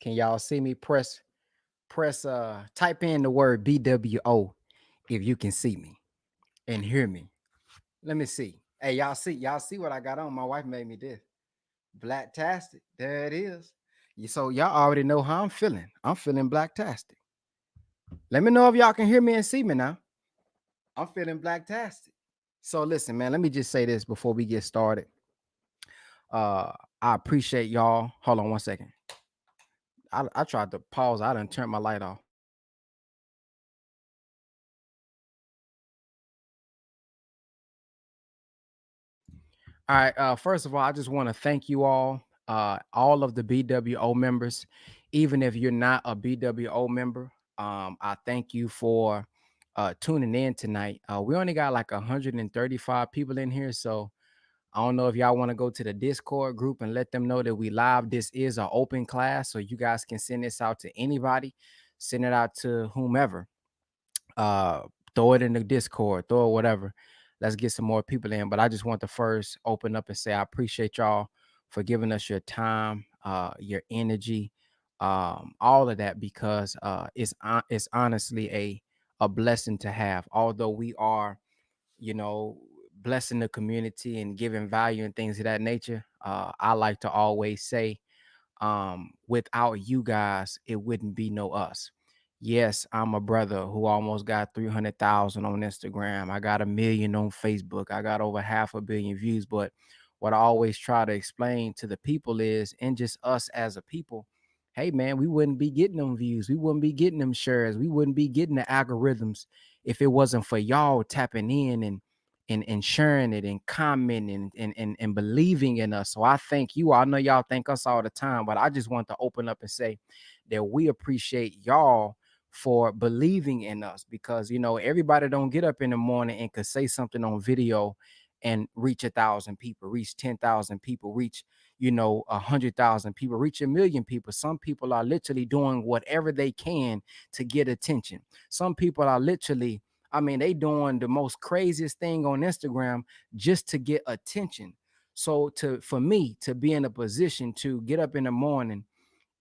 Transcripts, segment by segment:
Can y'all see me? Type in the word BWO if you can see me and hear me. Let me see. Hey, y'all see what I got on? My wife made me this. Blacktastic. There it is. So y'all already know how I'm feeling. I'm feeling blacktastic. Let me know if y'all can hear me and see me now. I'm feeling blacktastic. So listen, man, let me just say this before we get started. I appreciate y'all. Hold on 1 second. I tried to pause. I done turned my light off. All right. First of all, I just want to thank you all of the BWO members. Even if you're not a BWO member, I thank you for tuning in tonight. We only got like 135 people in here, so I don't know if y'all want to go to the Discord group and let them know that we live. This is an open class, so you guys can send this out to anybody, send it out to whomever. uh Throw it in the Discord, throw it whatever. Let's get some more people in. But I just want to first open up and say I appreciate y'all for giving us your time, your energy, all of that, because it's honestly a blessing to have. Although we are, you know, blessing the community and giving value and things of that nature, I like to always say, without you guys it wouldn't be no us. Yes, I'm a brother who almost got 300,000 on Instagram. I got 1 million on Facebook. I got over 500,000,000 views. But what I always try to explain to the people is, and just us as a people, hey man, we wouldn't be getting them views, we wouldn't be getting them shares, we wouldn't be getting the algorithms if it wasn't for y'all tapping in and sharing it and commenting and believing in us. So I thank you. I know y'all thank us all the time, but I just want to open up and say that we appreciate y'all for believing in us, because everybody don't get up in the morning and could say something on video and reach 1,000 people, reach 10,000 people, reach 100,000 people, reach 1 million people. Some people are literally doing whatever they can to get attention. Some people are literally, I mean, they doing the most craziest thing on Instagram just to get attention. So for me to be in a position to get up in the morning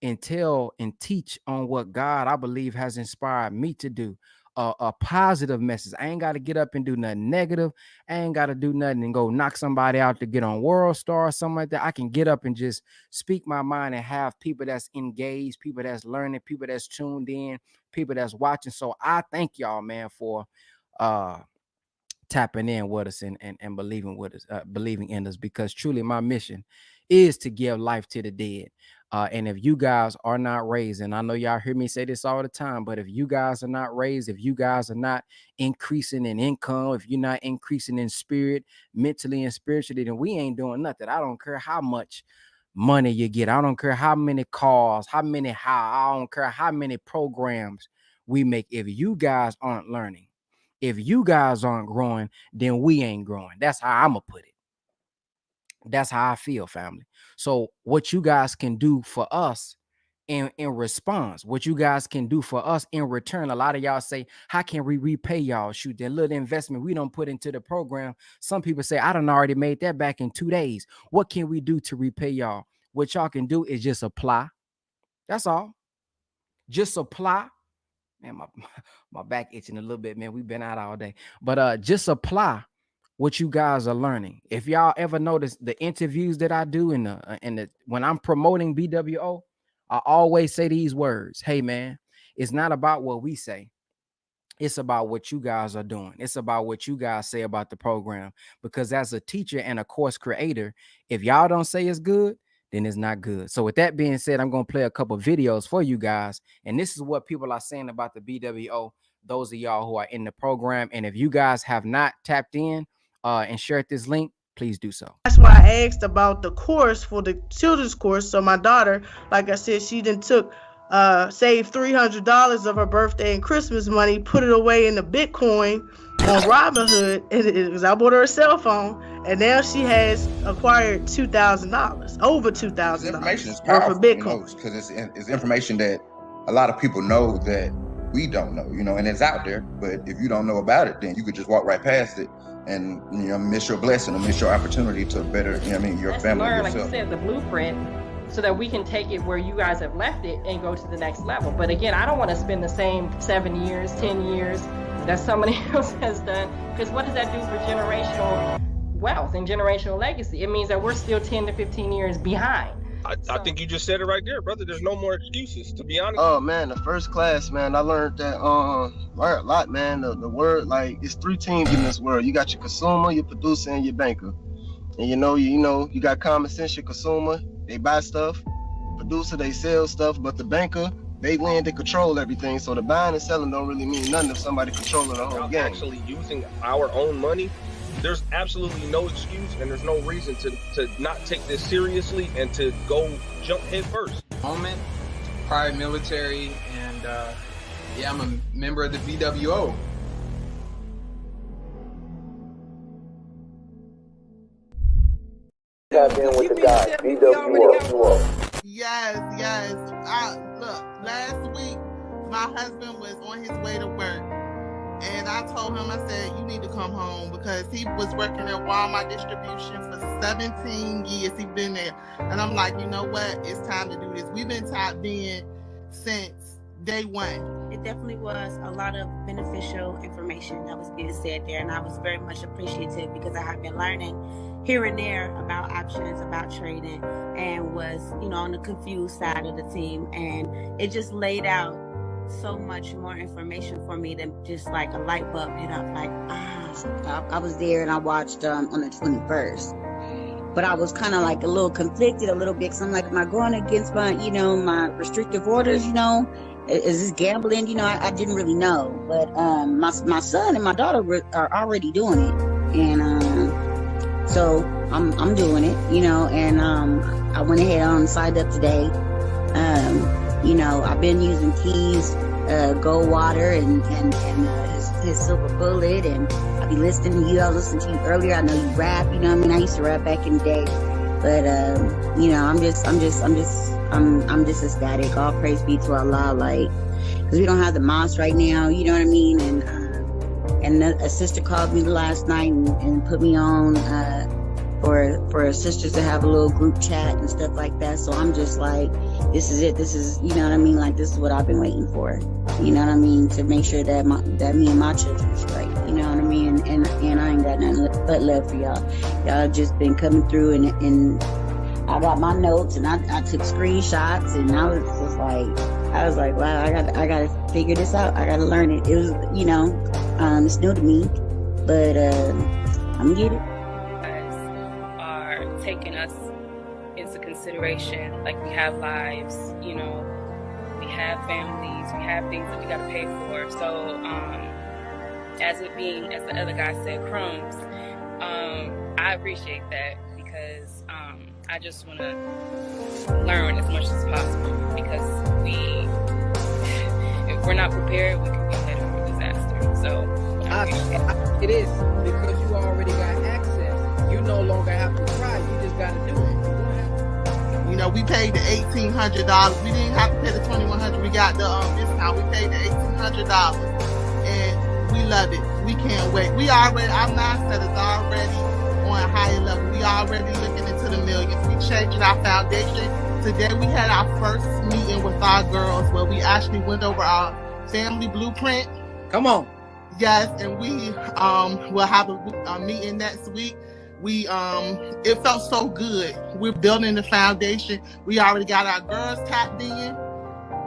and tell and teach on what God, I believe, has inspired me to do, a positive message. I ain't got to get up and do nothing negative. I ain't got to do nothing and go knock somebody out to get on World Star or something like that. I can get up and just speak my mind and have people that's engaged, people that's learning, people that's tuned in, people that's watching. So I thank y'all, man, for uh tapping in with us and believing with us, believing in us, because truly my mission is to give life to the dead. And if you guys are not raised, and I know y'all hear me say this all the time, but if you guys are not raised, if you guys are not increasing in income, if you're not increasing in spirit, mentally and spiritually, then we ain't doing nothing. I don't care how much money you get. I don't care how many cars, I don't care how many programs we make. If you guys aren't learning, if you guys aren't growing, then we ain't growing. That's how I'm gonna put it. That's how I feel, family. So what you guys can do for us in response, what you guys can do for us in return. A lot of y'all say, how can we repay y'all? Shoot, that little investment we don't put into the program. Some people say, I done already made that back in 2 days. What can we do to repay y'all? What y'all can do is just apply. That's all. Just apply. Man, my back itching a little bit, man. We've been out all day. But just apply what you guys are learning. If y'all ever notice the interviews that I do in the when I'm promoting BWO, I always say these words. Hey man, it's not about what we say. It's about what you guys are doing. It's about what you guys say about the program. Because as a teacher and a course creator, if y'all don't say it's good, then it's not good. So with that being said, I'm going to play a couple videos for you guys. And this is what people are saying about the BWO, those of y'all who are in the program. And if you guys have not tapped in and shared this link, please do so. That's why I asked about the course for the children's course. So my daughter, like I said, she then saved $300 of her birthday and Christmas money, put it away in the Bitcoin on Robinhood, and I bought her a cell phone, and now she has acquired $2,000, over $2,000. Information is powerful for Bitcoin, because it's information that a lot of people know that we don't know, and it's out there. But if you don't know about it, then you could just walk right past it and miss your blessing or miss your opportunity to better, your family, learn, yourself. like you said, the blueprint so that we can take it where you guys have left it and go to the next level. But again, I don't want to spend the same 7 years, 10 years that somebody else has done, because what does that do for generational wealth and generational legacy? It means that we're still 10 to 15 years behind. I think you just said it right there, brother. There's no more excuses, to be honest. Oh man, the first class, man, I learned that learned a lot, man. The word, like, it's 3 teams in this world. You got your consumer, your producer, and your banker. And you got common sense. Your consumer, they buy stuff. Producer, they sell stuff. But the banker, they land and control everything. So the buying and selling don't really mean nothing if somebody controlling the whole game. Actually using our own money, there's absolutely no excuse, and there's no reason to not take this seriously and to go jump head first. Moment, prior military, and I'm a member of the BWO. Tap in with the guy, BWO. Yes. Look, last week, my husband was on his way to work. And I told him, I said, you need to come home, because he was working at Walmart distribution for 17 years. He's been there. And I'm like, you know what? It's time to do this. We've been tapped in since day one. It definitely was a lot of beneficial information that was being said there. And I was very much appreciative, because I have been learning here and there about options, about trading, and was, on the confused side of the team. And it just laid out so much more information for me than just like a light bulb hit up, like, I was there and I watched on the 21st, but I was kind of like a little conflicted a little bit, because I'm like, am I going against my, my restrictive orders, is this gambling? I didn't really know, but my son and my daughter are already doing it, and so I'm doing it, and I went ahead and signed up today. I've been using Keys, Gold Water, and his Silver Bullet, and I be listening to you. I was listening to you earlier. I know you rap. I used to rap back in the day, but I'm just ecstatic. All praise be to Allah, like, because we don't have the mosque right now. You know what I mean? And a sister called me last night and put me on for sisters to have a little group chat and stuff like that. So I'm just like, this is it. This is, like, this is what I've been waiting for. To make sure that me and my children is right. And I ain't got nothing but love for y'all. Y'all just been coming through, and I got my notes, and I took screenshots, and I was like, wow, I gotta figure this out. I gotta learn it. It was, it's new to me, but I'm gonna get it. Are taking us into consideration, like, we have lives, we have families, we have things that we gotta pay for. So as it being, as the other guy said, crumbs, I appreciate that, because I just want to learn as much as possible, because if we're not prepared, we could be headed for disaster. So it is, because you already got access. You no longer have to try. You just got to do it. We paid the $1,800. We didn't have to pay the $2,100. We got the discount. We paid the $1,800, and we love it. We can't wait. Our mindset is already on a higher level. We already looking into the millions. We changing our foundation. Today we had our first meeting with our girls, where we actually went over our family blueprint. Come on. Yes, and we will have a meeting next week. It felt so good. We're building the foundation. We already got our girls tapped in.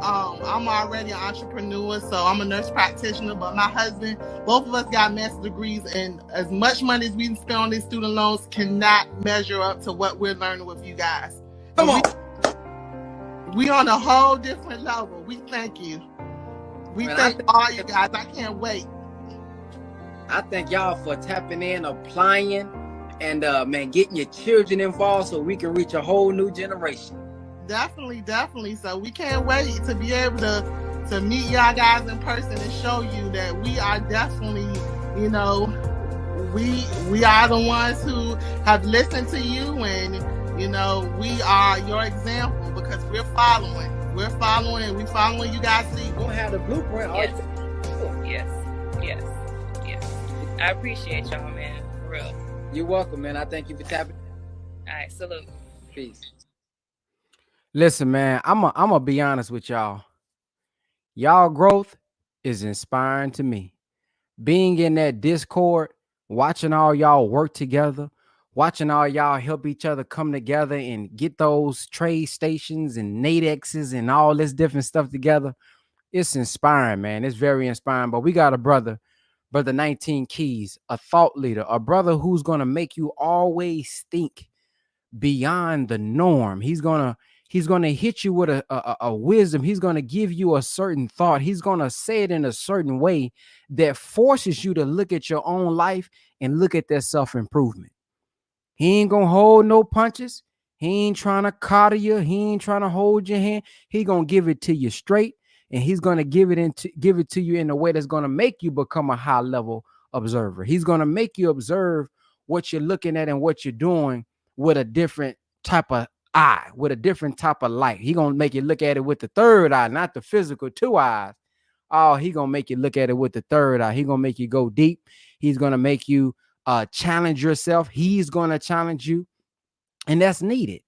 I'm already an entrepreneur, so I'm a nurse practitioner, but my husband, both of us got master's degrees, and as much money as we spend on these student loans cannot measure up to what we're learning with you guys. Come on. We on a whole different level. We thank you. We thank all you guys. I can't wait. I thank y'all for tapping in, applying, and getting your children involved so we can reach a whole new generation. Definitely. So we can't wait to be able to meet y'all guys in person and show you that we are definitely, we are the ones who have listened to you, and we are your example, because we're following, and we're following you guys. See, we don't have the blueprint. Yes. I appreciate y'all, man, for real. You're welcome, man. I thank you for tapping. All right, salute. Peace. Listen, man, I'm gonna be honest with y'all. Y'all growth is inspiring to me. Being in that Discord, watching all y'all work together, watching all y'all help each other come together and get those trade stations and Nadexes and all this different stuff together. It's inspiring, man. It's very inspiring. But we got a brother 19 Keys, a thought leader, a brother who's gonna make you always think beyond the norm. He's gonna hit you with a wisdom. He's gonna give you a certain thought. He's gonna say it in a certain way that forces you to look at your own life and look at that self-improvement. He ain't gonna hold no punches. He ain't trying to coddle you. He ain't trying to hold your hand. He gonna give it to you straight, and he's gonna give it to you in a way that's gonna make you become a high level observer. He's gonna make you observe what you're looking at and what you're doing with a different type of eye, with a different type of light. He gonna make you look at it with the third eye, not the physical two eyes. Oh, he gonna make you look at it with the third eye. He gonna make you go deep. He's gonna make you challenge yourself. He's going to challenge you, and that's needed.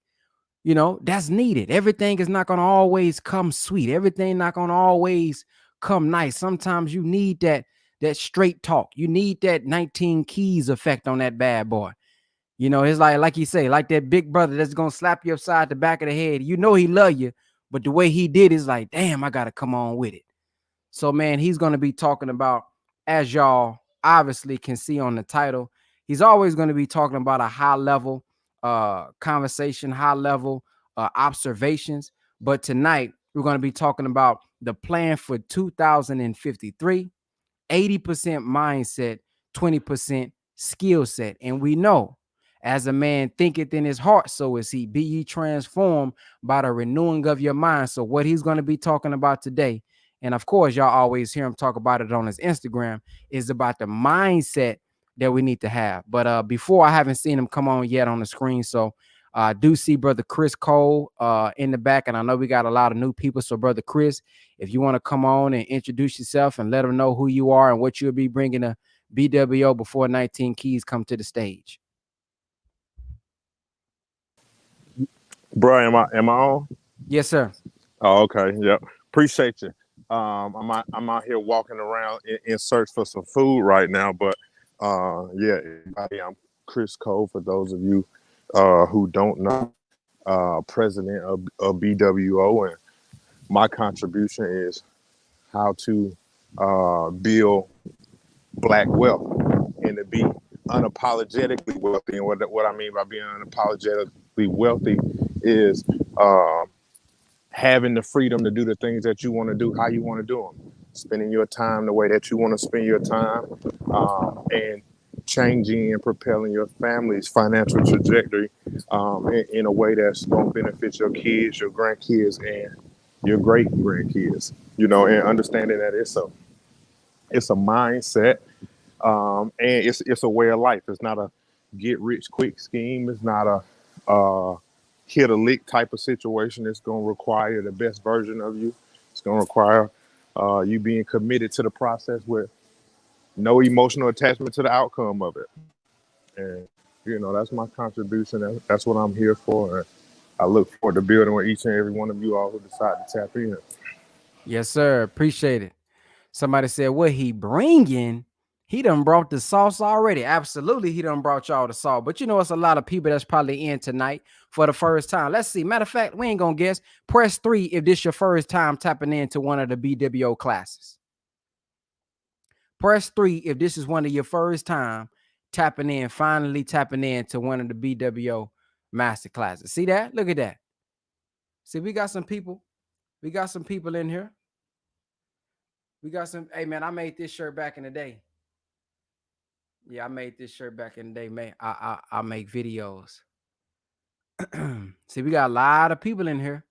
That's needed. Everything is not going to always come sweet. Everything not going to always come nice. Sometimes you need that straight talk. You need that 19 keys effect on that bad boy. It's like you say, like that big brother that's going to slap you upside the back of the head. He love you, but the way he did is like, damn, I got to come on with it. So, man, he's going to be talking about, as y'all obviously can see on the title, he's always going to be talking about a high level conversation, high level observations. But tonight, we're going to be talking about the plan for 2053, 80% mindset, 20% skill set. And we know, as a man thinketh in his heart, so is he. Be ye transformed by the renewing of your mind. So what he's going to be talking about today, and of course, y'all always hear him talk about it on his Instagram, is about the mindset that we need to have. But before, I haven't seen him come on yet on the screen. So I do see brother Chris Cole in the back, and I know we got a lot of new people. So brother Chris, if you want to come on and introduce yourself and let them know who you are and what you'll be bringing to BWO before 19 Keys come to the stage. Bro, am I on? Yes, sir. Oh, okay. Yep. Appreciate you. I'm out here walking around in search for some food right now, but yeah, everybody, I'm Chris Cole. For those of you who don't know, president of BWO, and my contribution is how to build Black wealth and to be unapologetically wealthy. And what I mean by being unapologetically wealthy is having the freedom to do the things that you want to do, how you want to do them, spending your time the way that you want to spend your time, and changing and propelling your family's financial trajectory in a way that's going to benefit your kids, your grandkids, and your great grandkids. And understanding that it's a mindset, and it's a way of life. It's not a get rich quick scheme. It's not a hit a lick type of situation. It's going to require the best version of you. It's going to require you being committed to the process with no emotional attachment to the outcome of it. And that's my contribution. That's what I'm here for. And I look forward to building with each and every one of you all who decide to tap in. Yes, sir. Appreciate it. Somebody said, what he bringing? He done brought the sauce already. Absolutely, he done brought y'all the sauce. But it's a lot of people that's probably in tonight for the first time. Let's see. Matter of fact, we ain't gonna guess. Press 3 if this your first time tapping into one of the BWO classes. Press 3 if this is one of your first time finally tapping into one of the BWO master classes. See that? Look at that. See, we got some people. We got some people in here. We got some. Hey, man, I made this shirt back in the day. Yeah, I made this shirt back in the day, man. I make videos. See, we got a lot of people in here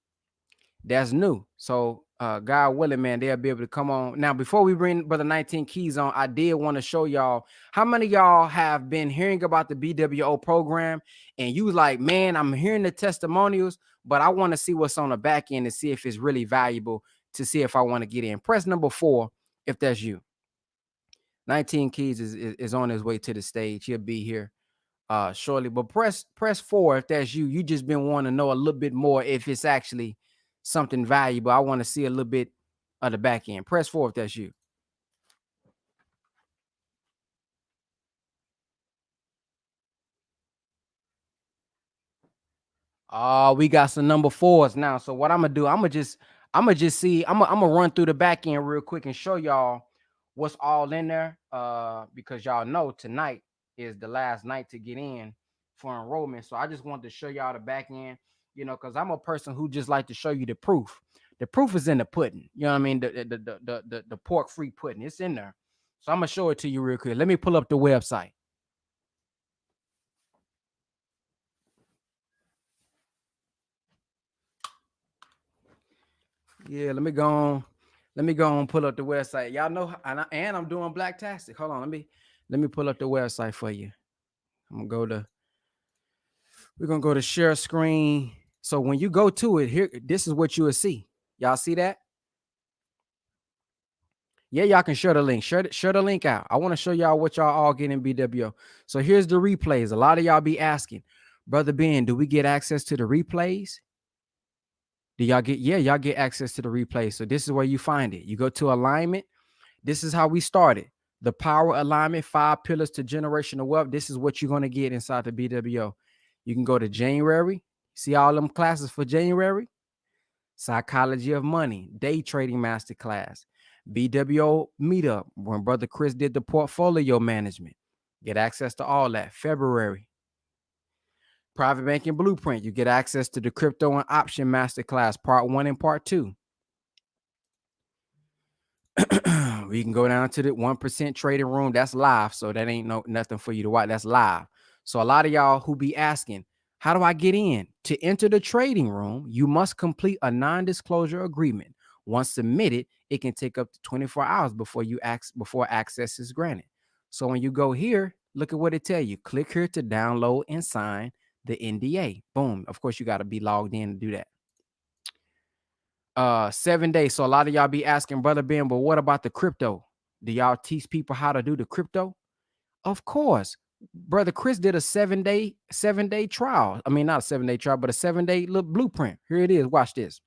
that's new. So God willing, man, they'll be able to come on. Now, before we bring Brother 19 Keys on, I did want to show y'all how many of y'all have been hearing about the BWO program, and you like, man, I'm hearing the testimonials, but I want to see what's on the back end and see if it's really valuable to see if I want to get in. Press number 4 if that's you. 19 Keys is on his way to the stage. He'll be here shortly. But press 4 if that's you. You just been wanting to know a little bit more if it's actually something valuable. I want to see a little bit of the back end. Press 4 if that's you. We got some number 4s now. So what I'm gonna do, I'm gonna just see. I'm gonna run through the back end real quick and show y'all what's all in there. Because y'all know tonight is the last night to get in for enrollment. So I just wanted to show y'all the back end, because I'm a person who just like to show you the proof. The proof is in the pudding. You know what I mean? The pork free pudding. It's in there. So I'm gonna show it to you real quick. Let me pull up the website. Yeah, let me go on. Let me go and pull up the website. Y'all know, and I'm doing Blacktastic. Hold on, let me pull up the website for you. We're gonna go to share screen. So when you go to it, here, this is what you will see. Y'all see that? Yeah, y'all can share the link. Share the link out. I want to show y'all what y'all all get in BWO. So here's the replays. A lot of y'all be asking, Brother Ben, do we get access to the replays? Do y'all get? Yeah, y'all get access to the replays. So this is where you find it. You go to alignment. This is how we started. The power alignment, 5 pillars to generational wealth. This is what you're going to get inside the BWO. You can go to January. See all them classes for January? Psychology of money, day trading masterclass, BWO meetup, when Brother Chris did the portfolio management. Get access to all that. February, private banking blueprint. You get access to the crypto and option masterclass, part 1 and part 2. We can go down to the 1% trading room. That's live. So that ain't nothing for you to watch. That's live. So a lot of y'all who be asking, how do I get in? To enter the trading room, you must complete a non-disclosure agreement. Once submitted, it can take up to 24 hours before access is granted. So when you go here, look at what it tell you. Click here to download and sign the NDA. Boom. Of course, you got to be logged in to do that. 7 days. So a lot of y'all be asking, Brother Ben, but what about the crypto? Do y'all teach people how to do the crypto? Of course. Brother Chris did a 7-day trial. I mean, not a 7-day trial, but a 7-day little blueprint. Here it is. Watch this.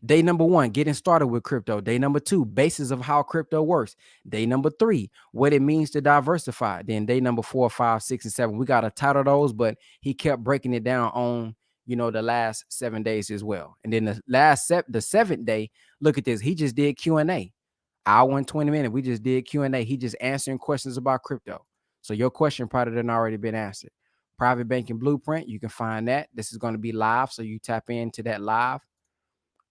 Day number 1, getting started with crypto. Day number 2, basis of how crypto works. Day number 3, what it means to diversify. Then day number 4, 5, 6, and 7. We got to title those, but he kept breaking it down on the last 7 days as well. And then the 7th day, look at this. He just did Q&A. Hour and 20 minutes. We just did Q&A. He just answering questions about crypto. So your question probably done already been answered. Private banking blueprint, you can find that. This is going to be live, so you tap into that live.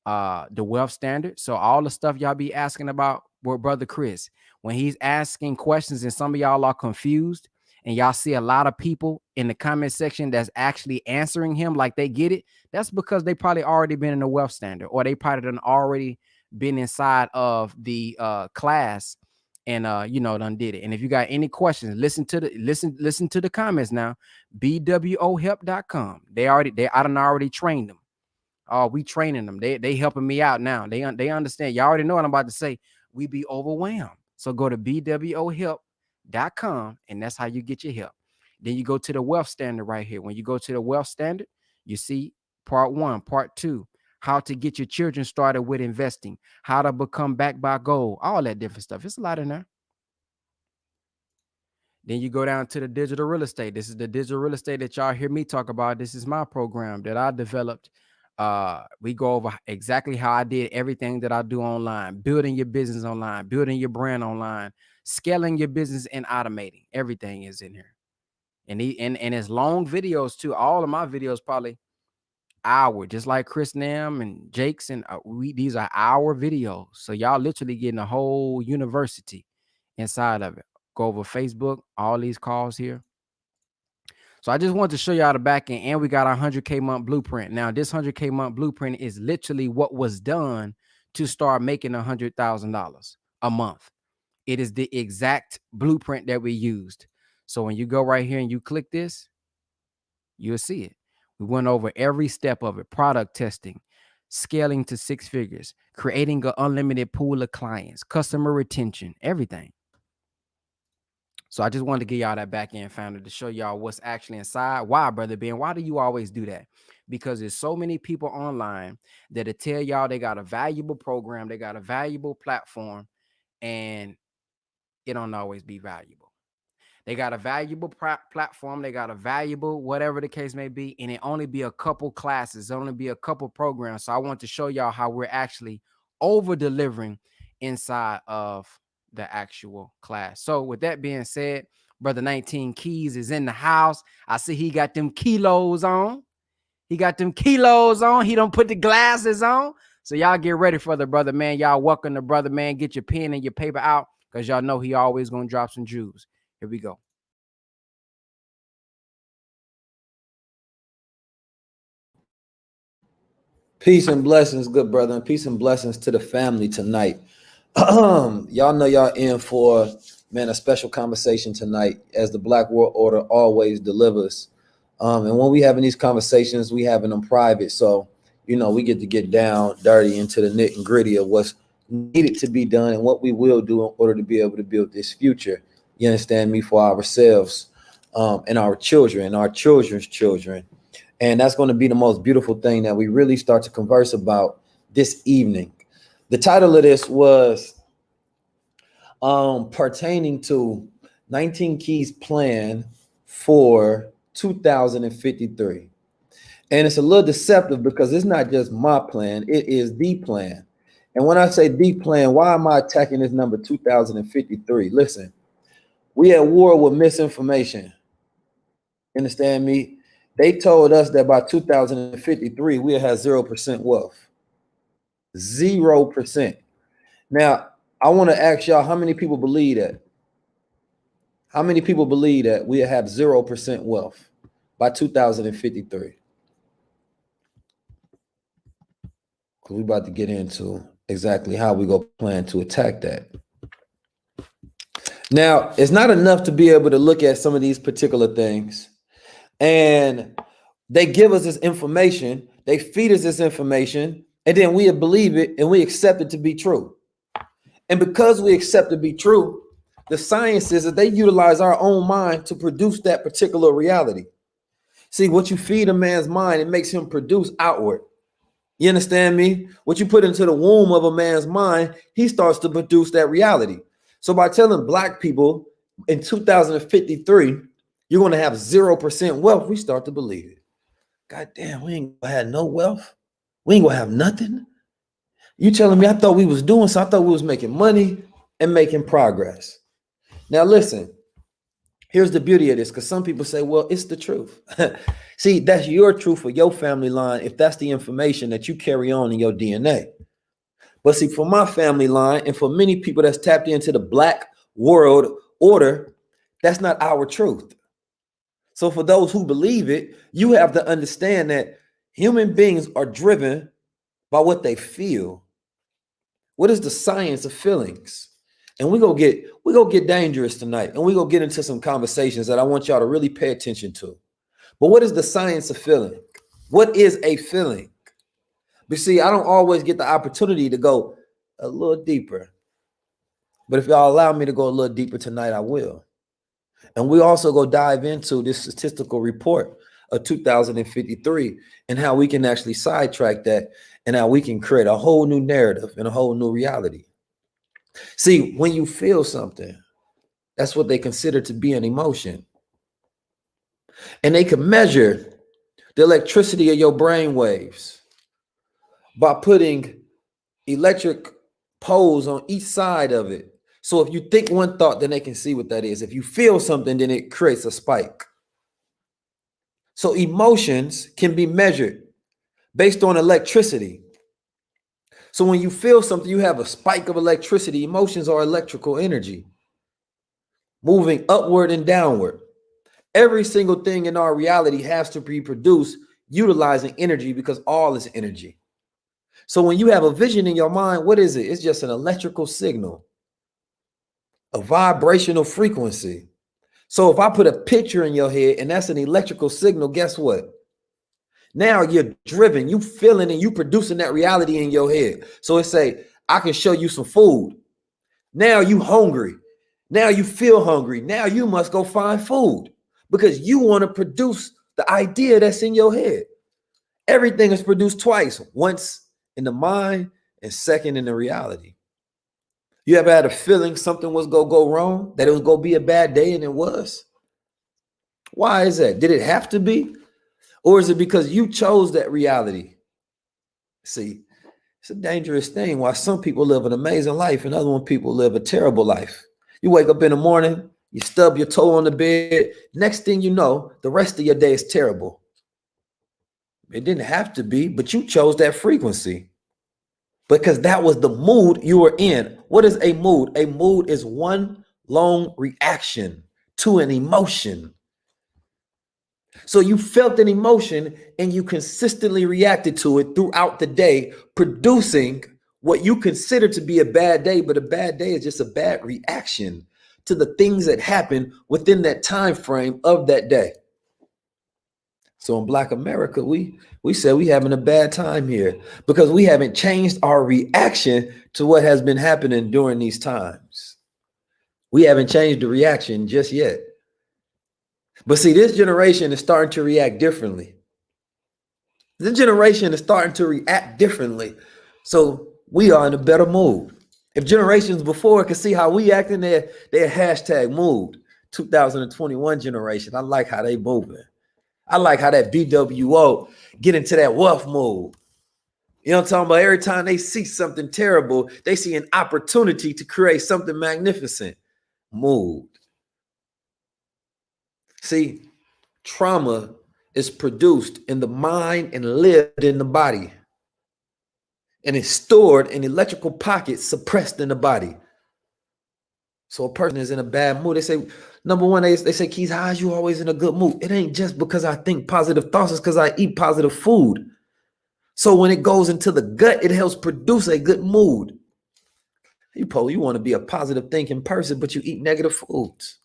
The wealth standard. So all the stuff y'all be asking about with Brother Chris, when he's asking questions and some of y'all are confused and y'all see a lot of people in the comment section that's actually answering him like they get it, that's because they probably already been in the wealth standard, or they probably done already been inside of the class and done did it. And if you got any questions, listen to the comments now. bwohelp.com. I done already trained them. Oh, we training them. They helping me out now. They understand. Y'all already know what I'm about to say. We be overwhelmed. So go to bwohelp.com, and that's how you get your help. Then you go to the wealth standard right here. When you go to the wealth standard, you see part 1, part 2, how to get your children started with investing, how to become backed by gold, all that different stuff. It's a lot in there. Then you go down to the digital real estate. This is the digital real estate that y'all hear me talk about. This is my program that I developed. We go over exactly how I did everything that I do online, building your business online, building your brand online, scaling your business and automating. Everything is in here. And it's long videos too. All of my videos probably hour, just like Chris Nam and Jake's, and these are our videos. So y'all literally getting a whole university inside of it. Go over Facebook, all these calls here. So I just wanted to show y'all the back end, and we got our 100K month blueprint. Now, this 100K month blueprint is literally what was done to start making $100,000 a month. It is the exact blueprint that we used. So when you go right here and you click this, you'll see it. We went over every step of it: product testing, scaling to 6 figures, creating an unlimited pool of clients, customer retention, everything. So I just wanted to give y'all that back end founder to show y'all what's actually inside. Why, Brother Ben? Why do you always do that? Because there's so many people online that'll tell y'all they got a valuable program, they got a valuable platform, and it don't always be valuable. They got a valuable platform. They got a valuable whatever the case may be, and it only be a couple classes, only be a couple programs. So I want to show y'all how we're actually over delivering inside of the actual class. So with that being said, Brother 19 Keys is in the house. I see he got them kilos on. He got them kilos on. He don't put the glasses on. So y'all get ready for the brother man. Y'all welcome the brother man. Get your pen and your paper out because y'all know he always gonna drop some Jews. Here we go. Peace and blessings, good brother, and peace and blessings to the family tonight. Y'all know y'all in for, man, a special conversation tonight, as the Black World Order always delivers. And when we having these conversations, we having them private, so you know we get to get down dirty into the nit and gritty of what's needed to be done and what we will do in order to be able to build this future. You understand me? For ourselves, and our children, and our children's children. And that's going to be the most beautiful thing that we really start to converse about this evening. The title of this was pertaining to 19 Keys plan for 2053. And it's a little deceptive because it's not just my plan, it is the plan. And when I say the plan, why am I attacking this number 2053? Listen, we at war with misinformation. Understand me? They told us that by 2053, we'll have 0% wealth. 0%. Now, I want to ask y'all, how many people believe that? How many people believe that we'll have 0% wealth by 2053? Because we're about to get into exactly how we go plan to attack that. Now, it's not enough to be able to look at some of these particular things and they give us this information, they feed us this information, and then we believe it and we accept it to be true. And because we accept it to be true, the science is that they utilize our own mind to produce that particular reality. See, what you feed a man's mind, it makes him produce outward. You understand me? What you put into the womb of a man's mind, he starts to produce that reality. So by telling Black people in 2053, you're going to have 0% wealth, we start to believe it. God damn, we ain't gonna have no wealth. We ain't gonna have nothing. You telling me I thought we was doing so? I thought we was making money and making progress. Now listen, here's the beauty of this, because some people say, well, it's the truth. See, that's your truth for your family line if that's the information that you carry on in your DNA. But see, for my family line and for many people that's tapped into the Black World Order, that's not our truth. So for those who believe it, you have to understand that human beings are driven by what they feel. What is the science of feelings? And we're gonna get dangerous tonight, and we're gonna get into some conversations that I want y'all to really pay attention to. But what is the science of feeling? What is a feeling? But see, I don't always get the opportunity to go a little deeper. But if y'all allow me to go a little deeper tonight, I will. And we also go dive into this statistical report of 2053 and how we can actually sidetrack that and how we can create a whole new narrative and a whole new reality. See, when you feel something, that's what they consider to be an emotion. And they can measure the electricity of your brain waves by putting electric poles on each side of it. So if you think one thought, then they can see what that is. If you feel something, then it creates a spike. So emotions can be measured based on electricity. So when you feel something, you have a spike of electricity. Emotions are electrical energy moving upward and downward. Every single thing in our reality has to be produced utilizing energy because all is energy. So when you have a vision in your mind, what is it? It's just an electrical signal, a vibrational frequency. So if I put a picture in your head and that's an electrical signal, guess what? Now you're driven, you feeling and you producing that reality in your head. So it say, I can show you some food. Now you hungry. Now you feel hungry. Now you must go find food because you want to produce the idea that's in your head. Everything is produced twice, once in the mind and second in the reality. You ever had a feeling something was going to go wrong, that it was going to be a bad day, and it was? Why is that? Did it have to be? Or is it because you chose that reality? See, it's a dangerous thing why some people live an amazing life and other people live a terrible life. You wake up in the morning, you stub your toe on the bed. Next thing you know, the rest of your day is terrible. It didn't have to be, but you chose that frequency because that was the mood you were in. What is a mood? A mood is one long reaction to an emotion. So you felt an emotion and you consistently reacted to it throughout the day, producing what you consider to be a bad day, but a bad day is just a bad reaction to the things that happen within that time frame of that day. So in Black America, we said we having a bad time here because we haven't changed our reaction to what has been happening during these times. We haven't changed the reaction just yet. But see, this generation is starting to react differently. This generation is starting to react differently. So we are in a better mood. If generations before could see how we act in their hashtag mood, 2021 generation, I like how they moving. I like how that BWO get into that wealth mood. You know what I'm talking about? Every time they see something terrible, they see an opportunity to create something magnificent. Mood. See, trauma is produced in the mind and lived in the body. And it's stored in electrical pockets suppressed in the body. So a person is in a bad mood. They say, number one, they say, Keys, how is you always in a good mood? It ain't just because I think positive thoughts, it's because I eat positive food. So when it goes into the gut, it helps produce a good mood. You want to be a positive thinking person, but you eat negative foods.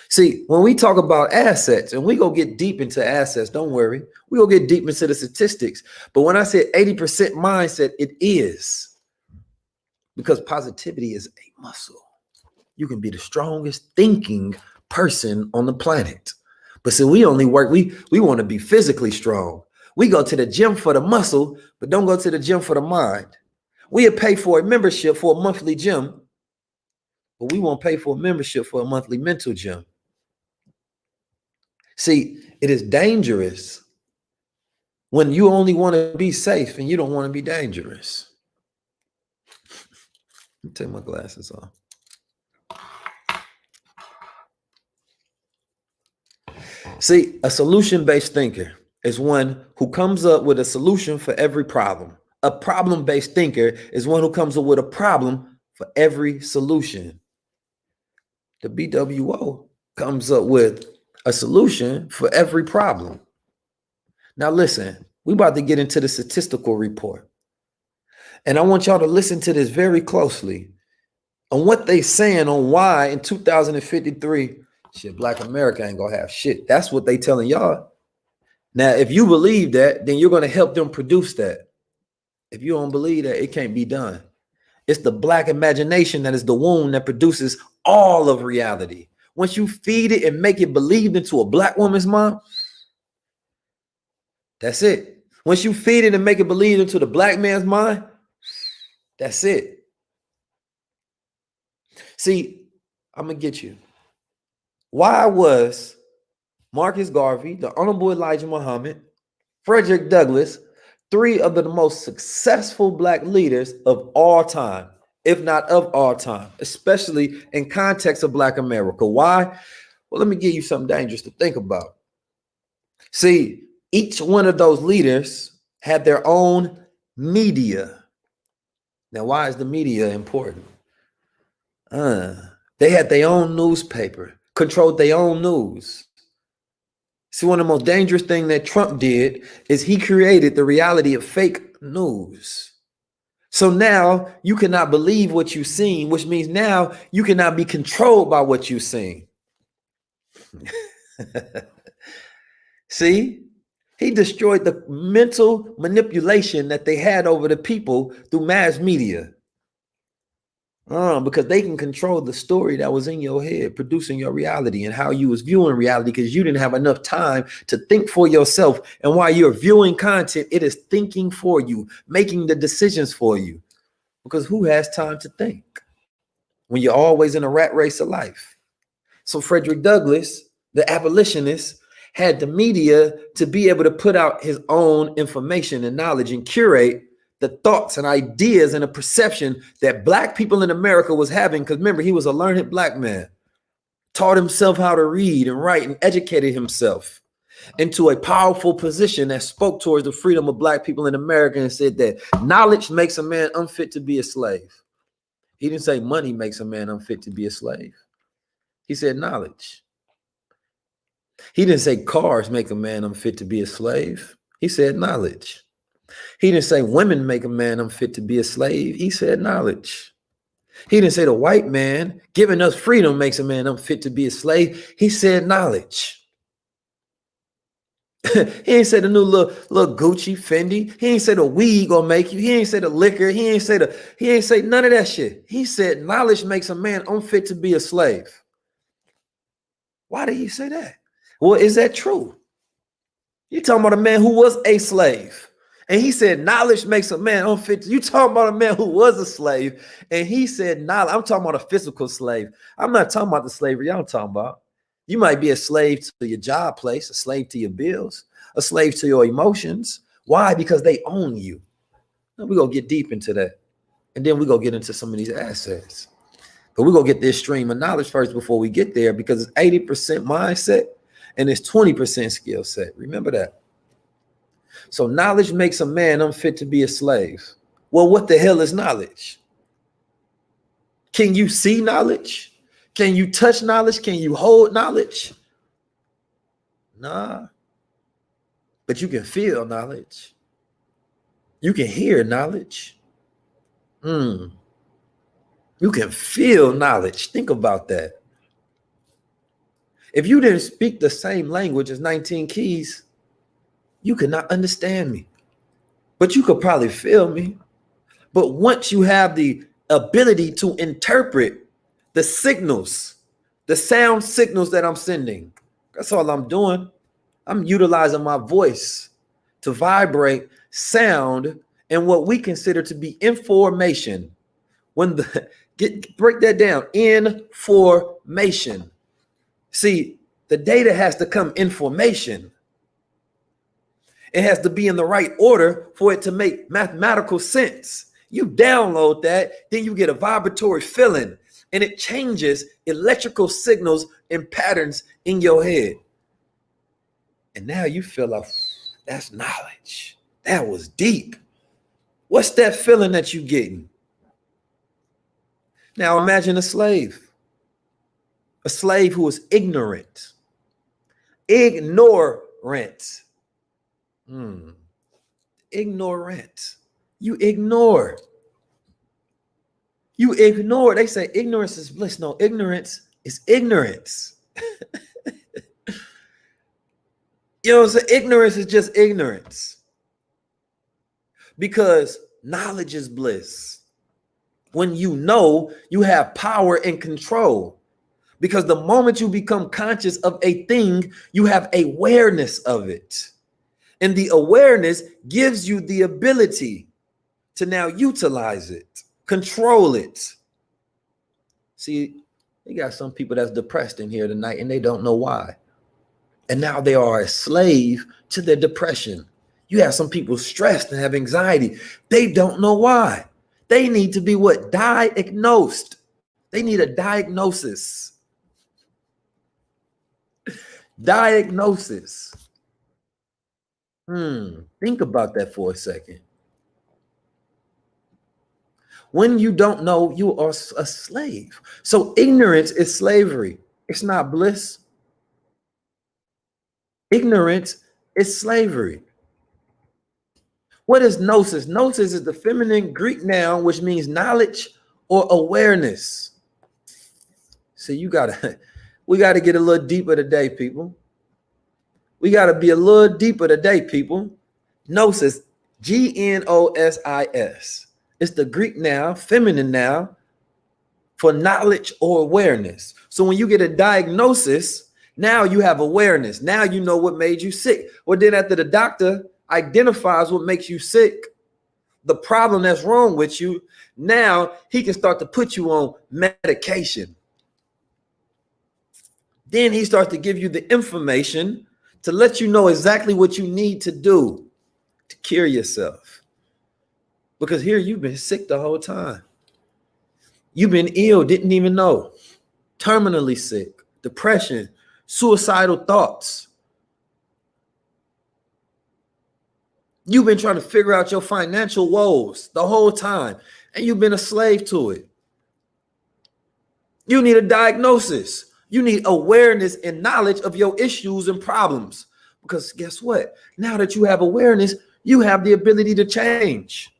See, when we talk about assets, and we go get deep into assets, don't worry. We go get deep into the statistics. But when I said 80% mindset, it is. Because positivity is a muscle. You can be the strongest thinking person on the planet. But see, we only work, we want to be physically strong. We go to the gym for the muscle, but don't go to the gym for the mind. We'll pay for a membership for a monthly gym, but we won't pay for a membership for a monthly mental gym. See, it is dangerous when you only want to be safe and you don't want to be dangerous. Let me take my glasses off. See, a solution-based thinker is one who comes up with a solution for every problem. A problem-based thinker is one who comes up with a problem for every solution. The BWO comes up with a solution for every problem. Now listen, we about to get into the statistical report. And I want y'all to listen to this very closely on what they saying on why in 2053, shit, Black America ain't gonna have shit. That's what they telling y'all. Now, if you believe that, then you're gonna help them produce that. If you don't believe that, it can't be done. It's the Black imagination that is the womb that produces all of reality. Once you feed it and make it believed into a Black woman's mind, that's it. Once you feed it and make it believe into the Black man's mind, that's it. See, I'm gonna get you. Why was Marcus Garvey, the Honorable Elijah Muhammad, Frederick Douglass, three of the most successful Black leaders of all time, if not of all time, especially in context of Black America? Why? Well, let me give you something dangerous to think about. See, each one of those leaders had their own media. Now, why is the media important? They had their own newspaper, controlled their own news. See, one of the most dangerous things that Trump did is he created the reality of fake news. So now you cannot believe what you've seen, which means now you cannot be controlled by what you've seen. See, he destroyed the mental manipulation that they had over the people through mass media. Because they can control the story that was in your head, producing your reality and how you was viewing reality, because you didn't have enough time to think for yourself. And while you're viewing content, it is thinking for you, making the decisions for you. Because who has time to think when you're always in a rat race of life? So Frederick Douglass, the abolitionist, had the media to be able to put out his own information and knowledge and curate the thoughts and ideas and a perception that Black people in America was having. Because remember, he was a learned Black man, taught himself how to read and write and educated himself into a powerful position that spoke towards the freedom of Black people in America and said that knowledge makes a man unfit to be a slave. He didn't say money makes a man unfit to be a slave. He said knowledge. He didn't say cars make a man unfit to be a slave. He said knowledge. He didn't say women make a man unfit to be a slave. He said knowledge. He didn't say the white man giving us freedom makes a man unfit to be a slave. He said knowledge. He ain't say the new little Gucci, Fendi. He ain't say the weed gonna make you. He ain't say the liquor. He ain't say none of that shit. He said knowledge makes a man unfit to be a slave. Why did he say that? Well, is that true? You're talking about a man who was a slave. And he said, knowledge makes a man unfit. You talking about a man who was a slave. And he said, knowledge. I'm talking about a physical slave. I'm not talking about the slavery y'all talking about. You might be a slave to your job place, a slave to your bills, a slave to your emotions. Why? Because they own you. We're going to get deep into that. And then we're going to get into some of these assets. But we're going to get this stream of knowledge first before we get there, because it's 80% mindset and it's 20% skill set. Remember that. So knowledge makes a man unfit to be a slave. Well, what the hell is knowledge? Can you see knowledge? Can you touch knowledge? Can you hold knowledge? Nah. But you can feel knowledge. You can hear knowledge. You can feel knowledge. Think about that. If you didn't speak the same language as 19 Keys, you could not understand me, but you could probably feel me. But once you have the ability to interpret the signals, the sound signals that I'm sending, that's all I'm doing. I'm utilizing my voice to vibrate sound and what we consider to be information. Break that down, information. See, the data has to come information. It has to be in the right order for it to make mathematical sense. You download that, then you get a vibratory feeling, and it changes electrical signals and patterns in your head. And now you feel like, that's knowledge. That was deep. What's that feeling that you're getting? Now imagine a slave who is ignorant. Ignorant. Ignorant. You ignore. They say ignorance is bliss. No, ignorance is ignorance. You know what I'm saying? Ignorance is just ignorance. Because knowledge is bliss. When you know, you have power and control. Because the moment you become conscious of a thing, you have awareness of it. And the awareness gives you the ability to now utilize it, control it. See, you got some people that's depressed in here tonight and they don't know why. And now they are a slave to their depression. You have some people stressed and have anxiety. They don't know why. They need to be what? Diagnosed. They need a diagnosis. Diagnosis. Think about that for a second. When you don't know, you are a slave. So ignorance is slavery. It's not bliss. Ignorance is slavery. What is gnosis? Gnosis is the feminine Greek noun, which means knowledge or awareness. So we gotta get a little deeper today, people. We gotta be a little deeper today, people. Gnosis, Gnosis. It's the Greek noun, feminine noun, for knowledge or awareness. So when you get a diagnosis, now you have awareness. Now you know what made you sick. Well, then after the doctor identifies what makes you sick, the problem that's wrong with you, now he can start to put you on medication. Then he starts to give you the information to let you know exactly what you need to do to cure yourself. Because here you've been sick the whole time. You've been ill, didn't even know. Terminally sick, depression, suicidal thoughts. You've been trying to figure out your financial woes the whole time, and you've been a slave to it. You need a diagnosis. You need awareness and knowledge of your issues and problems. Because guess what? Now that you have awareness, you have the ability to change.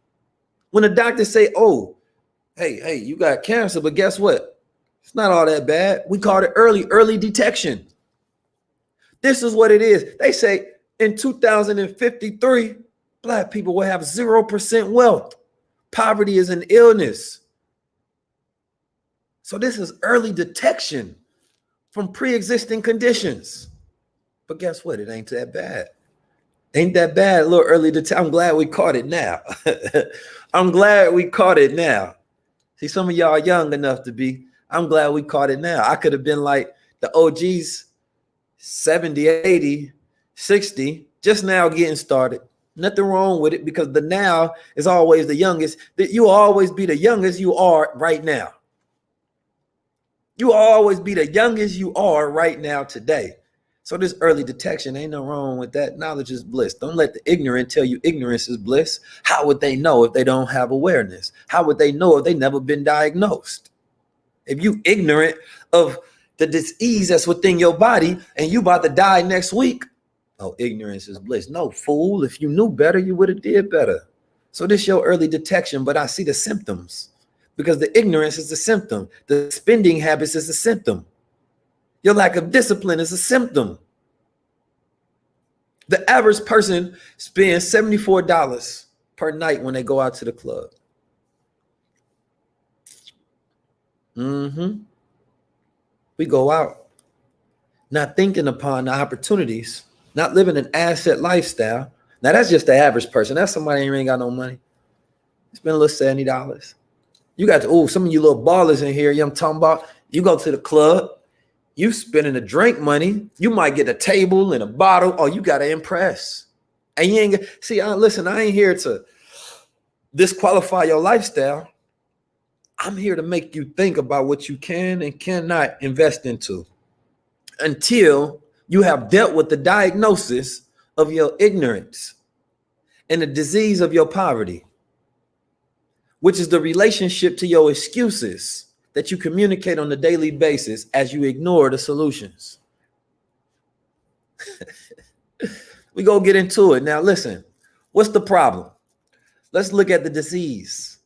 When the doctors say, oh, hey, you got cancer, but guess what? It's not all that bad. We call it early detection. This is what it is. They say in 2053, Black people will have 0% wealth. Poverty is an illness. So this is early detection from pre-existing conditions. But guess what? It ain't that bad. Ain't that bad, a little early detection. I'm glad we caught it now. I'm glad we caught it now. See, some of y'all young enough to be. I'm glad we caught it now. I could have been like the OGs, 70, 80, 60, just now getting started. Nothing wrong with it, because the now is always the youngest. That you will always be the youngest you are right now. You will always be the youngest you are right now today. So this early detection, ain't no wrong with that. Knowledge is bliss. Don't let the ignorant tell you ignorance is bliss. How would they know if they don't have awareness? How would they know if they never been diagnosed? If you ignorant of the disease that's within your body and you about to die next week, oh, ignorance is bliss. No, fool. If you knew better, you would have did better. So this your early detection, but I see the symptoms, because the ignorance is the symptom. The spending habits is a symptom. Your lack of discipline is a symptom. The average person spends $74 per night when they go out to the club. We go out not thinking upon the opportunities, not living an asset lifestyle. Now that's just the average person. That's somebody who ain't got no money. Spend a little $70. You got to, some of you little ballers in here, I'm talking about, you go to the club, you spending the drink money, you might get a table and a bottle. Oh, you got to impress. And you ain't, see, listen, I ain't here to disqualify your lifestyle. I'm here to make you think about what you can and cannot invest into until you have dealt with the diagnosis of your ignorance and the disease of your poverty, which is the relationship to your excuses that you communicate on a daily basis as you ignore the solutions. We go get into it. Now, listen, what's the problem? Let's look at the disease.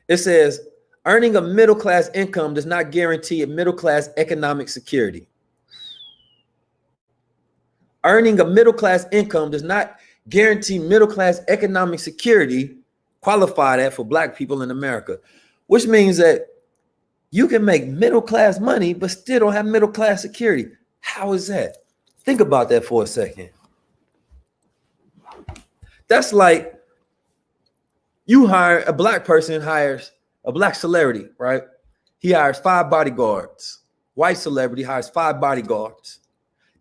It says, earning a middle-class income does not guarantee a middle-class economic security. Earning a middle-class income does not guarantee middle-class economic security. Qualify that for Black people in America, which means that you can make middle-class money, but still don't have middle-class security. How is that? Think about that for a second. That's like you hire a Black person, hires a Black celebrity, right? He hires 5 bodyguards. White celebrity hires 5 bodyguards.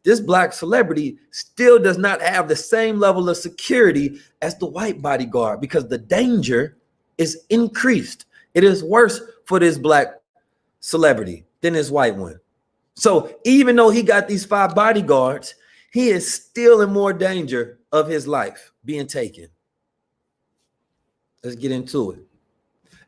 This Black celebrity still does not have the same level of security as the white bodyguard, because the danger is increased. It is worse for this Black celebrity than this white one. So even though he got these 5 bodyguards, he is still in more danger of his life being taken. Let's get into it.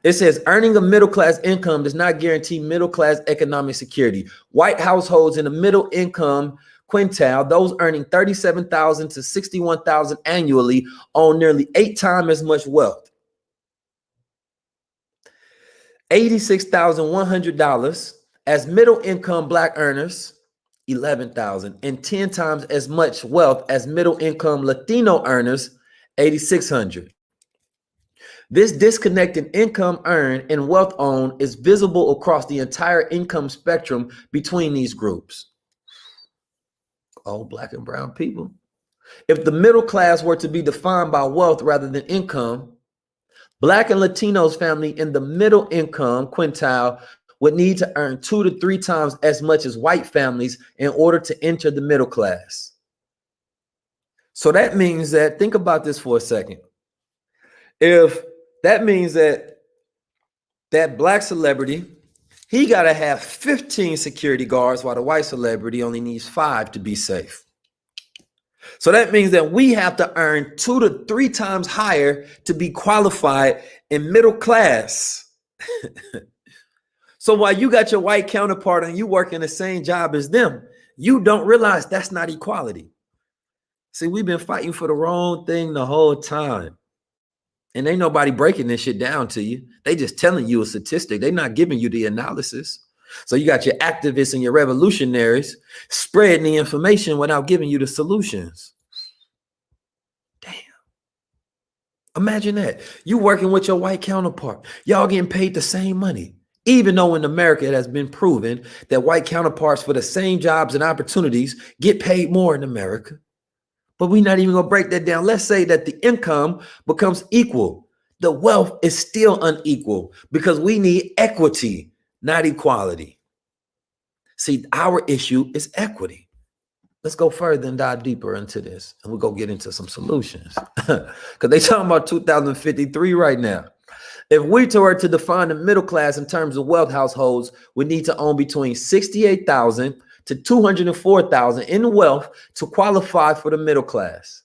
It says earning a middle-class income does not guarantee middle-class economic security. White households in the middle income quintile, those earning $37,000 to $61,000 annually, own nearly 8 times as much wealth. $86,100 as middle income Black earners, $11,000, and 10 times as much wealth as middle income Latino earners, $8,600. This disconnect in income earned and wealth owned is visible across the entire income spectrum between these groups. All Black and brown people. If the middle class were to be defined by wealth rather than income, Black and Latinos family in the middle income quintile would need to earn 2 to 3 times as much as white families in order to enter the middle class. So that means that, think about this for a second. If that means that Black celebrity, he got to have 15 security guards while the white celebrity only needs 5 to be safe. So that means that we have to earn 2 to 3 times higher to be qualified in middle class. So while you got your white counterpart and you work in the same job as them, you don't realize that's not equality. See, we've been fighting for the wrong thing the whole time. And ain't nobody breaking this shit down to you. They just telling you a statistic. They're not giving you the analysis. So you got your activists and your revolutionaries spreading the information without giving you the solutions. Damn. Imagine that. You working with your white counterpart. Y'all getting paid the same money. Even though in America it has been proven that white counterparts for the same jobs and opportunities get paid more in America. But we're not even going to break that down. Let's say that the income becomes equal. The wealth is still unequal because we need equity, not equality. See, our issue is equity. Let's go further and dive deeper into this, and we'll go get into some solutions. Because they talking about 2053 right now. If we were to define the middle class in terms of wealth households, we need to own between 68,000 to 204,000 in wealth to qualify for the middle class.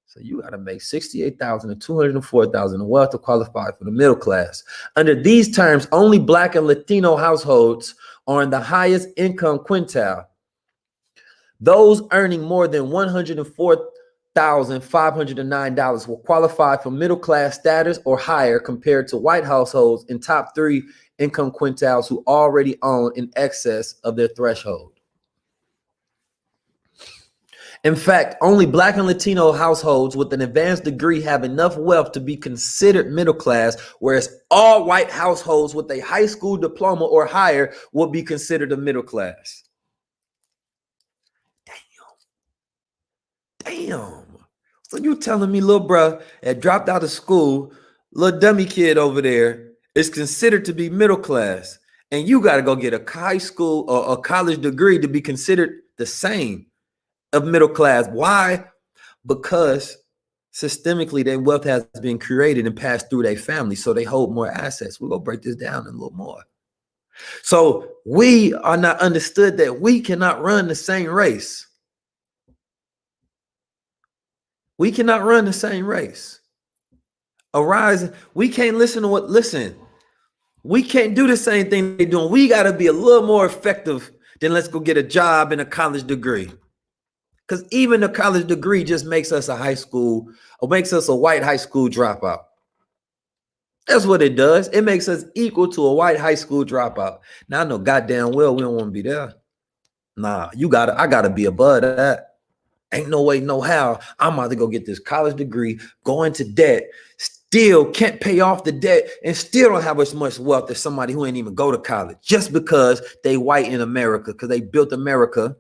So you got to make 68,000 to 204,000 in wealth to qualify for the middle class. Under these terms, only Black and Latino households are in the highest income quintile. Those earning more than $104,509 will qualify for middle class status or higher compared to white households in top 3 income quintiles who already own in excess of their threshold. In fact, only Black and Latino households with an advanced degree have enough wealth to be considered middle class, whereas all white households with a high school diploma or higher will be considered a middle class. Damn. So you telling me little bruh that dropped out of school, little dummy kid over there is considered to be middle class, and you got to go get a high school or a college degree to be considered the same of middle class. Why? Because systemically their wealth has been created and passed through their family, so they hold more assets. We're going to break this down a little more. So we are not understood that we cannot run the same race. We cannot run the same race. Arise, we can't listen. We can't do the same thing they're doing. We got to be a little more effective than let's go get a job and a college degree. Because even a college degree just makes us a high school, or makes us a white high school dropout. That's what it does. It makes us equal to a white high school dropout. Now I know goddamn well we don't want to be there. Nah, I gotta be above that. Ain't no way, no how. I'm about to go get this college degree, go into debt, still can't pay off the debt, and still don't have as much wealth as somebody who ain't even go to college just because they white in America, because they built America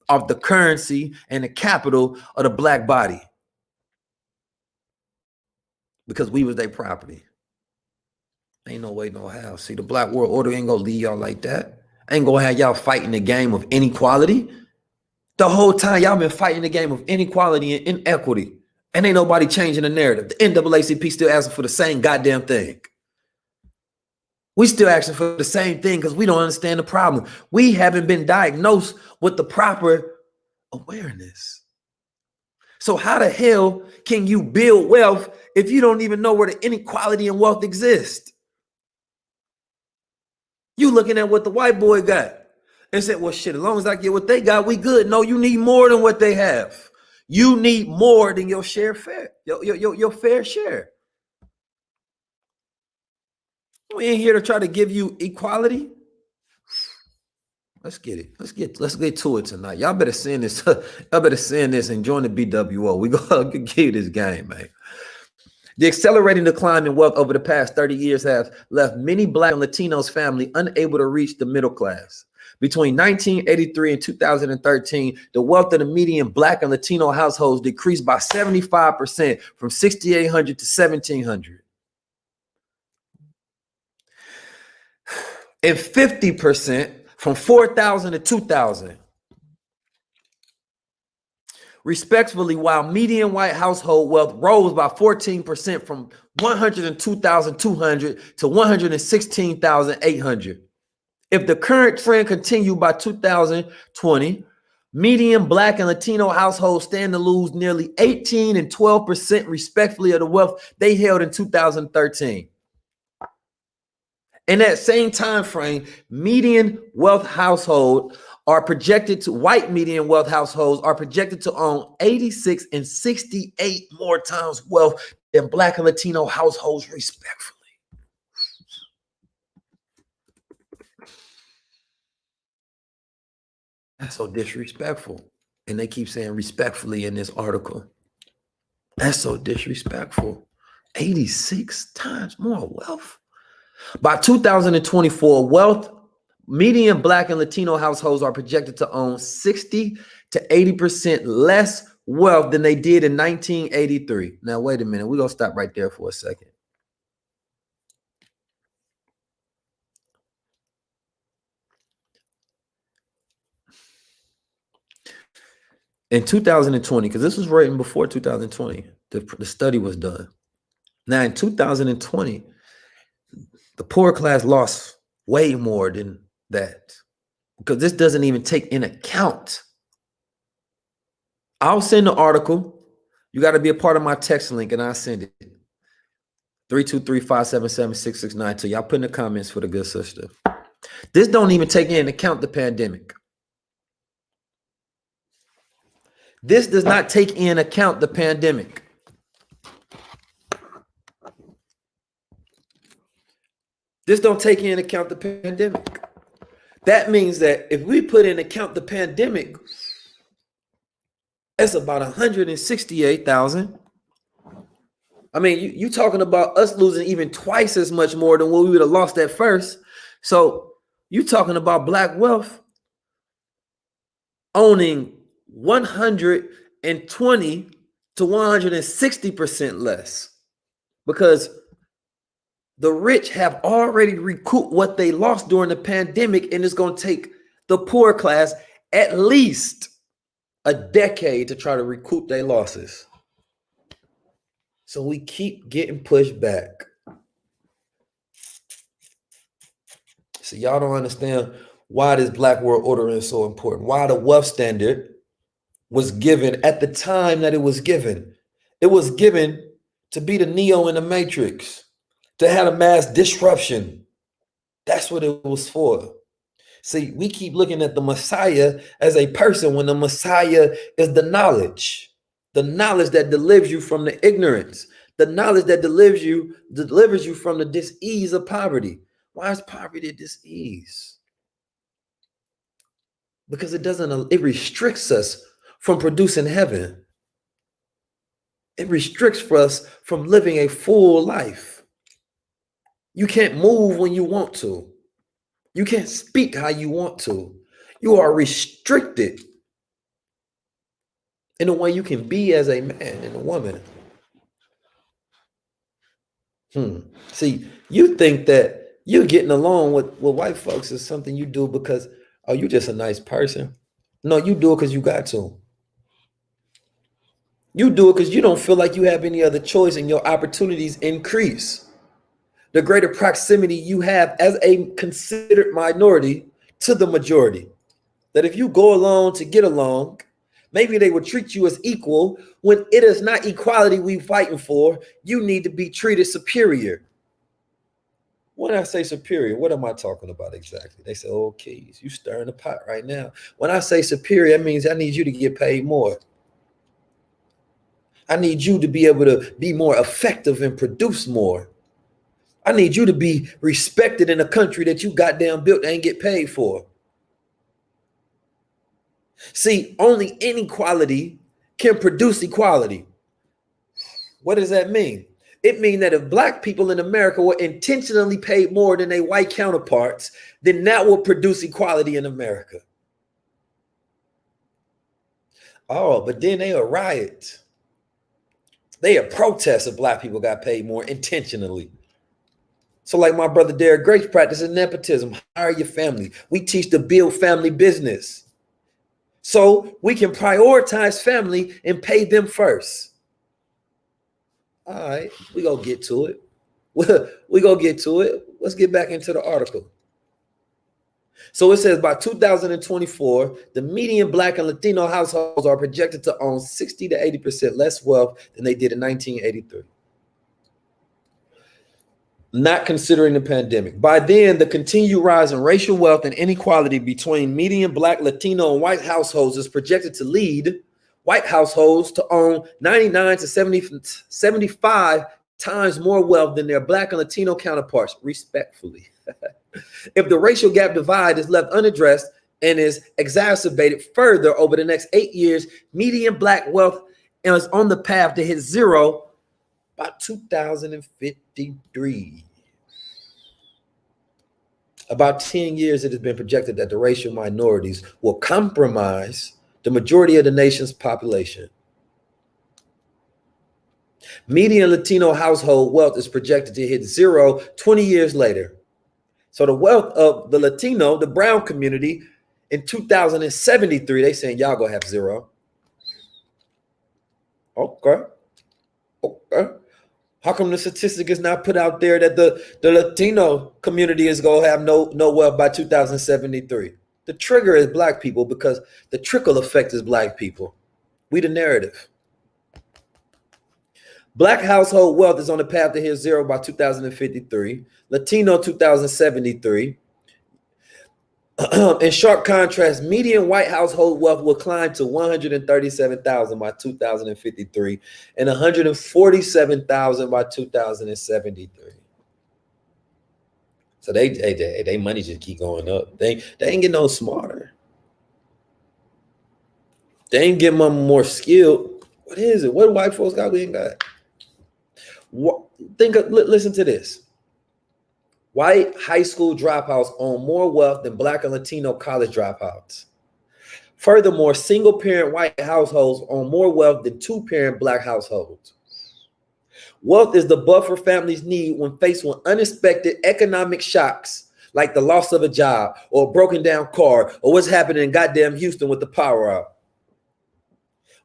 off the currency and the capital of the Black body. Because we was their property. Ain't no way, no how. See, the Black world order ain't gonna leave y'all like that. Ain't gonna have y'all fighting the game of inequality. The whole time y'all been fighting the game of inequality and inequity. And ain't nobody changing the narrative. The NAACP still asking for the same goddamn thing. We still asking for the same thing because we don't understand the problem. We haven't been diagnosed with the proper awareness. So how the hell can you build wealth if you don't even know where the inequality and wealth exists? You looking at what the white boy got and said, well, shit, as long as I get what they got, we good. No, you need more than what they have. You need more than your share your fair share. We ain't here to try to give you equality. Let's get it. Let's get to it tonight. Y'all better send this. Y'all better send this and join the BWO. We gonna give you this game, man. The accelerating decline in wealth over the past 30 years has left many Black and Latinos families unable to reach the middle class. Between 1983 and 2013, the wealth of the median Black and Latino households decreased by 75% from 6,800 to 1,700. And 50% from 4,000 to 2,000. Respectively, while median white household wealth rose by 14% from 102,200 to 116,800. If the current trend continued by 2020, median Black and Latino households stand to lose nearly 18 and 12% respectively of the wealth they held in 2013. In that same time frame, median wealth household are projected to white median wealth households are projected to own 86 and 68 more times wealth than Black and Latino households respectively. That's so disrespectful. And they keep saying respectfully in this article. That's so disrespectful. 86 times more wealth. By 2024, median Black and Latino households are projected to own 60 to 80% less wealth than they did in 1983. Now, wait a minute. We're going to stop right there for a second. In 2020, because this was written before 2020, the study was done. Now, in 2020, the poor class lost way more than that, because this doesn't even take in account. I'll send the article. You got to be a part of my text link, and I'll send it. 323-577-6692 to y'all. Put in the comments for the good sister. This don't even take into account the pandemic. This does not take in account the pandemic. This don't take into account the pandemic. That means that if we put in account the pandemic, that's about 168,000. I mean, you talking about us losing even twice as much more than what we would have lost at first. So you talking about Black wealth owning 120 to 160% less, because the rich have already recouped what they lost during the pandemic, and it's going to take the poor class at least a decade to try to recoup their losses. So we keep getting pushed back. So y'all don't understand why this Black world order is so important, why the wealth standard was given at the time that it was given. It was given to be the Neo in the Matrix, to have a mass disruption. That's what it was for. See, we keep looking at the Messiah as a person when the Messiah is the knowledge that delivers you from the ignorance, the knowledge that delivers you from the dis-ease of poverty. Why is poverty a dis-ease? Because it restricts us from producing heaven. It restricts us from living a full life. You can't move when you want to. You can't speak how you want to. You are restricted in the way you can be as a man and a woman. See, you think that you getting along with white folks is something you do because, oh, you're just a nice person. No, you do it because you got to. You do it because you don't feel like you have any other choice and your opportunities increase. The greater proximity you have as a considered minority to the majority. That if you go along to get along, maybe they will treat you as equal when it is not equality we fighting for. You need to be treated superior. When I say superior, what am I talking about exactly? They say, oh, Keys, you stirring the pot right now. When I say superior, that means I need you to get paid more. I need you to be able to be more effective and produce more. I need you to be respected in a country that you goddamn built and get paid for. See, only inequality can produce equality. What does that mean? It means that if black people in America were intentionally paid more than their white counterparts, then that will produce equality in America. Oh, but then they a riot. They a protest if black people got paid more intentionally. So like my brother Derek Grace practices nepotism. Hire your family. We teach to build family business. So we can prioritize family and pay them first. All right, we gonna get to it. We gonna get to it. Let's get back into the article. So it says by 2024, the median Black and Latino households are projected to own 60 to 80% less wealth than they did in 1983. Not considering the pandemic. By then, the continued rise in racial wealth and inequality between median Black, Latino, and white households is projected to lead white households to own 99 to 75 times more wealth than their Black and Latino counterparts, respectfully. If the racial gap divide is left unaddressed and is exacerbated further over the next 8 years, median Black wealth is on the path to hit zero by 2053. About 10 years, it has been projected that the racial minorities will compromise the majority of the nation's population. Median Latino household wealth is projected to hit zero 20 years later. So the wealth of the Latino, the brown community, in 2073, they saying y'all gonna have zero. Okay. How come the statistic is not put out there that the Latino community is gonna have no wealth by 2073? The trigger is black people because the trickle effect is black people. We the narrative. Black household wealth is on the path to hit zero by 2053. Latino 2073. In sharp contrast, median white household wealth will climb to 137,000 by 2053 and 147,000 by 2073. So they money just keep going up. They ain't getting no smarter. They ain't getting more skilled. What is it? What do white folks got we ain't got? Listen to this. White high school dropouts own more wealth than Black and Latino college dropouts. Furthermore, single-parent white households own more wealth than two-parent Black households. Wealth is the buffer families need when faced with unexpected economic shocks like the loss of a job or a broken down car or what's happening in goddamn Houston with the power out.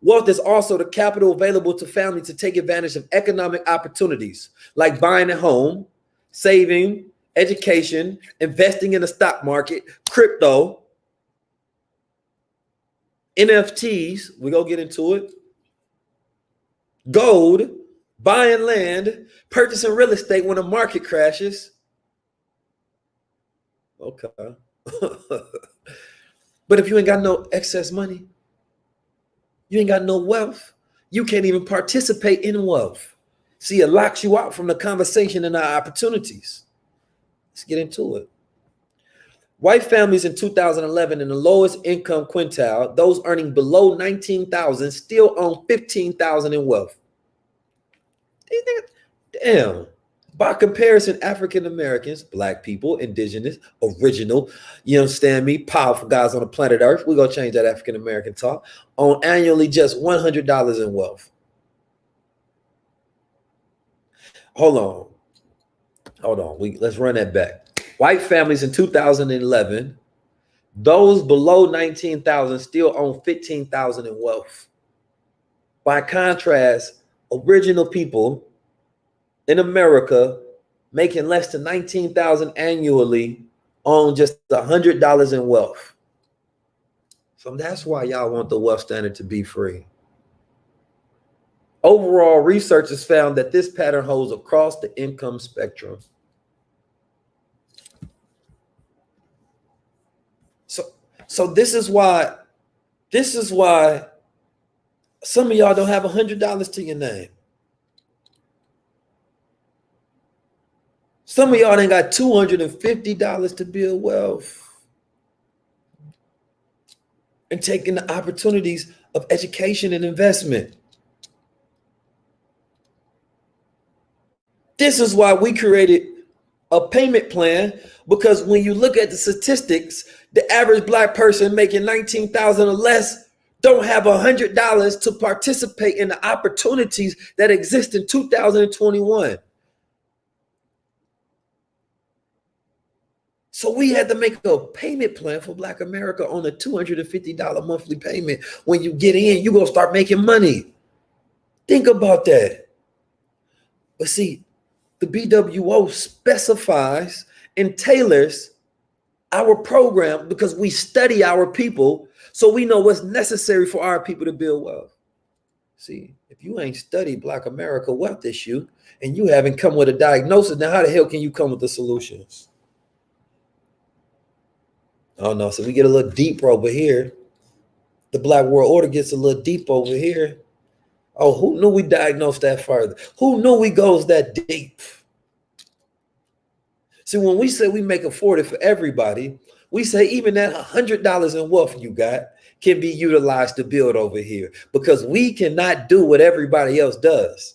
Wealth is also the capital available to families to take advantage of economic opportunities like buying a home, saving, education, investing in the stock market, crypto, NFTs, we're going to get into it, gold, buying land, purchasing real estate when the market crashes. Okay. But if you ain't got no excess money, you ain't got no wealth, you can't even participate in wealth. See, it locks you out from the conversation and our opportunities. Let's get into it. White families in 2011 in the lowest income quintile, those earning below 19,000, still own 15,000 in wealth. Damn. By comparison, African Americans, Black people, indigenous, original, you understand me, powerful guys on the planet Earth, we're going to change that African American talk, own annually just $100 in wealth. Hold on. Let's run that back. White families in 2011, those below 19,000 still own 15,000 in wealth. By contrast, original people in America making less than 19,000 annually own just $100 in wealth. So that's why y'all want the wealth standard to be free. Overall, research has found that this pattern holds across the income spectrum. So this is why some of y'all don't have $100 to your name. Some of y'all ain't got $250 to build wealth and taking the opportunities of education and investment. This is why we created a payment plan, because when you look at the statistics, the average black person making $19,000 or less don't have $100 to participate in the opportunities that exist in 2021. So we had to make a payment plan for Black America on a $250 monthly payment. When you get in, you're going to start making money. Think about that. But see, the BWO specifies and tailors our program because we study our people, so we know what's necessary for our people to build wealth. See, if you ain't studied Black America wealth issue and you haven't come with a diagnosis, then how the hell can you come with the solutions? Oh no, so we get a little deeper over here. The Black World Order gets a little deep over here. Oh, who knew we diagnosed that further? Who knew we goes that deep? See, when we say we make it 40 for everybody, we say even that $100 in wealth you got can be utilized to build over here, because we cannot do what everybody else does.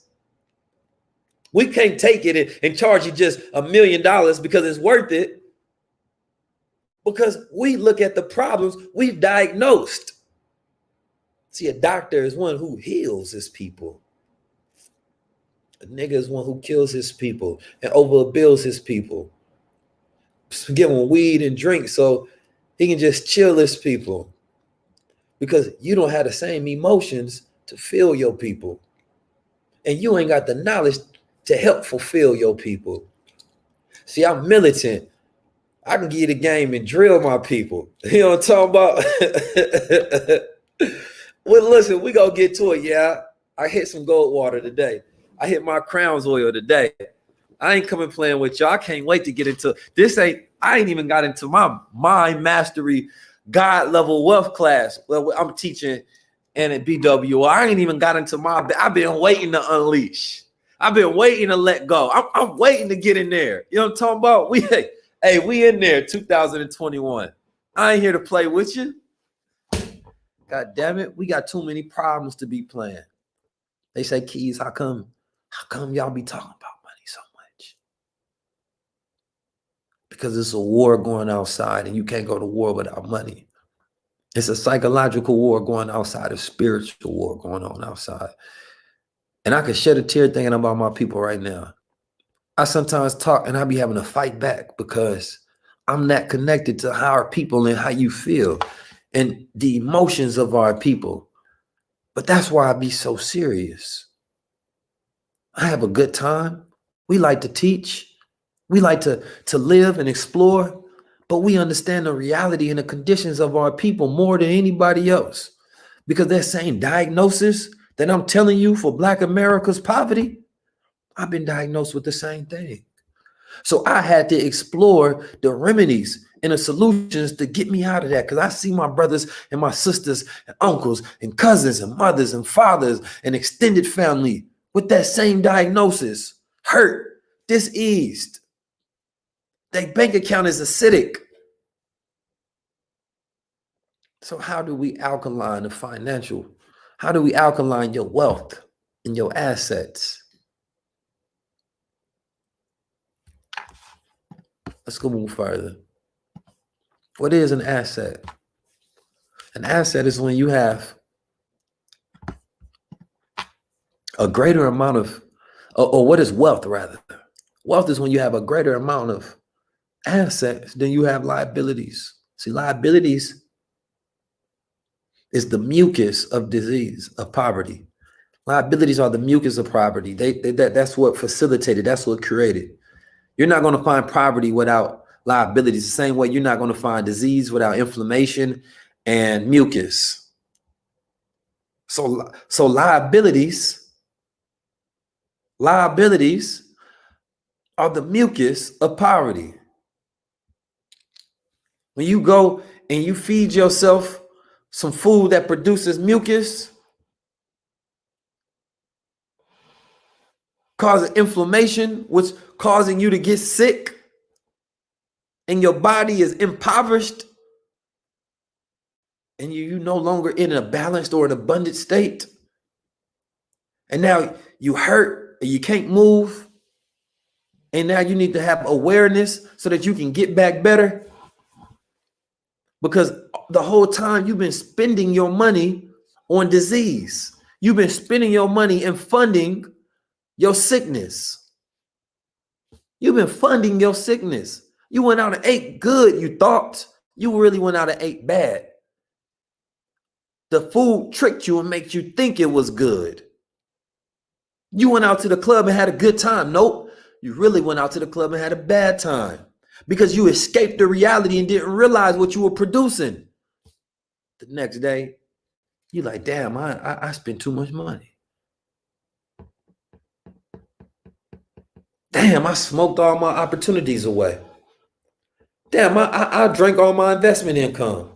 We can't take it and charge you just $1 million because it's worth it, because we look at the problems we've diagnosed. See, a doctor is one who heals his people. A nigga is one who kills his people and overbills his people. Give him weed and drink so he can just chill his people, because you don't have the same emotions to feel your people, and you ain't got the knowledge to help fulfill your people. See, I'm militant. I can give you the game and drill my people. You know what I'm talking about? Well, listen, we gonna get to it. Yeah, I hit some gold water today. I hit my Crown's oil today. I ain't coming playing with y'all. I can't wait to get into this. I ain't even got into my mind mastery God level wealth class. Well, I'm teaching and at BWO. I ain't even got into I've been waiting to unleash. I've been waiting to let go. I'm waiting to get in there. You know what I'm talking about? We in there 2021. I ain't here to play with you. God damn it. We got too many problems to be playing. They say, Keys, how come y'all be talking about money so much? Because it's a war going outside, and you can't go to war without money. It's a psychological war going outside, a spiritual war going on outside. And I could shed a tear thinking about my people right now. I sometimes talk and I be having to fight back because I'm not connected to our people and how you feel and the emotions of our people. But that's why I be so serious. I have a good time. We like to teach. We like to live and explore, but we understand the reality and the conditions of our people more than anybody else, because that same diagnosis that I'm telling you for Black America's poverty, I've been diagnosed with the same thing. So I had to explore the remedies and the solutions to get me out of that, because I see my brothers and my sisters and uncles and cousins and mothers and fathers and extended family with that same diagnosis, hurt, diseased. Their bank account is acidic. So how do we alkaline the financial? How do we alkaline your wealth and your assets? Let's go move further. What is an asset? An asset is when you have a greater amount of, or what is wealth rather? Wealth is when you have a greater amount of assets than you have liabilities. See, liabilities is the mucus of disease, of poverty. Liabilities are the mucus of poverty. That's what facilitated, that's what created. You're not going to find poverty without liabilities. The same way you're not going to find disease without inflammation and mucus. So liabilities are the mucus of poverty. When you go and you feed yourself some food that produces mucus, causing inflammation, which causing you to get sick, and your body is impoverished, and you no longer in a balanced or an abundant state, and now you hurt and you can't move, And now you need to have awareness so that you can get back better. Because the whole time you've been spending your money on disease. You've been spending your money and funding your sickness. You've been funding your sickness. You went out and ate good, you thought. You really went out and ate bad. The food tricked you and made you think it was good. You went out to the club and had a good time. Nope. You really went out to the club and had a bad time because you escaped the reality and didn't realize what you were producing. The next day, you're like, damn, I spent too much money. Damn, I smoked all my opportunities away. Damn, I drank all my investment income.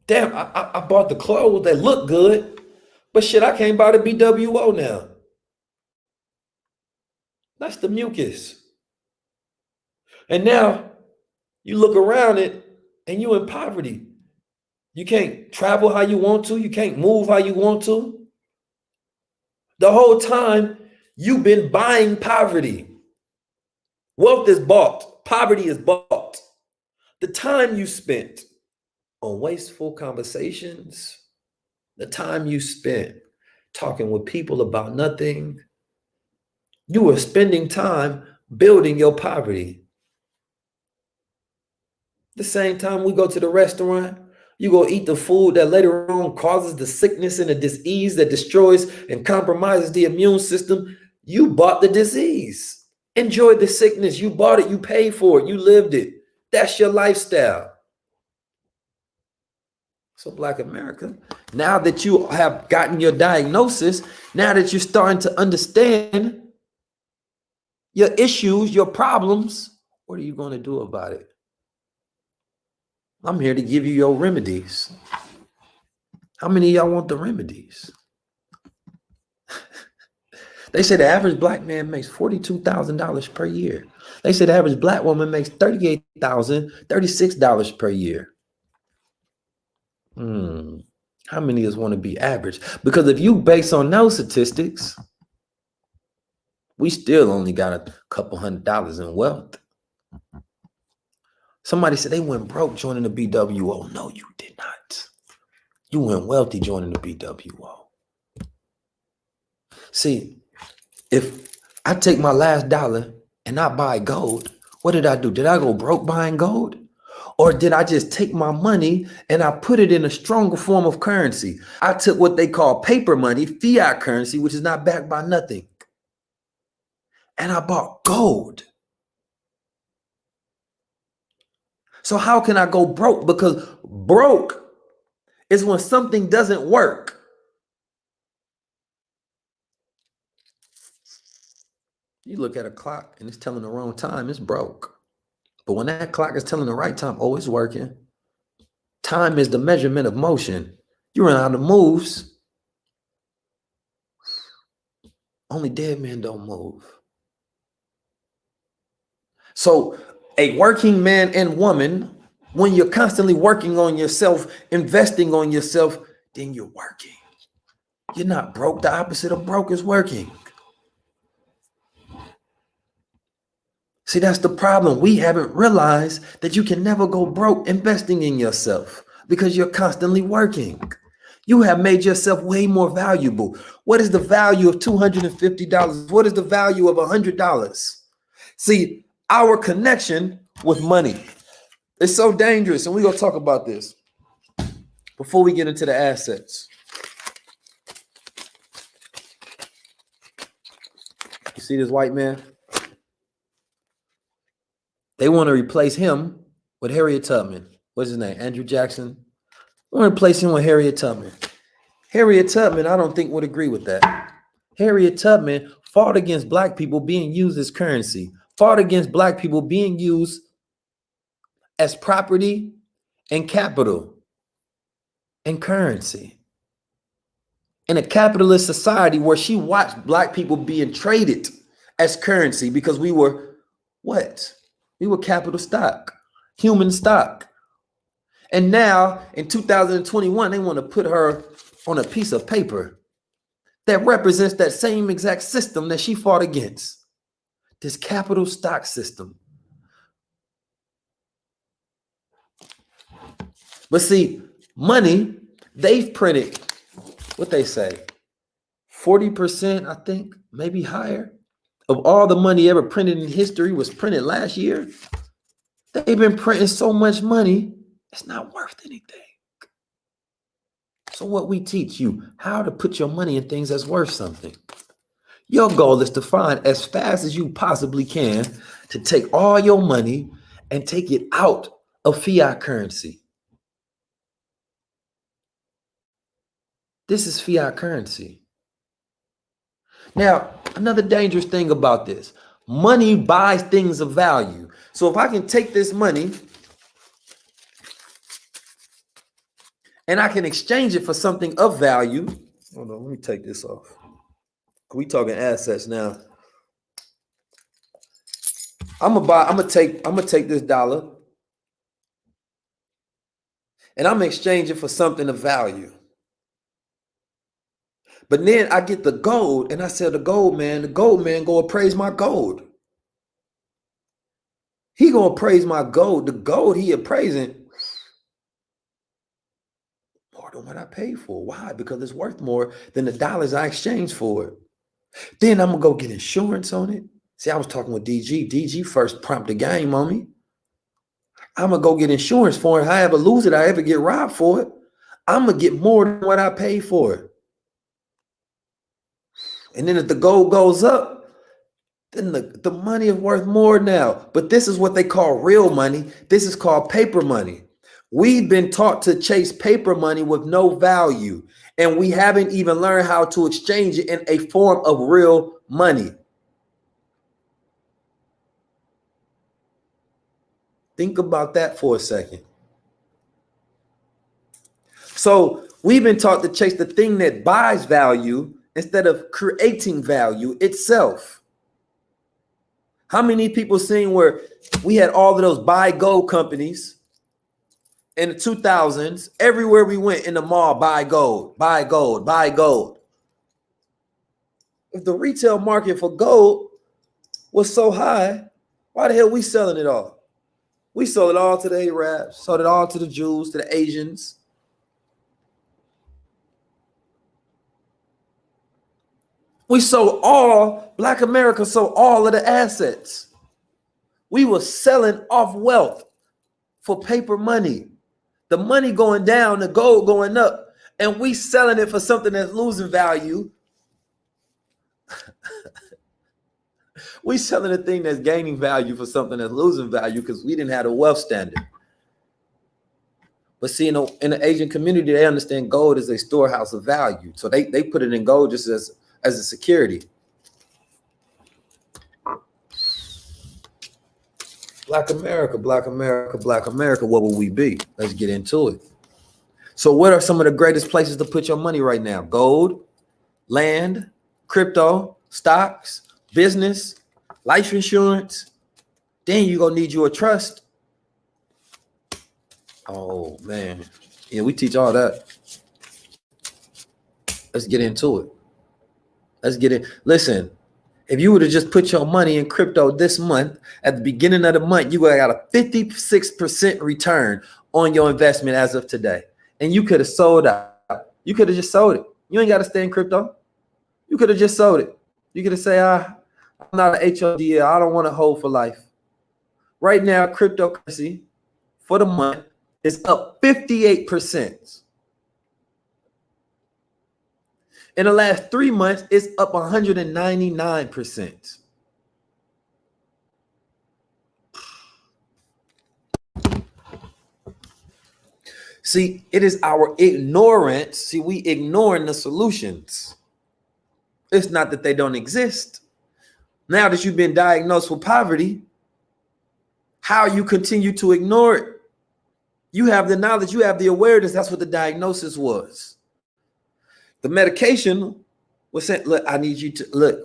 Damn, I bought the clothes that look good, but shit, I can't buy the BWO now. That's the mucus. And now you look around it and you in poverty. You can't travel how you want to. You can't move how you want to. The whole time you've been buying poverty. Wealth is bought. Poverty is bought. The time you spent on wasteful conversations, the time you spent talking with people about nothing, you were spending time building your poverty. The same time we go to the restaurant, you go eat the food that later on causes the sickness and the disease that destroys and compromises the immune system. You bought the disease. Enjoy the sickness. You bought it. You paid for it. You lived it. That's your lifestyle. So Black America, now that you have gotten your diagnosis, now that you're starting to understand your issues, your problems, what are you going to do about it? I'm here to give you your remedies. How many of y'all want the remedies? They say the average Black man makes $42,000 per year. They say the average Black woman makes $36 per year. How many of us want to be average? Because if you base on those statistics, we still only got a couple $100 in wealth. Somebody said they went broke joining the BWO. No, you did not. You went wealthy joining the BWO. See, if I take my last dollar and I buy gold, what did I do? Did I go broke buying gold? Or did I just take my money and I put it in a stronger form of currency? I took what they call paper money, fiat currency, which is not backed by nothing. And I bought gold. So how can I go broke? Because broke is when something doesn't work. You look at a clock and it's telling the wrong time, it's broke. But when that clock is telling the right time, oh, it's working. Time is the measurement of motion. You run out of moves. Only dead men don't move. So a working man and woman, when you're constantly working on yourself, investing on yourself, then you're working. You're not broke. The opposite of broke is working. See, that's the problem. We haven't realized that you can never go broke investing in yourself because you're constantly working. You have made yourself way more valuable. What is the value of $250? What is the value of $100? See, our connection with money is so dangerous, and we're going to talk about this before we get into the assets. You see this white man? They want to replace him with Harriet Tubman. What's his name? Andrew Jackson. They want to replace him with Harriet Tubman. Harriet Tubman, I don't think would agree with that. Harriet Tubman fought against Black people being used as currency, fought against Black people being used as property and capital and currency. In a capitalist society where she watched Black people being traded as currency because we were what? We were capital stock, human stock. And now in 2021, they want to put her on a piece of paper. that represents that same exact system that she fought against. This capital stock system. But see, money, they've printed, what they say, 40%, I think, maybe higher, of all the money ever printed in history was printed last year. They've been printing so much money, it's not worth anything. So what we teach you, how to put your money in things that's worth something. Your goal is to find as fast as you possibly can to take all your money and take it out of fiat currency. This is fiat currency. Now, another dangerous thing about this, money buys things of value. So if I can take this money and I can exchange it for something of value. Hold on, let me take this off. We talking assets now. I'm gonna take this dollar and I'm gonna exchange it for something of value. But then I get the gold and I sell the gold man go appraise my gold. He gonna appraise my gold. The gold he appraising more than what I paid for. Why? Because it's worth more than the dollars I exchanged for it. Then I'm gonna go get insurance on it. See, I was talking with DG. DG first prompted the game on me. I'm gonna go get insurance for it. If I ever lose it, I ever get robbed for it, I'm gonna get more than what I paid for it. And then if the gold goes up, then the money is worth more now. But this is what they call real money. This is called paper money. We've been taught to chase paper money with no value, and we haven't even learned how to exchange it in a form of real money. Think about that for a second. So we've been taught to chase the thing that buys value instead of creating value itself. How many people seen where we had all of those buy gold companies in the 2000s? Everywhere we went in the mall, buy gold, buy gold, buy gold. If the retail market for gold was so high, why the hell we selling it all? We sold it all to the Arabs, sold it all to the Jews, to the Asians. We sold all, Black America sold all of the assets. We were selling off wealth for paper money. The money going down, the gold going up, and we selling it for something that's losing value. We selling a thing that's gaining value for something that's losing value because we didn't have a wealth standard. But see, in the Asian community, they understand gold is a storehouse of value. So they put it in gold just as a security. Black America, Black America, Black America, what will we be? Let's get into it. So what are some of the greatest places to put your money right now? Gold, land, crypto, stocks, business, life insurance. Then you're going to need you a trust. Oh, man. Yeah, we teach all that. Let's get into it. Let's get in. Listen, if you would have just put your money in crypto this month, at the beginning of the month, you would have got a 56% return on your investment as of today. And you could have sold out. You could have just sold it. You ain't got to stay in crypto. You could have just sold it. You could have said, I'm not an HOD. I don't want to hold for life. Right now, cryptocurrency for the month is up 58%. In the last 3 months, it's up 199%. See, it is our ignorance. See, we ignoring the solutions. It's not that they don't exist. Now that you've been diagnosed with poverty, how you continue to ignore it? You have the knowledge, you have the awareness. That's what the diagnosis was. The medication was saying, look, I need you to look,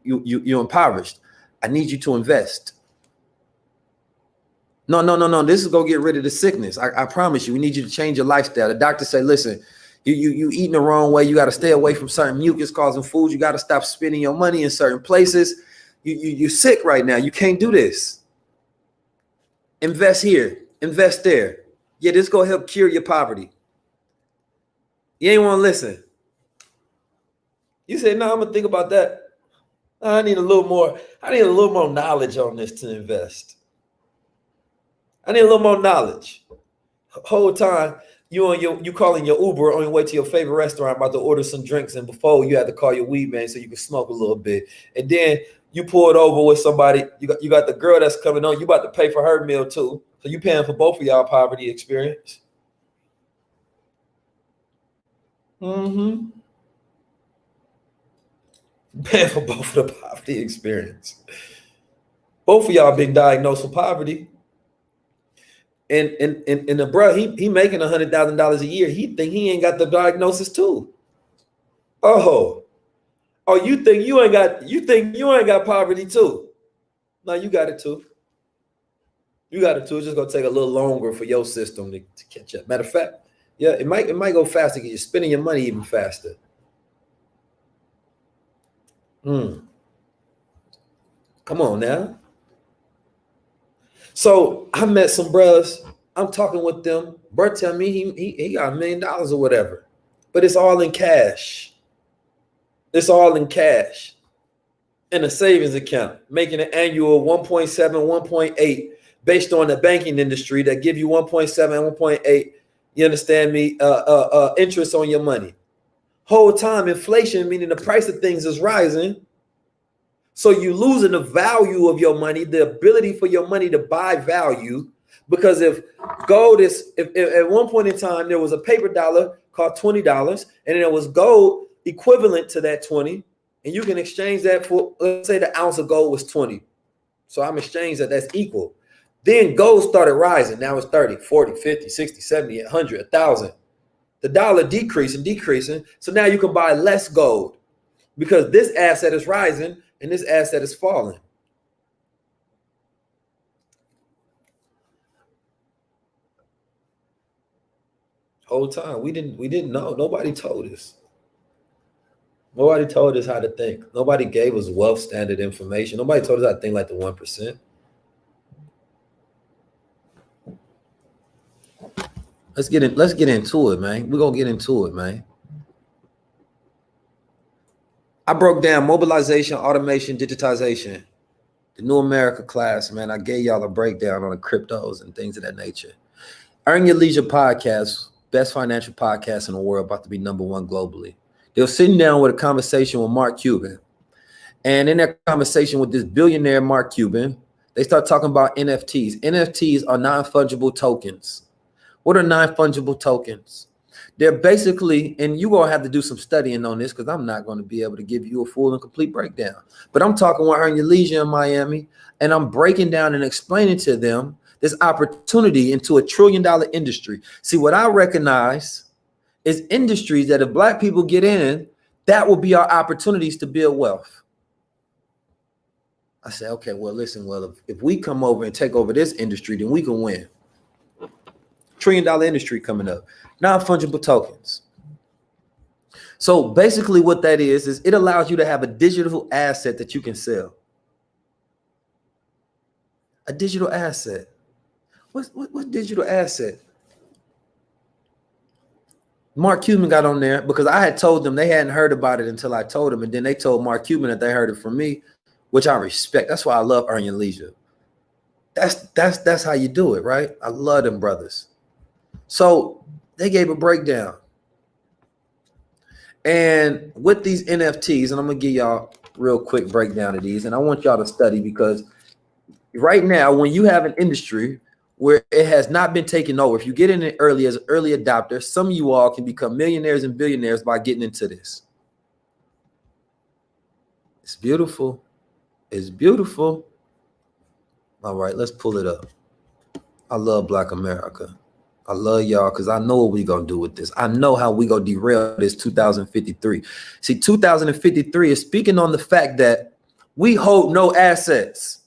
you're impoverished. I need you to invest. No. This is gonna get rid of the sickness. I promise you, we need you to change your lifestyle. The doctor said, listen, You eating the wrong way. You got to stay away from certain mucus causing foods. You got to stop spending your money in certain places. You're sick right now. You can't do this. Invest here. Invest there. Yeah, this gonna help cure your poverty. You ain't want to listen. You say, no, I'm gonna think about that. I need a little more. I need a little more knowledge on this to invest. I need a little more knowledge. Whole time you calling your Uber on your way to your favorite restaurant about to order some drinks, and before you had to call your weed man so you can smoke a little bit, and then you pull it over with somebody. You got the girl that's coming on. You about to pay for her meal too, so you paying for both of y'all poverty experience. Paying for both of the poverty experience. Both of y'all been diagnosed with poverty. And the bro, he making $100,000 a year. He think he ain't got the diagnosis too. Oh, you think you ain't got poverty too? No, you got it too. You got it too. It's just gonna take a little longer for your system to catch up. Matter of fact, yeah, it might go faster because you're spending your money even faster. Come on now. So I met some brothers. I'm talking with them. Bro tell me he got $1 million or whatever, but it's all in cash. It's all in cash in a savings account, making an annual 1.7, 1.8 based on the banking industry that give you 1.7, 1.8. You understand me? Interest on your money. Whole time inflation, meaning the price of things is rising. So you losing the value of your money, the ability for your money to buy value. Because if gold is, if at one point in time there was a paper dollar called $20, and there was gold equivalent to that 20, and you can exchange that for, let's say the ounce of gold was 20. So I'm exchanging that's equal. Then gold started rising. Now it's 30, 40, 50, 60, 70, 100, 1,000. The dollar decreasing. So now you can buy less gold because this asset is rising and this asset is falling. Whole time we didn't know. Nobody told us. Nobody told us how to think. Nobody gave us wealth standard information. Nobody told us how to think like the 1%. Let's get into it, man. We're gonna get into it, man. I broke down mobilization, automation, digitization, the New America class, man. I gave y'all a breakdown on the cryptos and things of that nature. Earn Your Leisure podcast, best financial podcast in the world, about to be #1 globally. They were sitting down with a conversation with Mark Cuban. And in that conversation with this billionaire, Mark Cuban, they start talking about NFTs. NFTs are non-fungible tokens. What are non-fungible tokens? They're basically, and you're going to have to do some studying on this because I'm not going to be able to give you a full and complete breakdown. But I'm talking with Earn Your Leisure in Miami, and I'm breaking down and explaining to them this opportunity into a $1 trillion industry. See, what I recognize is industries that if Black people get in, that will be our opportunities to build wealth. I said, okay, well, listen, if we come over and take over this industry, then we can win. $1 trillion industry coming up. Non-fungible tokens. So basically what that is it allows you to have a digital asset that you can sell. A digital asset. What's digital asset? Mark Cuban got on there because I had told them they hadn't heard about it until I told them. And then they told Mark Cuban that they heard it from me, which I respect. That's why I love Earn Your Leisure. That's how you do it, right? I love them brothers. So they gave a breakdown. And with these NFTs, and I'm going to give y'all a real quick breakdown of these. And I want y'all to study because right now, when you have an industry where it has not been taken over, if you get in it early as an early adopter, some of you all can become millionaires and billionaires by getting into this. It's beautiful. It's beautiful. All right, let's pull it up. I love Black America. I love y'all because I know what we going to do with this. I know how we going to derail this 2053. See, 2053 is speaking on the fact that we hold no assets.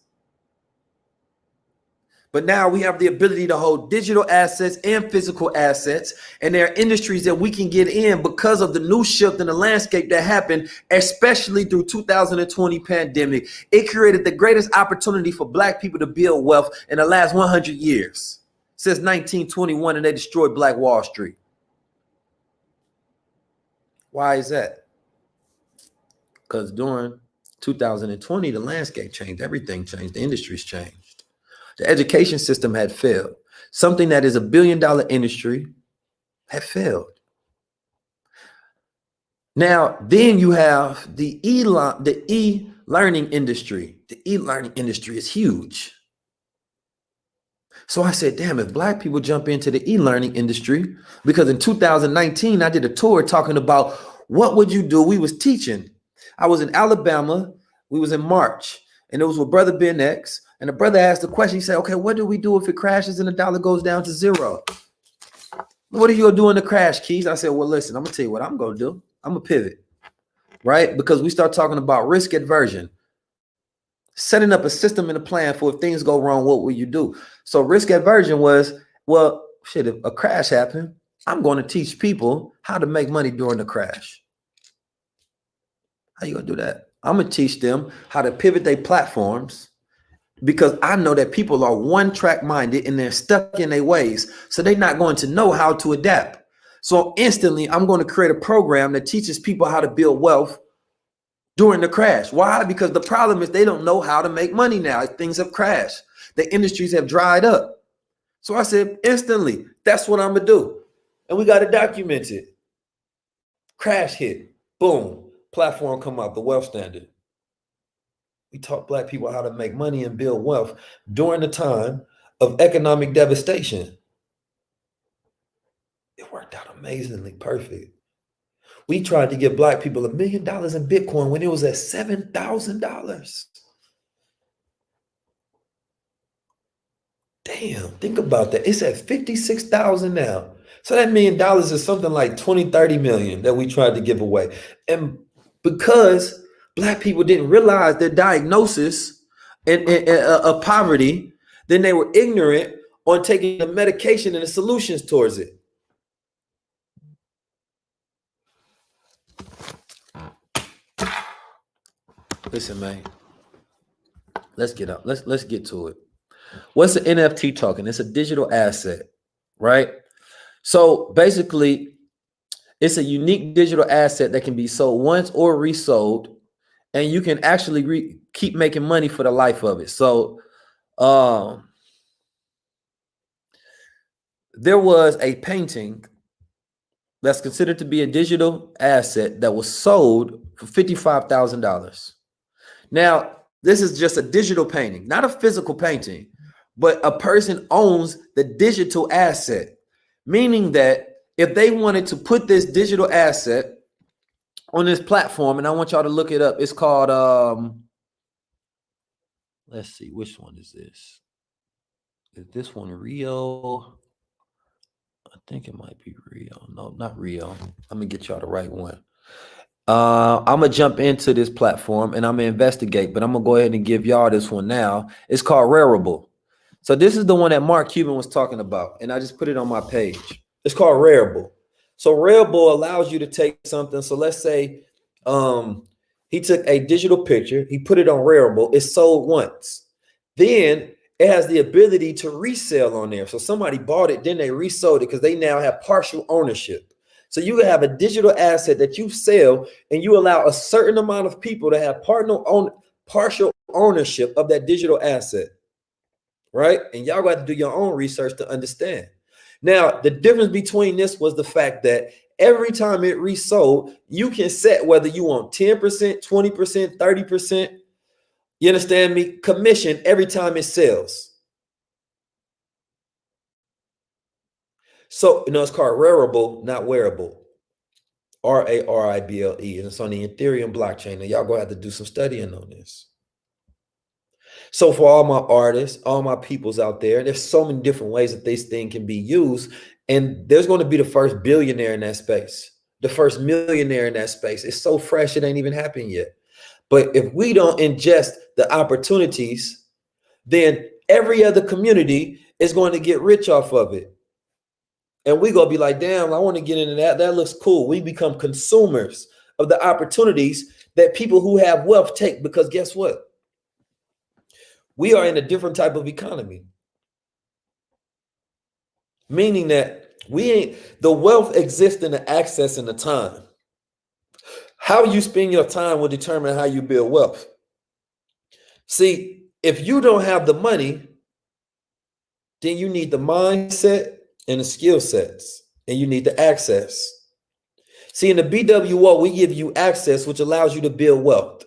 But now we have the ability to hold digital assets and physical assets. And there are industries that we can get in because of the new shift in the landscape that happened, especially through 2020 pandemic. It created the greatest opportunity for Black people to build wealth in the last 100 years, since 1921, and they destroyed Black Wall Street. Why is that? Because during 2020, the landscape changed. Everything changed. The industries changed. The education system had failed. Something that is $1 billion industry had failed. Now, then you have the e-learning industry. The e-learning industry is huge. So I said, damn, if Black people jump into the e-learning industry, because in 2019, I did a tour talking about what would you do? We was teaching. I was in Alabama. We was in March, and it was with Brother Ben X. And the brother asked the question. He said, okay, what do we do if it crashes and the dollar goes down to zero? What are you going to do in the crash, Keys? I said, well, listen, I'm going to tell you what I'm going to do. I'm going to pivot, right? Because we start talking about risk aversion, setting up a system and a plan for if things go wrong, what will you do? So risk aversion was, well, shit, if a crash happened, I'm going to teach people how to make money during the crash. How you going to do that? I'm going to teach them how to pivot their platforms, because I know that people are one-track minded and they're stuck in their ways. So they're not going to know how to adapt. So instantly, I'm going to create a program that teaches people how to build wealth during the crash. Why? Because the problem is they don't know how to make money now. Things have crashed. The industries have dried up. So I said, instantly, that's what I'm going to do. And we got to document it. Crash hit. Boom. Platform come out, the wealth standard. We taught Black people how to make money and build wealth during the time of economic devastation. It worked out amazingly perfect. We tried to give Black people $1 million in Bitcoin when it was at $7,000. Damn, think about that. It's at 56,000 now. So that $1 million is something like 20, 30 million that we tried to give away. And because Black people didn't realize their diagnosis of poverty, then they were ignorant on taking the medication and the solutions towards it. Listen, man, let's get up. Let's get to it. What's an NFT token? It's a digital asset, right? So basically, it's a unique digital asset that can be sold once or resold, and you can actually keep making money for the life of it. So there was a painting that's considered to be a digital asset that was sold for $55,000. Now, this is just a digital painting, not a physical painting, but a person owns the digital asset, meaning that if they wanted to put this digital asset on this platform, and I want y'all to look it up, it's called, let's see, which one is this? Is this one Rio? I think it might be Rio. No, not Rio. I'm gonna get y'all the right one. I'm gonna jump into this platform and I'm gonna investigate, but I'm gonna go ahead and give y'all this one now. It's called Rareable. So this is the one that Mark Cuban was talking about, and I just put it on my page. It's called Rareable. So Rareable allows you to take something. So let's say he took a digital picture, he put it on Rareable, it's sold once. Then it has the ability to resell on there. So somebody bought it, then they resold it because they now have partial ownership. So you can have a digital asset that you sell, and you allow a certain amount of people to have partial ownership of that digital asset, right? And y'all got to do your own research to understand. Now, the difference between this was the fact that every time it resold, you can set whether you want 10%, 20%, 30%. You understand me? Commission every time it sells. So, it's called Rareable, not wearable. Rarible, and it's on the Ethereum blockchain. And y'all gonna have to do some studying on this. So for all my artists, all my peoples out there, there's so many different ways that this thing can be used. And there's going to be the first billionaire in that space, the first millionaire in that space. It's so fresh, it ain't even happened yet. But if we don't ingest the opportunities, then every other community is going to get rich off of it. And we gonna be like, damn, I want to get into that. That looks cool. We become consumers of the opportunities that people who have wealth take, because guess what? We are in a different type of economy. Meaning that the wealth exists in the access and the time. How you spend your time will determine how you build wealth. See, if you don't have the money, then you need the mindset and the skill sets, and you need the access. See, in the BWO, we give you access, which allows you to build wealth.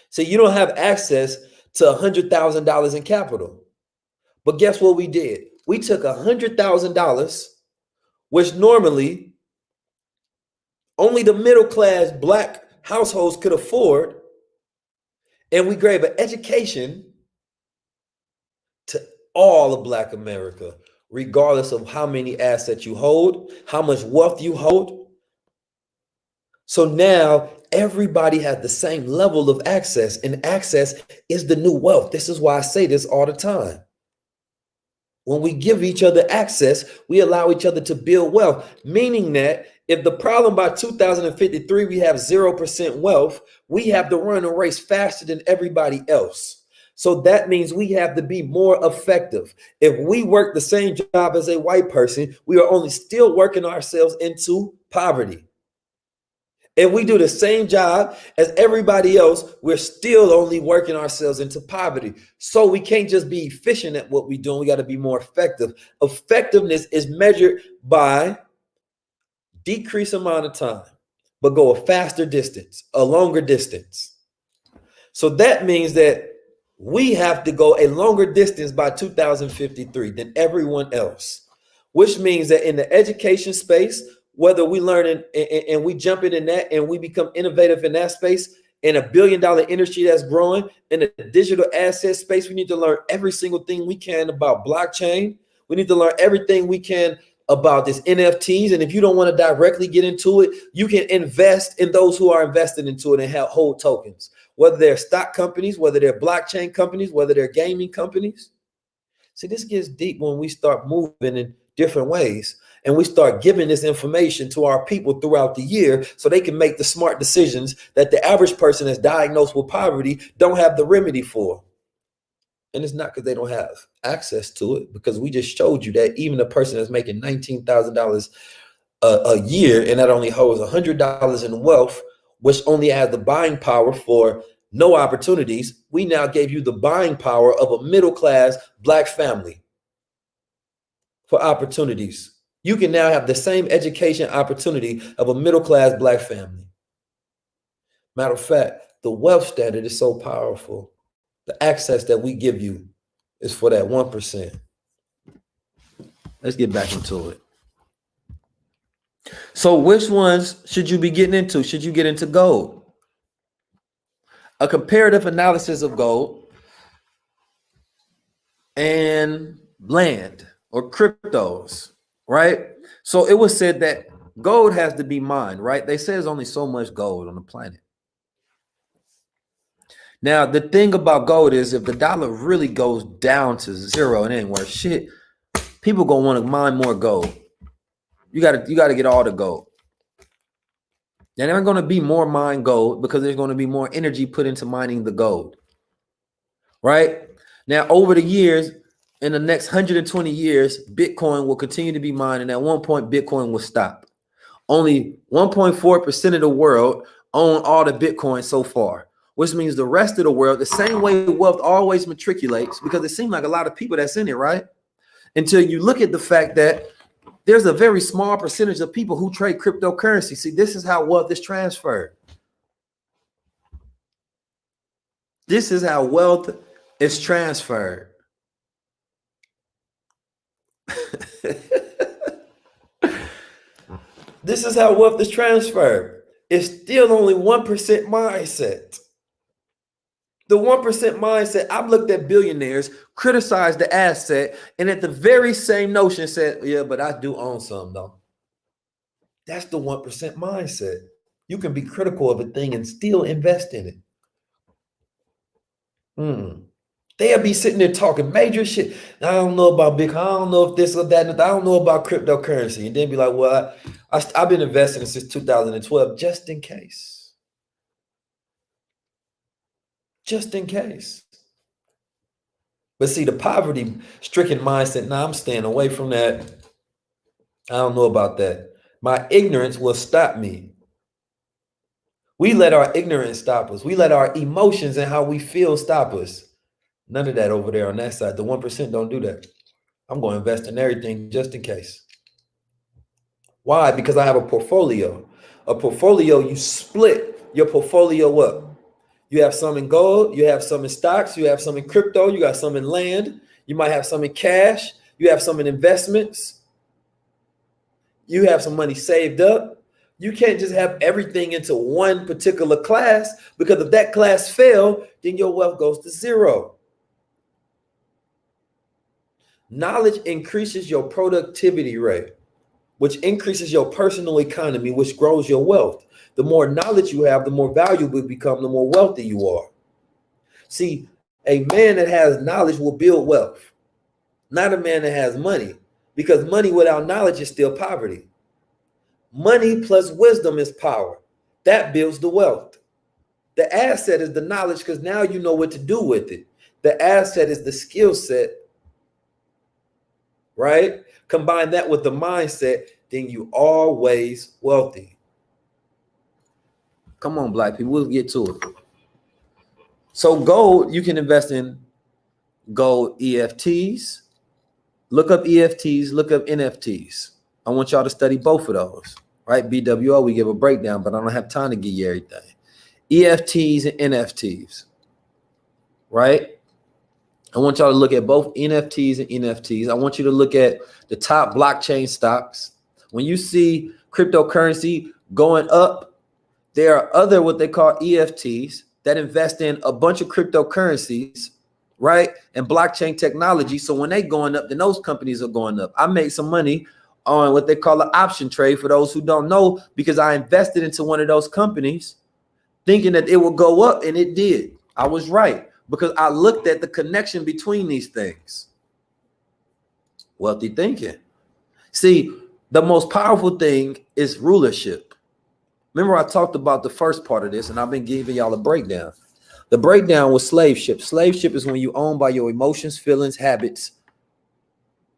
So you don't have access to $100,000 in capital. But guess what we did? We took $100,000, which normally only the middle class Black households could afford, and we gave an education to all of Black America, regardless of how many assets you hold, how much wealth you hold. So now everybody has the same level of access, and access is the new wealth. This is why I say this all the time. When we give each other access, we allow each other to build wealth, meaning that if the problem by 2053, we have 0% wealth, we have to run a race faster than everybody else. So that means we have to be more effective. If we work the same job as a white person, we are only still working ourselves into poverty. If we do the same job as everybody else, we're still only working ourselves into poverty. So we can't just be efficient at what we're doing. We got to be more effective. Effectiveness is measured by decrease amount of time, but go a faster distance, a longer distance. So that means that we have to go a longer distance by 2053 than everyone else, which means that in the education space, whether we learn and we jump in that and we become innovative in that space, in a $1 billion industry that's growing, in the digital asset space, we need to learn every single thing we can about blockchain. We need to learn everything we can about this NFTs. And if you don't want to directly get into it, you can invest in those who are invested into it and hold tokens, whether they're stock companies, whether they're blockchain companies, whether they're gaming companies. See, this gets deep when we start moving in different ways. And we start giving this information to our people throughout the year so they can make the smart decisions that the average person that's diagnosed with poverty don't have the remedy for. And it's not because they don't have access to it, because we just showed you that even a person that's making $19,000 a year and that only holds $100 in wealth, which only has the buying power for no opportunities, we now gave you the buying power of a middle class Black family for opportunities. You can now have the same education opportunity of a middle-class Black family. Matter of fact, the wealth standard is so powerful. The access that we give you is for that 1%. Let's get back into it. So which ones should you be getting into? Should you get into gold? A comparative analysis of gold and land or cryptos, right? So it was said that gold has to be mined, right? They say there's only so much gold on the planet. Now, the thing about gold is if the dollar really goes down to zero and it ain't worth shit, people gonna want to mine more gold. You gotta get all the gold. And there are gonna be more mined gold because there's gonna be more energy put into mining the gold, right? Now, over the years, in the next 120 years, Bitcoin will continue to be mined, and at one point, Bitcoin will stop. Only 1.4% of the world own all the Bitcoin so far, which means the rest of the world, the same way wealth always matriculates, because it seems like a lot of people that's in it, right? Until you look at the fact that there's a very small percentage of people who trade cryptocurrency. See, this is how wealth is transferred. This is how wealth is transferred. This is how wealth is transferred. It's still only 1% mindset. The 1% mindset, I've looked at billionaires, criticized the asset, and at the very same notion said, yeah, but I do own some though. That's the 1% mindset. You can be critical of a thing and still invest in it. They'll be sitting there talking major shit. I don't know about Bitcoin. I don't know if this or that. I don't know about cryptocurrency. And then be like, well, I've been investing since 2012, just in case. Just in case. But see, the poverty-stricken mindset, nah, I'm staying away from that. I don't know about that. My ignorance will stop me. We let our ignorance stop us. We let our emotions and how we feel stop us. None of that over there on that side. The 1% don't do that. I'm going to invest in everything just in case. Why? Because I have a portfolio. A portfolio, you split your portfolio up. You have some in gold, you have some in stocks, you have some in crypto, you got some in land, you might have some in cash, you have some in investments, you have some money saved up. You can't just have everything into one particular class, because if that class fails, then your wealth goes to zero. Knowledge increases your productivity rate, which increases your personal economy, which grows your wealth. The more knowledge you have, the more valuable you become, the more wealthy you are. See, a man that has knowledge will build wealth, not a man that has money, because money without knowledge is still poverty. Money plus wisdom is power. That builds the wealth. The asset is the knowledge, because now you know what to do with it. The asset is the skill set, right? Combine that with the mindset, then you always wealthy. Come on, black people, we'll get to it. So gold, you can invest in gold EFTs. Look up EFTs, look up NFTs. I want y'all to study both of those, right? BWO, we give a breakdown, but I don't have time to give you everything. EFTs and NFTs, right? I want y'all to look at both NFTs and NFTs. I want you to look at the top blockchain stocks. When you see cryptocurrency going up, there are other what they call EFTs that invest in a bunch of cryptocurrencies, right? And blockchain technology. So when they going up, then those companies are going up. I made some money on what they call an option trade, for those who don't know, because I invested into one of those companies thinking that it would go up, and it did. I was right, because I looked at the connection between these things. Wealthy thinking. See, the most powerful thing is rulership. Remember, I talked about the first part of this, and I've been giving y'all a breakdown. The breakdown was slave ship. Slave ship is when you own by your emotions, feelings, habits.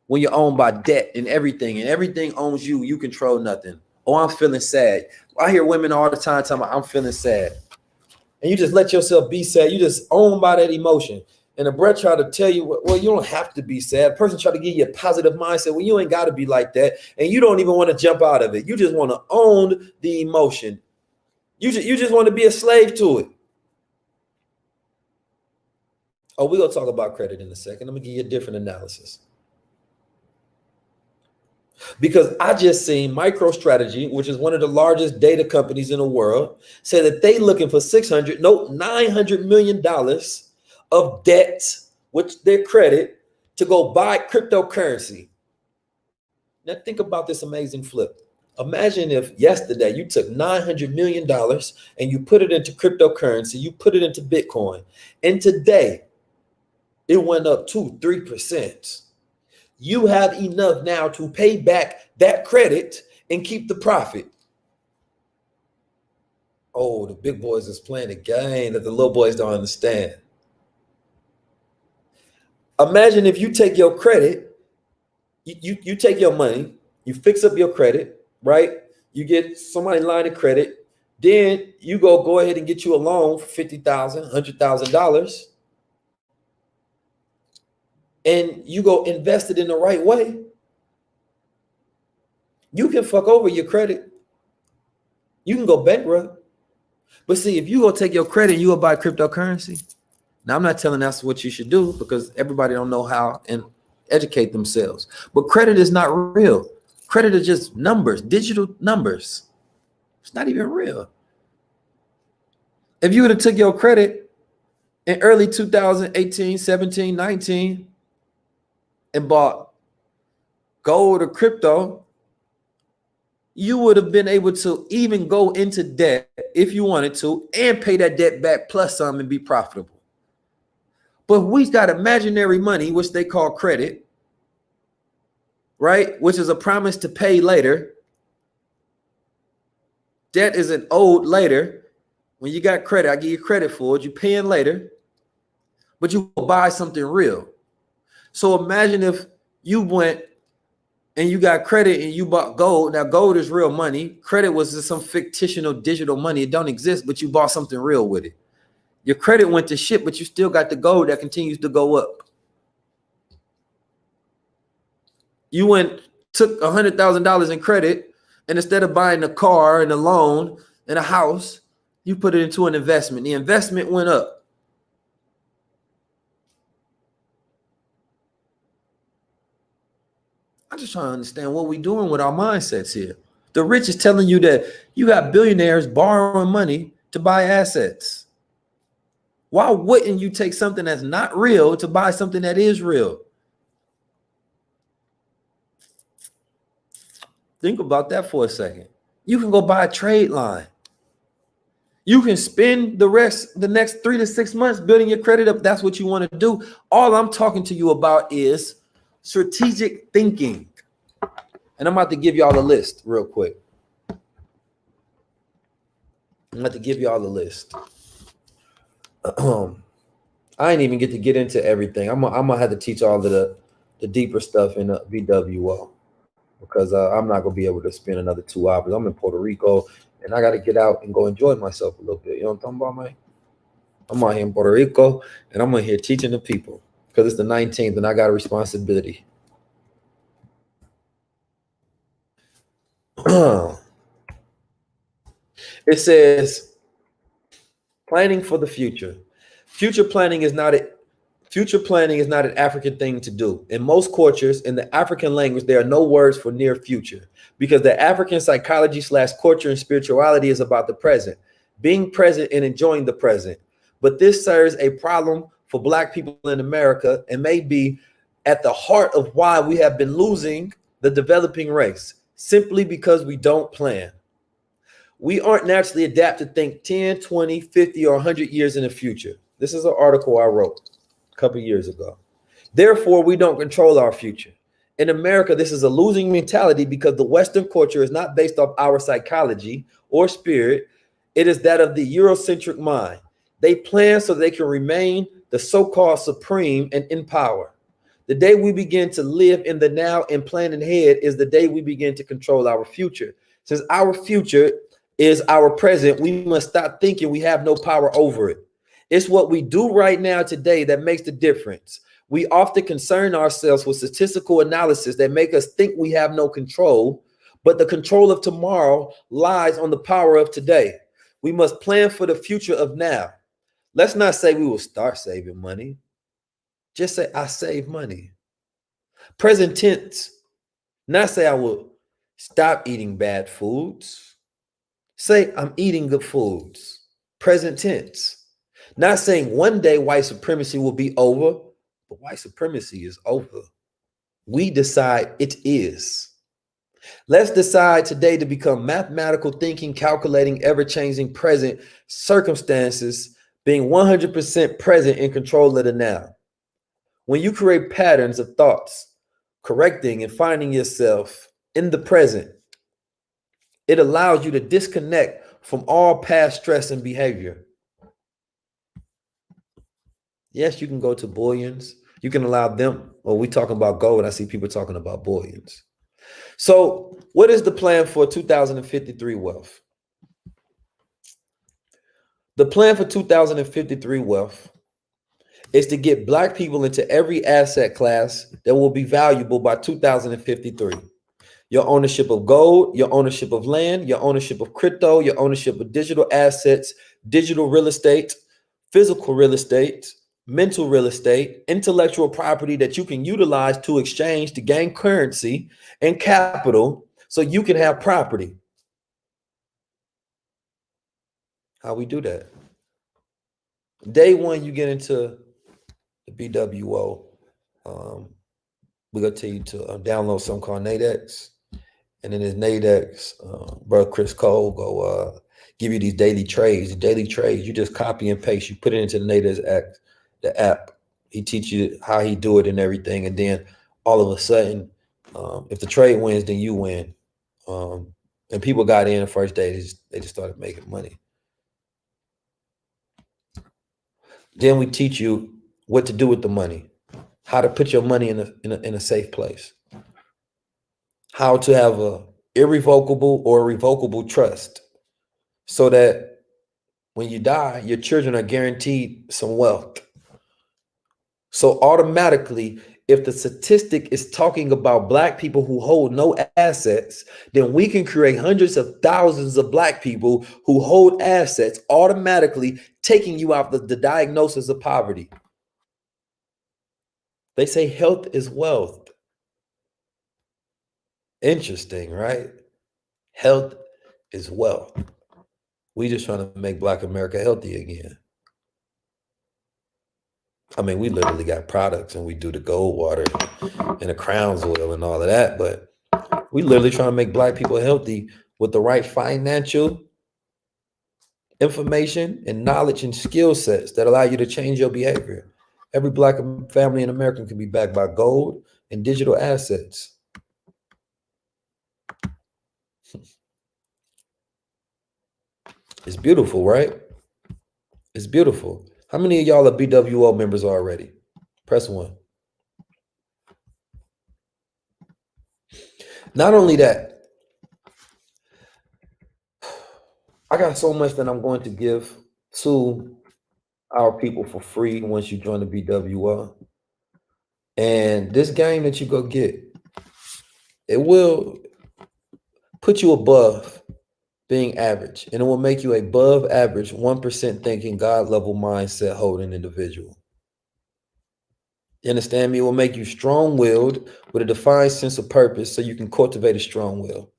When you're owned by debt and everything owns you, you control nothing. Oh, I'm feeling sad. I hear women all the time talking about, I'm feeling sad. And you just let yourself be sad. You just owned by that emotion. And the breath try to tell you, well, you don't have to be sad. The person try to give you a positive mindset. Well, you ain't got to be like that. And you don't even want to jump out of it. You just want to own the emotion. You just want to be a slave to it. Oh, we're going to talk about credit in a second. I'm going to give you a different analysis. Because I just seen MicroStrategy, which is one of the largest data companies in the world, say that they looking for $900 million of debt, which their credit, to go buy cryptocurrency. Now think about this amazing flip. Imagine if yesterday you took $900 million and you put it into cryptocurrency, you put it into Bitcoin, and today it went up 2-3%. You have enough now to pay back that credit and keep the profit. Oh, the big boys is playing a game that the little boys don't understand. Imagine if you take your credit, you take your money, you fix up your credit, right? You get somebody line of credit, then you go ahead and get you a loan for $50,000, $100,000, and you go invest it in the right way. You can fuck over your credit. You can go bankrupt. But see, if you go take your credit and you go buy cryptocurrency, now I'm not telling that's what you should do, because everybody don't know how and educate themselves. But credit is not real. Credit is just numbers, digital numbers. It's not even real. If you would have took your credit in early 2018, 17, 19 and bought gold or crypto, you would have been able to even go into debt if you wanted to and pay that debt back plus some and be profitable. But we got imaginary money, which they call credit, right? Which is a promise to pay later. Debt is an owed later. When you got credit, I give you credit for it. You're paying later, but you will buy something real. So imagine if you went and you got credit and you bought gold. Now, gold is real money. Credit was just some fictional digital money. It don't exist, but you bought something real with it. Your credit went to shit, but you still got the gold that continues to go up. You took $100,000 in credit, and instead of buying a car and a loan and a house, you put it into an investment. The investment went up. I'm just trying to understand what we're doing with our mindsets here. The rich is telling you that you got billionaires borrowing money to buy assets. Why wouldn't you take something that's not real to buy something that is real? Think about that for a second. You can go buy a trade line. You can spend the next 3 to 6 months building your credit up. That's what you want to do. All I'm talking to you about is strategic thinking. And I'm about to give y'all a list real quick. I'm about to give y'all the list. I ain't even get into everything. I'm gonna have to teach all of the deeper stuff in VWO because I'm not gonna be able to spend another 2 hours. I'm in Puerto Rico and I got to get out and go enjoy myself a little bit. You know what I'm talking about, man? I'm out here in Puerto Rico and I'm out here teaching the people because it's the 19th and I got a responsibility. It says planning for the future. Future planning is not an African thing to do. In most cultures, in the African language, there are no words for near future because the African psychology / culture and spirituality is about the present, being present and enjoying the present. But this serves a problem for Black people in America and may be at the heart of why we have been losing the developing race, simply because we don't plan. We aren't naturally adapted to think 10, 20, 50, or 100 years in the future. This is an article I wrote a couple of years ago. Therefore, we don't control our future. In America, this is a losing mentality because the Western culture is not based off our psychology or spirit. It is that of the Eurocentric mind. They plan so they can remain the so-called supreme and in power. The day we begin to live in the now and plan ahead is the day we begin to control our future. Since our future is our present, we must stop thinking we have no power over it. It's what we do right now today that makes the difference. We often concern ourselves with statistical analysis that make us think we have no control, but the control of tomorrow lies on the power of today. We must plan for the future of now. Let's not say we will start saving money. Just say, I save money. Present tense. Not say I will stop eating bad foods. Say I'm eating good foods. Present tense. Not saying one day white supremacy will be over, but white supremacy is over. We decide it is. Let's decide today to become mathematical thinking, calculating, ever-changing present circumstances, being 100% present in control of the now. When you create patterns of thoughts, correcting and finding yourself in the present, it allows you to disconnect from all past stress and behavior. Yes, you can go to bullions. You can allow them, or we talking about gold. I see people talking about bullions. So what is the plan for 2053 wealth? The plan for 2053 wealth is to get Black people into every asset class that will be valuable by 2053. Your ownership of gold, your ownership of land, your ownership of crypto, your ownership of digital assets, digital real estate, physical real estate, mental real estate, intellectual property that you can utilize to exchange to gain currency and capital so you can have property. How we do that? Day one, you get into the BWO. We're going to tell you to download something called Nadex. And then this Nadex, bro, Chris Cole go give you these daily trades. The daily trades, you just copy and paste. You put it into the Nadex app. He teach you how he do it and everything. And then all of a sudden, if the trade wins, then you win. And people got in the first day, they just started making money. Then we teach you what to do with the money, how to put your money in a safe place, how to have a irrevocable or revocable trust, so that when you die, your children are guaranteed some wealth. So automatically, if the statistic is talking about Black people who hold no assets, then we can create hundreds of thousands of Black people who hold assets, automatically taking you out the diagnosis of poverty. They say health is wealth. Interesting, right? Health is wealth. We just trying to make Black America healthy again. I mean, we literally got products and we do the gold water and the Crown's oil and all of that, but we literally trying to make Black people healthy with the right financial information and knowledge and skill sets that allow you to change your behavior. Every Black family in America can be backed by gold and digital assets. It's beautiful, right? It's beautiful. How many of y'all are BWO members already? Press 1. Not only that, I got so much that I'm going to give to our people for free once you join the BWO. And this game that you go get, it will put you above being average, and it will make you above average 1% thinking, God level mindset holding individual. You understand me? It will make you strong-willed with a defined sense of purpose so you can cultivate a strong will.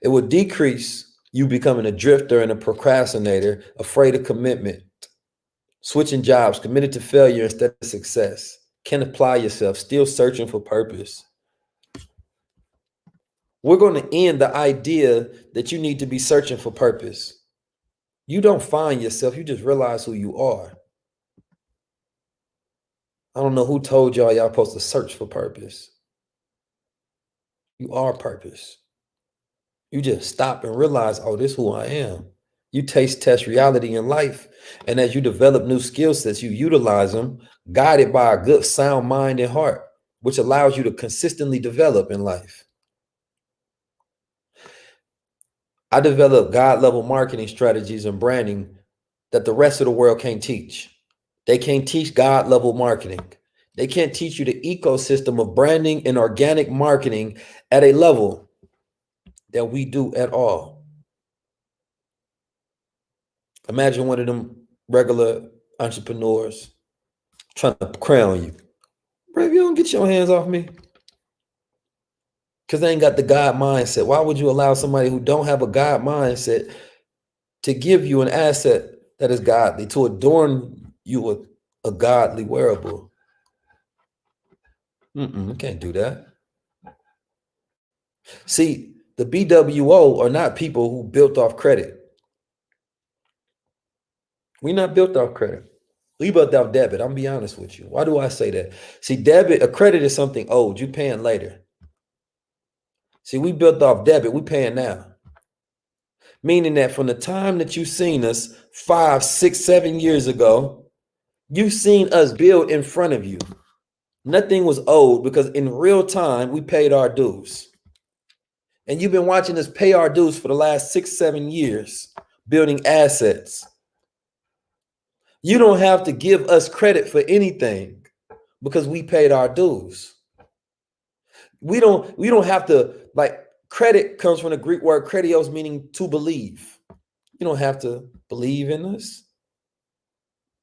It will decrease you becoming a drifter and a procrastinator, afraid of commitment, switching jobs, committed to failure instead of success, can't apply yourself, still searching for purpose. We're going to end the idea that you need to be searching for purpose. You don't find yourself, you just realize who you are. I don't know who told y'all supposed to search for purpose. You are purpose. You just stop and realize, oh, this is who I am. You taste test reality in life. And as you develop new skill sets, you utilize them, guided by a good sound mind and heart, which allows you to consistently develop in life. I develop God level marketing strategies and branding that the rest of the world can't teach. They can't teach God level marketing. They can't teach you the ecosystem of branding and organic marketing at a level that we do at all. Imagine one of them regular entrepreneurs trying to crown you. Bro, if you don't get your hands off me, because they ain't got the God mindset. Why would you allow somebody who don't have a God mindset to give you an asset that is godly, to adorn you with a godly wearable? You can't do that. See, the BWO are not people who built off credit. We're not built off credit. We built off debit. I'm gonna be honest with you. Why do I say that? See, debit, a credit is something old. You paying later. See, we built off debit. We paying now. Meaning that from the time that you seen us 5, 6, 7 years ago, you've seen us build in front of you. Nothing was owed because in real time, we paid our dues. And you've been watching us pay our dues for the last 6, 7 years, building assets. You don't have to give us credit for anything because we paid our dues. We don't have to, like, credit comes from the Greek word kredios, meaning to believe. You don't have to believe in us.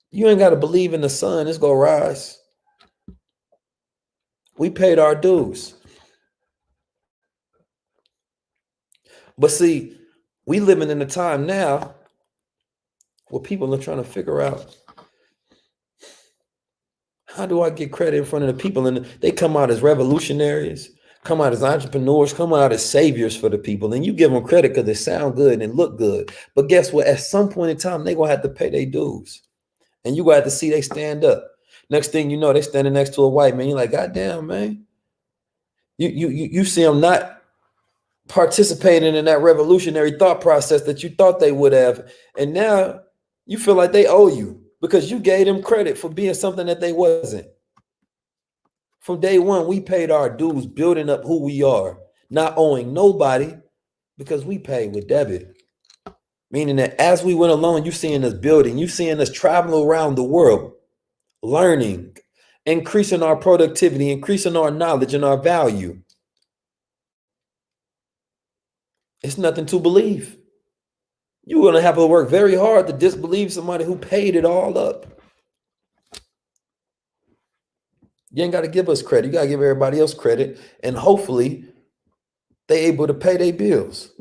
You ain't got to believe in the sun. It's going to rise. We paid our dues. But see, we living in a time now where people are trying to figure out, how do I get credit in front of the people? And they come out as revolutionaries, come out as entrepreneurs, come out as saviors for the people. And you give them credit because they sound good and look good. But guess what? At some point in time, they're going to have to pay their dues. And you're going to have to see they stand up. Next thing you know, they're standing next to a white man. You're like, God damn, man. You see them not participating in that revolutionary thought process that you thought they would have. And now you feel like they owe you because you gave them credit for being something that they wasn't. From day one, we paid our dues building up who we are, not owing nobody because we paid with debit. Meaning that as we went along, you seeing us building, you seeing us traveling around the world, learning, increasing our productivity, increasing our knowledge and our value. It's nothing to believe. You're going to have to work very hard to disbelieve somebody who paid it all up. You ain't got to give us credit. You got to give everybody else credit. And hopefully they able to pay their bills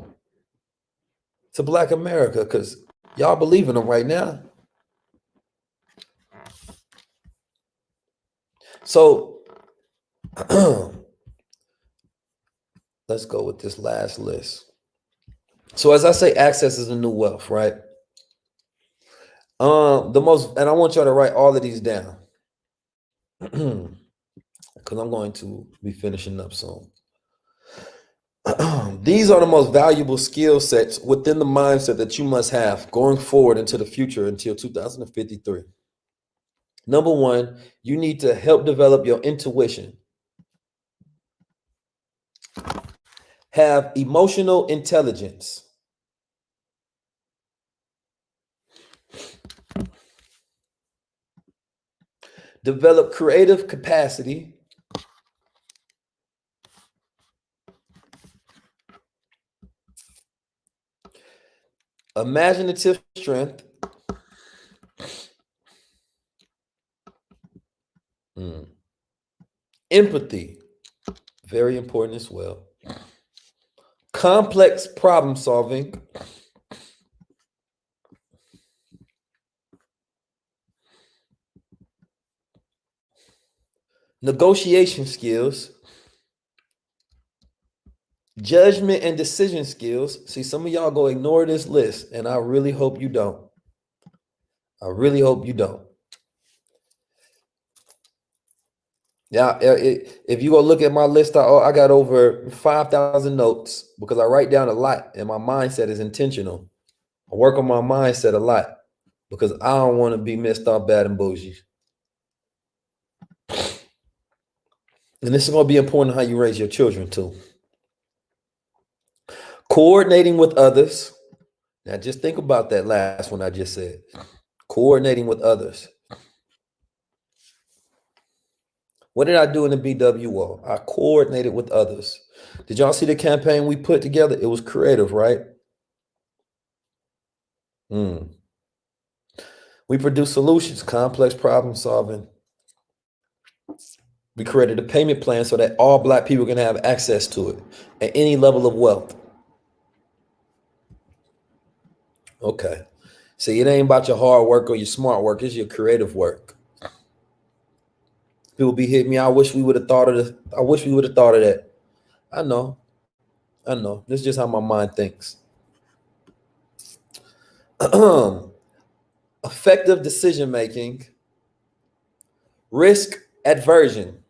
to Black America because y'all believe in them right now. So let's go with this last list. So as I say, access is the new wealth, right? The most, and I want y'all to write all of these down because I'm going to be finishing up soon. These are the most valuable skill sets within the mindset that you must have going forward into the future until 2053. Number one, you need to help develop your intuition. Have emotional intelligence. Develop creative capacity. Imaginative strength. Empathy, very important as well. Complex problem solving. Negotiation skills. Judgment and decision skills. See, some of y'all go ignore this list, and I really hope you don't. I really hope you don't. Yeah, if you go look at my list, I got over 5,000 notes because I write down a lot, and my mindset is intentional. I work on my mindset a lot because I don't want to be messed up, bad, and bougie. And this is going to be important how you raise your children too. Coordinating with others. Now, just think about that last one I just said. Coordinating with others. What did I do in the BWO? I coordinated with others. Did y'all see the campaign we put together? It was creative, right? We produced solutions, complex problem solving. We created a payment plan so that all Black people can have access to it at any level of wealth. Okay. See, it ain't about your hard work or your smart work. It's your creative work. People be hitting me. I wish we would have thought of this. I wish we would have thought of that. I know. This is just how my mind thinks. Effective decision making. Risk aversion.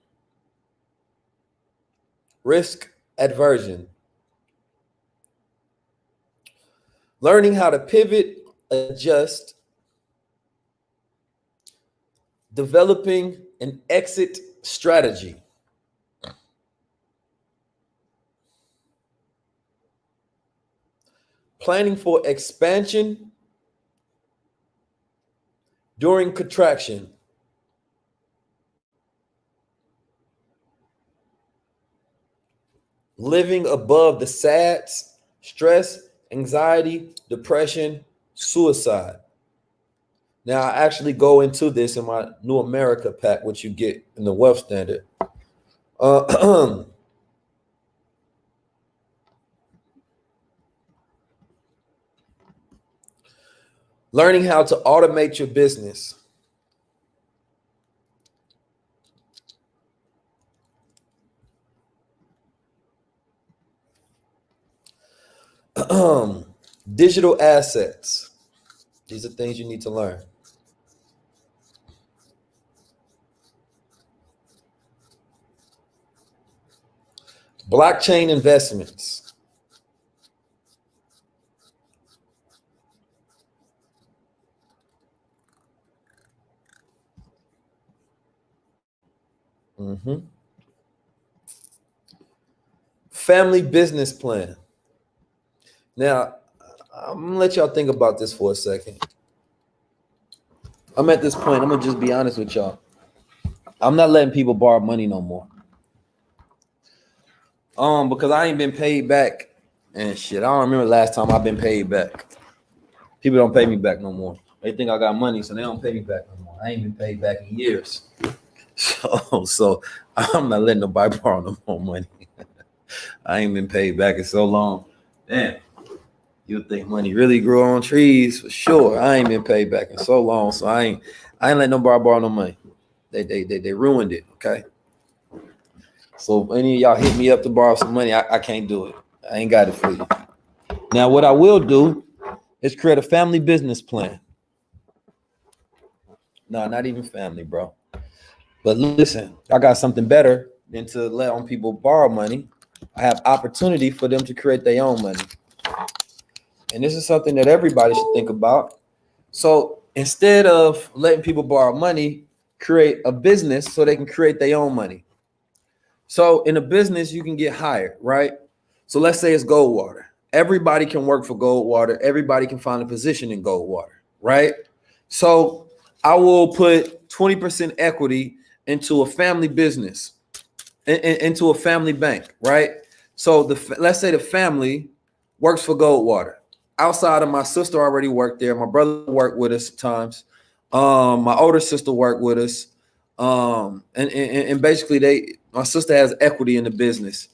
Risk aversion. Learning how to pivot, adjust. Developing an exit strategy. Planning for expansion during contraction. Living above the SADS, stress, anxiety, depression, suicide. Now, I actually go into this in my New America pack, which you get in the Wealth Standard. Learning how to automate your business. Digital assets. These are things you need to learn. Blockchain investments. Family business plan. Now, I'm gonna let y'all think about this for a second. I'm at this point, I'm gonna just be honest with y'all. I'm not letting people borrow money no more. Because I ain't been paid back and shit. I don't remember the last time I've been paid back. People don't pay me back no more. They think I got money, so they don't pay me back no more. I ain't been paid back in years. So I'm not letting nobody borrow no more money. I ain't been paid back in so long. Damn. You think money really grew on trees? For sure. I ain't been paid back in so long. So I ain't letting nobody borrow no money. They ruined it. Okay. So if any of y'all hit me up to borrow some money, I can't do it. I ain't got it for you. Now, what I will do is create a family business plan. No, not even family, bro. But listen, I got something better than to let on people borrow money. I have opportunity for them to create their own money. And this is something that everybody should think about. So instead of letting people borrow money, create a business so they can create their own money. So in a business, you can get hired, right? So let's say it's Goldwater. Everybody can work for Goldwater. Everybody can find a position in Goldwater, right? So I will put 20% equity into a family business, into a family bank, right? So let's say the family works for Goldwater. Outside of my sister already worked there. My brother worked with us at times. My older sister worked with us. And basically my sister has equity in the business.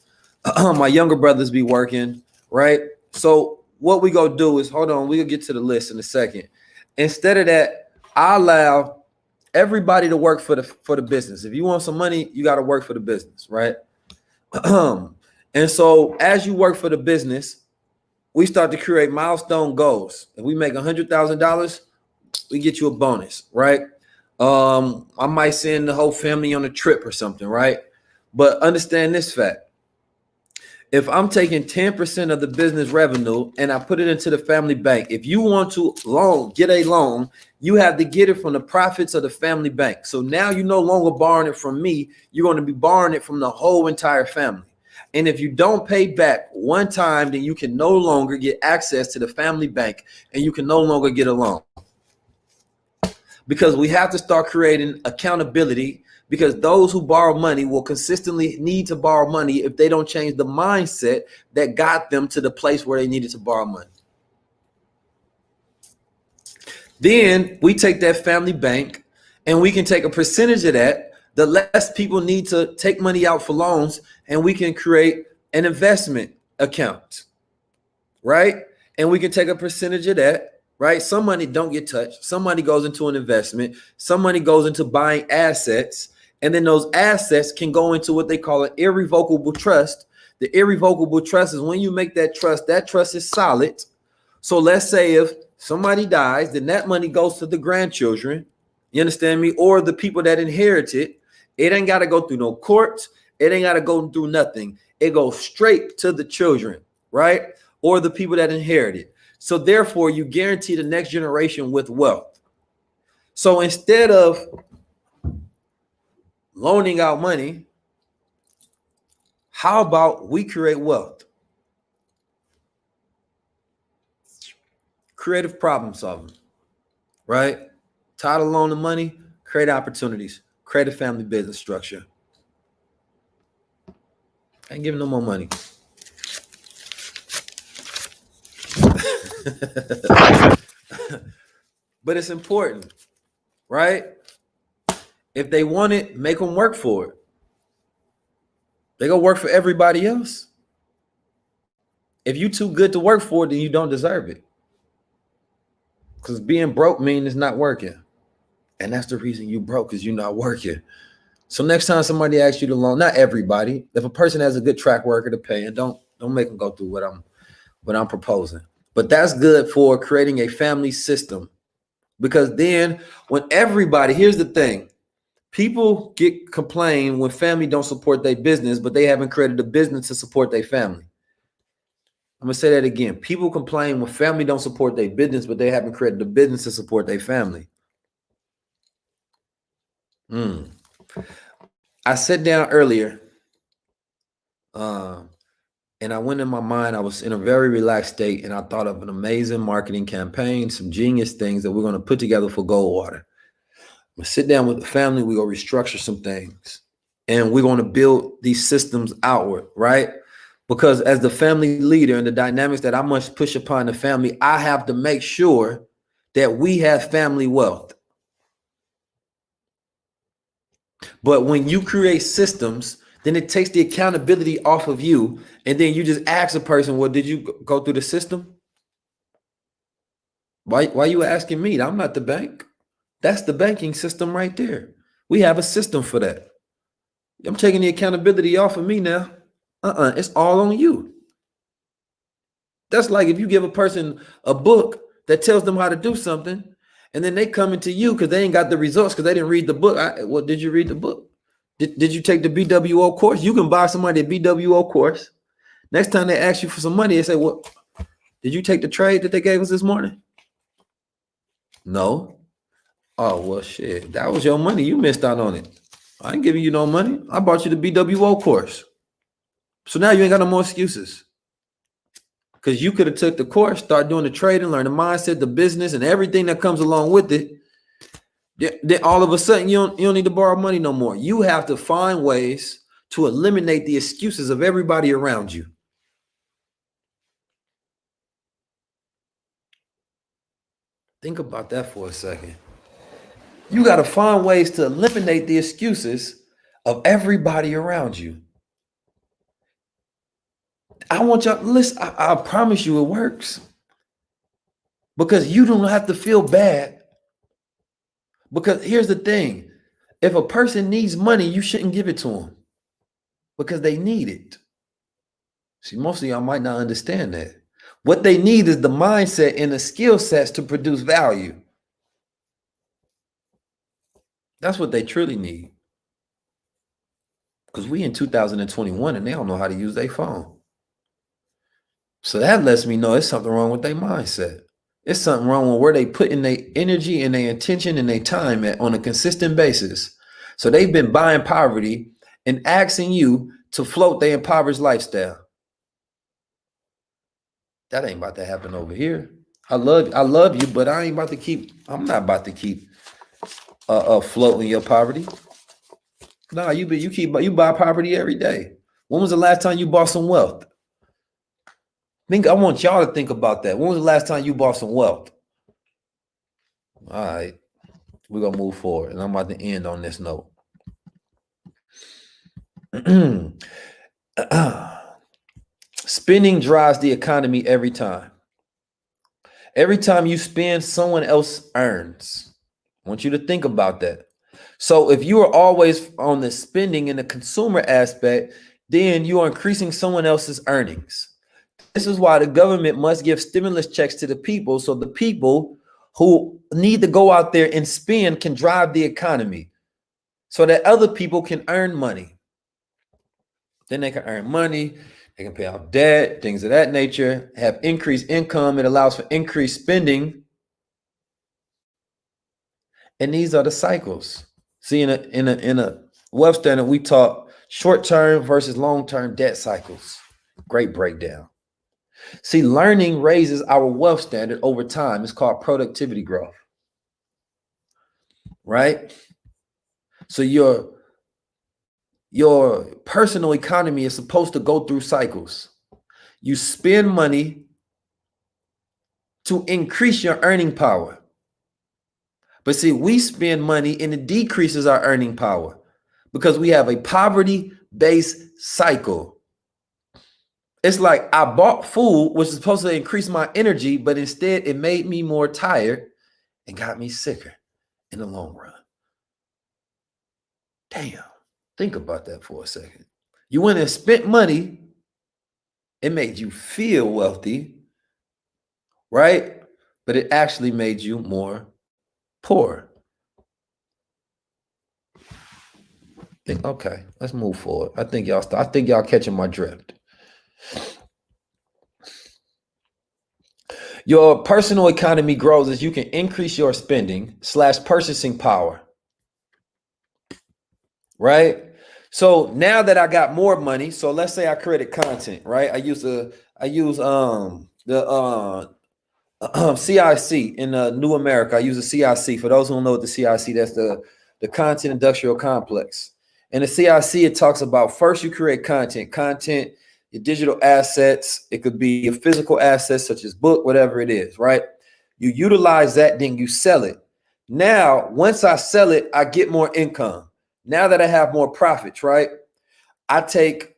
My younger brothers be working, right? So what we go do is, hold on, we'll get to the list in a second. Instead of that, I allow everybody to work for the business. If you want some money, you got to work for the business, right? And so as you work for the business, we start to create milestone goals. If we make $100,000, we get you a bonus, right? I might send the whole family on a trip or something, right? But understand this fact. If I'm taking 10% of the business revenue and I put it into the family bank, if you want to get a loan, you have to get it from the profits of the family bank. So now you're no longer borrowing it from me. You're going to be borrowing it from the whole entire family. And if you don't pay back one time, then you can no longer get access to the family bank and you can no longer get a loan. Because we have to start creating accountability, because those who borrow money will consistently need to borrow money if they don't change the mindset that got them to the place where they needed to borrow money. Then we take that family bank and we can take a percentage of that. The less people need to take money out for loans, and we can create an investment account, right? And we can take a percentage of that, right? Some money don't get touched. Some money goes into an investment. Some money goes into buying assets. And then those assets can go into what they call an irrevocable trust. The irrevocable trust is when you make that trust is solid. So let's say if somebody dies, then that money goes to the grandchildren. You understand me? Or the people that inherit it. It ain't got to go through no courts. It ain't got to go through nothing. It goes straight to the children, right? Or the people that inherit it. So therefore, you guarantee the next generation with wealth. So instead of loaning out money, how about we create wealth? Creative problem solving, right? Tired of loaning money, create opportunities, create a family business structure. I ain't giving no more money. But it's important, right? If they want it, make them work for it. They go work for everybody else. If you too good to work for it, then you don't deserve it. Because being broke means it's not working. And that's the reason you broke, because you're not working. So next time somebody asks you to loan, not everybody, if a person has a good track record to pay, and don't make them go through what I'm proposing. But that's good for creating a family system. Because then when everybody, here's the thing, People complain when family don't support their business, but they haven't created a business to support their family. I'm gonna say that again. People complain when family don't support their business, but they haven't created a business to support their family. I sat down earlier, and I went in my mind. I was in a very relaxed state, and I thought of an amazing marketing campaign, some genius things that we're gonna put together for Goldwater. I'm gonna sit down with the family. We're gonna restructure some things, and we're gonna build these systems outward, right? Because as the family leader and the dynamics that I must push upon the family, I have to make sure that we have family wealth. But when you create systems, then it takes the accountability off of you. And then you just ask a person, well, did you go through the system? Why you asking me? I'm not the bank. That's the banking system right there. We have a system for that. I'm taking the accountability off of me now. It's all on you. That's like if you give a person a book that tells them how to do something, and then they come into you because they ain't got the results because they didn't read the book. Well, did you read the book? Did you take the BWO course? You can buy somebody a BWO course. Next time they ask you for some money, they say, well, did you take the trade that they gave us this morning? No. Oh, well, shit. That was your money. You missed out on it. I ain't giving you no money. I bought you the BWO course. So now you ain't got no more excuses. Because you could have took the course, start doing the trading, learn the mindset, the business, and everything that comes along with it. Then all of a sudden, you don't need to borrow money no more. You have to find ways to eliminate the excuses of everybody around you. Think about that for a second. You got to find ways to eliminate the excuses of everybody around you. I want y'all to listen. I promise you it works. Because you don't have to feel bad. Because here's the thing. If a person needs money, you shouldn't give it to them. Because they need it. See, most of y'all might not understand that. What they need is the mindset and the skill sets to produce value. That's what they truly need. Because we in 2021 and they don't know how to use their phone. So that lets me know it's something wrong with their mindset. It's something wrong with where they put in their energy and their attention and their time at on a consistent basis. So they've been buying poverty and asking you to float their impoverished lifestyle. That ain't about to happen over here. I love you, but I'm not about to keep floating your poverty. No, you buy poverty every day. When was the last time you bought some wealth? I want y'all to think about that. When was the last time you bought some wealth? All right, we're gonna move forward, and I'm about to end on this note. Spending drives the economy every time. Every time you spend, someone else earns. I want you to think about that. So if you are always on the spending and the consumer aspect, then you are increasing someone else's earnings. This is why the government must give stimulus checks to the people so the people who need to go out there and spend can drive the economy so that other people can earn money. Then they can earn money, they can pay off debt, things of that nature, have increased income. It allows for increased spending. And these are the cycles. See, in a wealth standard, we talk short-term versus long-term debt cycles. Great breakdown. See, learning raises our wealth standard over time. It's called productivity growth. Right? So your personal economy is supposed to go through cycles. You spend money to increase your earning power. But see, we spend money and it decreases our earning power because we have a poverty-based cycle. It's like I bought food, which is supposed to increase my energy, but instead it made me more tired and got me sicker in the long run. Damn, think about that for a second. You went and spent money, it made you feel wealthy, right? But it actually made you more poor. Okay, let's move forward. I think y'all catching my drift. Your personal economy grows as you can increase your spending / purchasing power. Right? So now that I got more money, so let's say I created content, right? I use the CIC in New America. I use the CIC. For those who don't know what the CIC, that's the content industrial complex. And the CIC, it talks about first you create content, your digital assets. It could be your physical assets such as book, whatever it is, right? You utilize that, then you sell it. Now, once I sell it, I get more income. Now that I have more profits, right? I take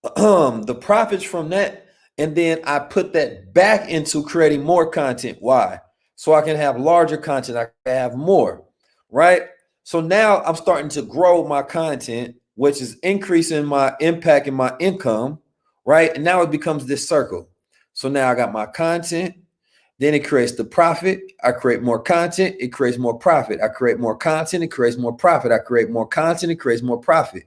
the profits from that and then I put that back into creating more content. Why? So I can have larger content. I can have more, right? So now I'm starting to grow my content, which is increasing my impact and my income, right? And now it becomes this circle. So now I got my content, then it creates the profit. I create more content. It creates more profit. I create more content. It creates more profit. I create more content. It creates more profit.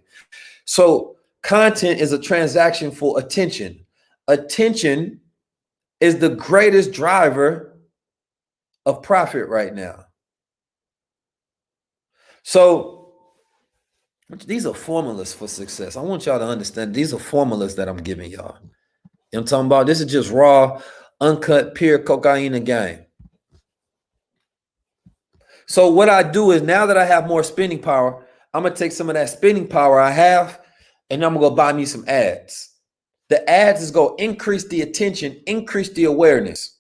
So content is a transaction for attention. Attention is the greatest driver of profit right now. So these are formulas for success. I want y'all to understand these are formulas that I'm giving y'all. You know what I'm talking about? This is just raw, uncut, pure cocaine game. So what I do is now that I have more spending power, I'm going to take some of that spending power I have and I'm going to go buy me some ads. The ads is going to increase the attention, increase the awareness.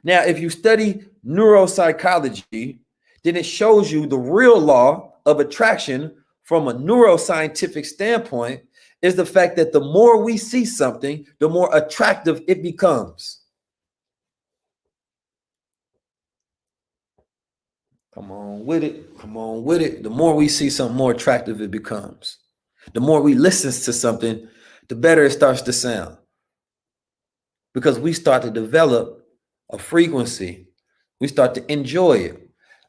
Now, if you study neuropsychology, then it shows you the real law of attraction from a neuroscientific standpoint is the fact that the more we see something, the more attractive it becomes. Come on with it. Come on with it. The more we see something, more attractive it becomes. The more we listen to something, the better it starts to sound. Because we start to develop a frequency. We start to enjoy it.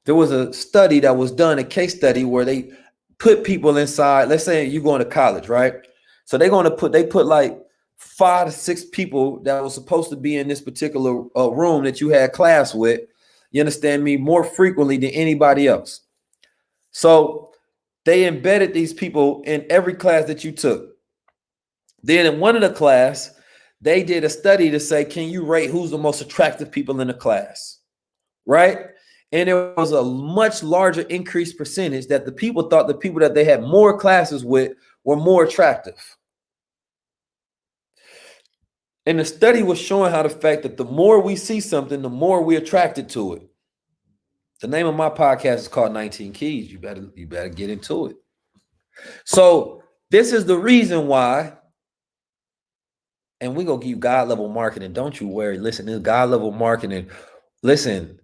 There was a study that was done, a case study where they put people inside. Let's say you're going to college, right? So they put like 5 to 6 people that was supposed to be in this particular room that you had class with. You understand me? More frequently than anybody else. So they embedded these people in every class that you took. Then in one of the class, they did a study to say, can you rate who's the most attractive people in the class? Right? And there was a much larger increased percentage that the people thought the people that they had more classes with were more attractive. And the study was showing how the fact that the more we see something, the more we're attracted to it. The name of my podcast is called 19 Keys. You better get into it. So this is the reason why, and we're going to give you God level marketing. Don't you worry. Listen, this God level marketing. Listen,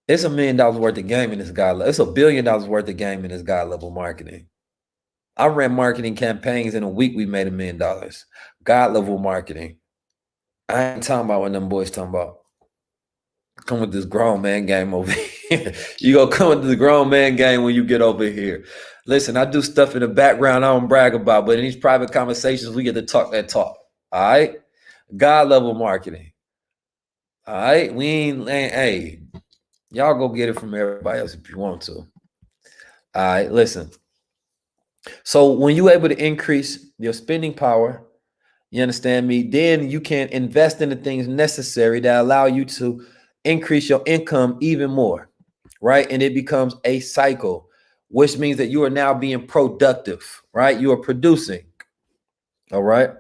it's $1 million worth of game in this God level. It's $1 billion worth of game in this God level marketing. I ran marketing campaigns in a week. We made $1 million. God level marketing. I ain't talking about what them boys talking about. Come with this grown man game over here. You gonna come with this grown man game when you get over here. Listen, I do stuff in the background I don't brag about, but in these private conversations, we get to talk that talk. All right? God level marketing. All right? We ain't hey, y'all go get it from everybody else if you want to. All right, listen. So when you're able to increase your spending power, you understand me, then you can invest in the things necessary that allow you to increase your income even more, right? And it becomes a cycle, which means that you are now being productive, right? You are producing, all right?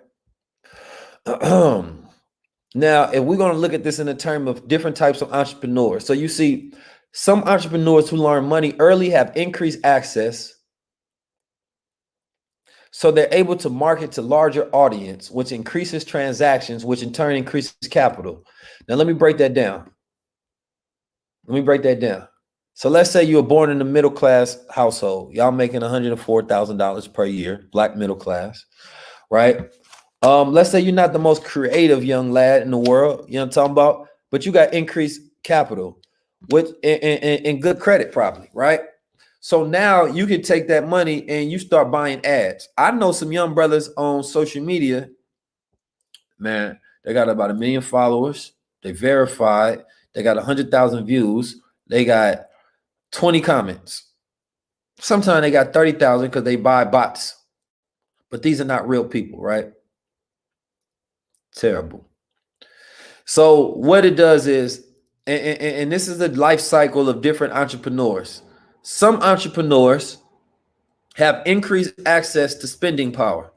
Now, if we're going to look at this in the term of different types of entrepreneurs, so you see some entrepreneurs who learn money early have increased access, so they're able to market to larger audience, which increases transactions, which in turn increases capital. Now, let me break that down. So let's say you were born in a middle class household. Y'all making $104,000 per year, black middle class, right? Let's say you're not the most creative young lad in the world, you know what I'm talking about, but you got increased capital with and good credit probably, right? So now you can take that money and you start buying ads. I know some young brothers on social media, man, they got about 1 million followers. They verified. They got 100,000 views. They got 20 comments. Sometimes they got 30,000 because they buy bots. But these are not real people, right? Terrible. So what it does is, and this is the life cycle of different entrepreneurs. Some entrepreneurs have increased access to spending power.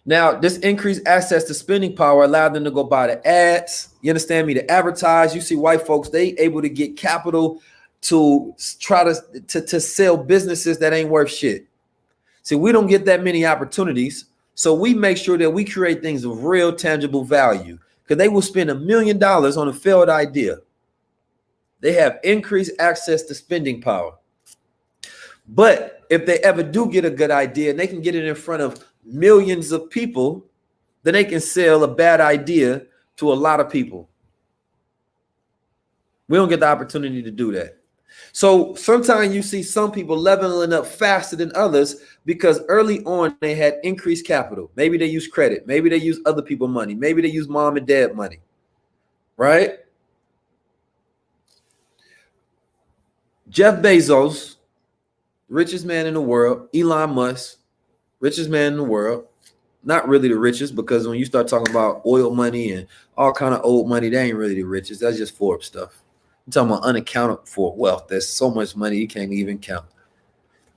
Now, this increased access to spending power allowed them to go buy the ads. You understand me? To advertise. You see white folks, they able to get capital to try to sell businesses that ain't worth shit. See, we don't get that many opportunities. So we make sure that we create things of real tangible value, because they will spend $1 million on a failed idea. They have increased access to spending power. But if they ever do get a good idea and they can get it in front of millions of people, then they can sell a bad idea to a lot of people. We don't get the opportunity to do that. So sometimes you see some people leveling up faster than others because early on they had increased capital. Maybe they use credit. Maybe they use other people's money. Maybe they use mom and dad money, right? Jeff Bezos, richest man in the world. Elon Musk, richest man in the world. Not really the richest, because when you start talking about oil money and all kind of old money, they ain't really the richest. That's just Forbes stuff. I'm talking about unaccounted for wealth. There's so much money you can't even count.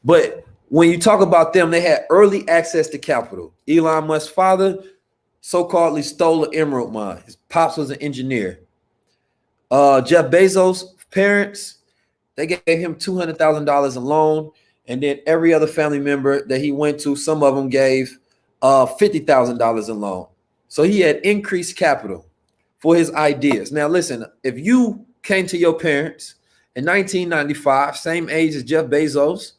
But when you talk about them, they had early access to capital. Elon Musk's father so-called stole an emerald mine. His pops was an engineer. Jeff Bezos' parents, they gave him $200,000 a loan. And then every other family member that he went to, some of them gave $50,000 a loan. So he had increased capital for his ideas. Now, listen, if you came to your parents in 1995, same age as Jeff Bezos,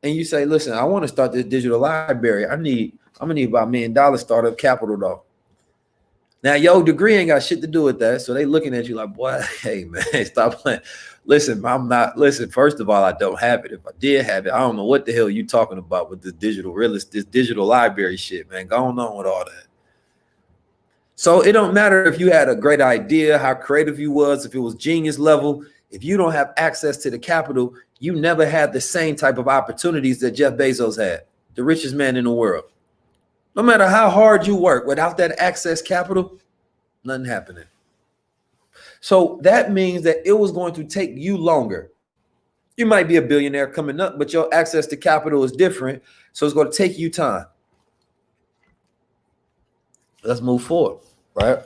and you say, listen, I want to start this digital library. I'm gonna need about $1 million startup capital though. Now, your degree ain't got shit to do with that. So they looking at you like, boy, hey man, stop playing. Listen, first of all, I don't have it. If I did have it, I don't know what the hell you talking about with this digital library shit, man. Go on with all that. So it don't matter if you had a great idea, how creative you was, if it was genius level. If you don't have access to the capital, you never had the same type of opportunities that Jeff Bezos had, the richest man in the world. No matter how hard you work, without that access capital, nothing happening. So that means that it was going to take you longer. You might be a billionaire coming up, but your access to capital is different. So it's going to take you time. Let's move forward, right?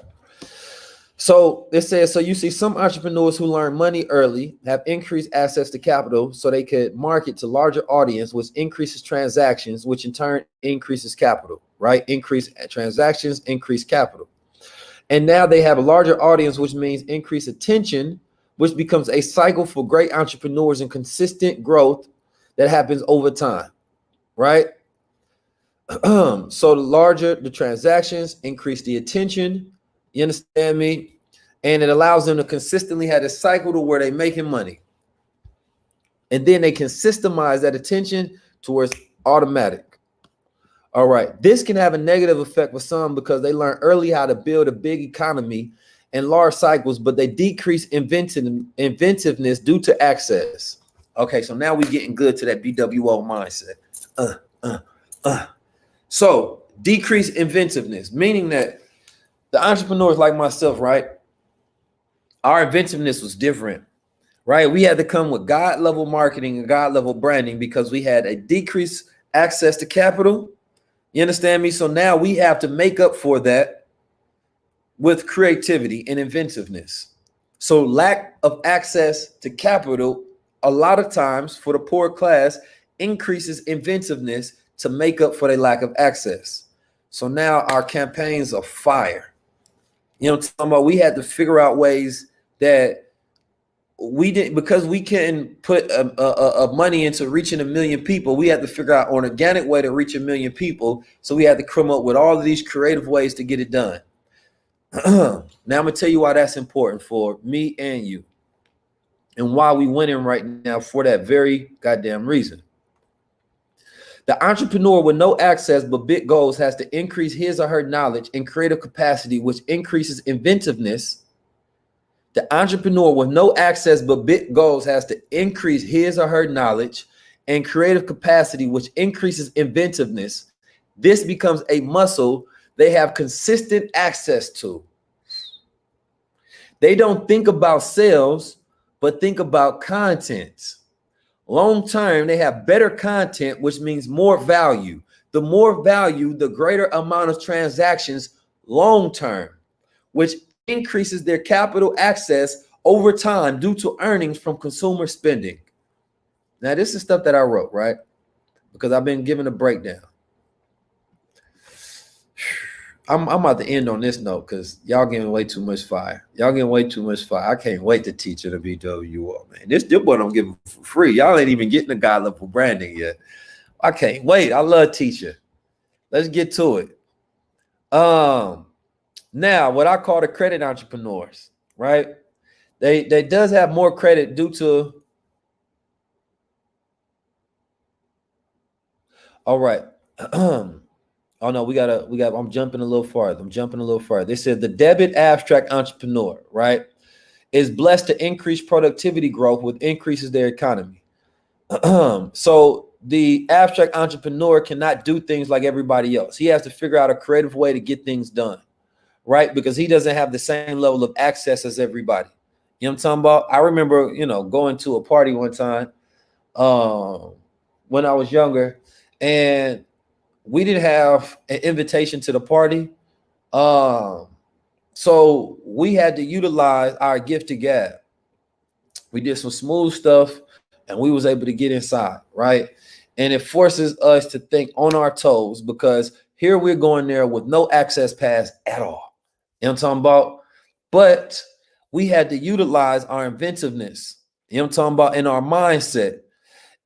So it says, so you see some entrepreneurs who learn money early have increased access to capital so they could market to larger audience, which increases transactions, which in turn increases capital, right? Increase transactions, increase capital. And now they have a larger audience, which means increased attention, which becomes a cycle for great entrepreneurs and consistent growth that happens over time, right? So the larger the transactions, increase the attention, you understand me? And it allows them to consistently have a cycle to where they're making money. And then they can systemize that attention towards automatic. All right. This can have a negative effect for some because they learn early how to build a big economy and large cycles, but they decrease inventiveness due to access. Okay, so now we're getting good to that BWO mindset. So decrease inventiveness, meaning that the entrepreneurs like myself, right? Our inventiveness was different, right? We had to come with God level marketing and God level branding because we had a decreased access to capital. You understand me? So now we have to make up for that with creativity and inventiveness. So lack of access to capital, a lot of times for the poor class, increases inventiveness to make up for the lack of access. So now our campaigns are fire. You know what I'm talking about? We had to figure out ways that we didn't, because we couldn't put money into reaching 1 million people. We had to figure out an organic way to reach 1 million people. So we had to come up with all of these creative ways to get it done. Now I'm gonna tell you why that's important for me and you. and why we winning right now for that very goddamn reason. The entrepreneur with no access but big goals has to increase his or her knowledge and creative capacity, which increases inventiveness. The entrepreneur with no access but big goals has to increase his or her knowledge and creative capacity, which increases inventiveness. This becomes a muscle they have consistent access to. They don't think about sales, but think about content. Long term, they have better content, which means more value. The more value, the greater amount of transactions long term, which increases their capital access over time due to earnings from consumer spending. Now, this is stuff that I wrote, right? Because I've been given a breakdown. I'm about to end on this note because y'all getting way too much fire. Y'all getting way too much fire. I can't wait to teach it to BWO, man. This boy don't give for free. Y'all ain't even getting the God level branding yet. I can't wait. I love teaching. Let's get to it. Now what I call the credit entrepreneurs, right? They does have more credit due to. All right. Oh no, we got. I'm jumping a little farther. They said the debit abstract entrepreneur, right, is blessed to increase productivity growth, which increases their economy. So the abstract entrepreneur cannot do things like everybody else. He has to figure out a creative way to get things done, right? Because he doesn't have the same level of access as everybody. You know what I'm talking about? I remember, going to a party one time when I was younger, and we didn't have an invitation to the party. So we had to utilize our gift to gab. We did some smooth stuff and we was able to get inside, right? And it forces us to think on our toes because here we're going there with no access pass at all. You know what I'm talking about? But we had to utilize our inventiveness, you know what I'm talking about, in our mindset.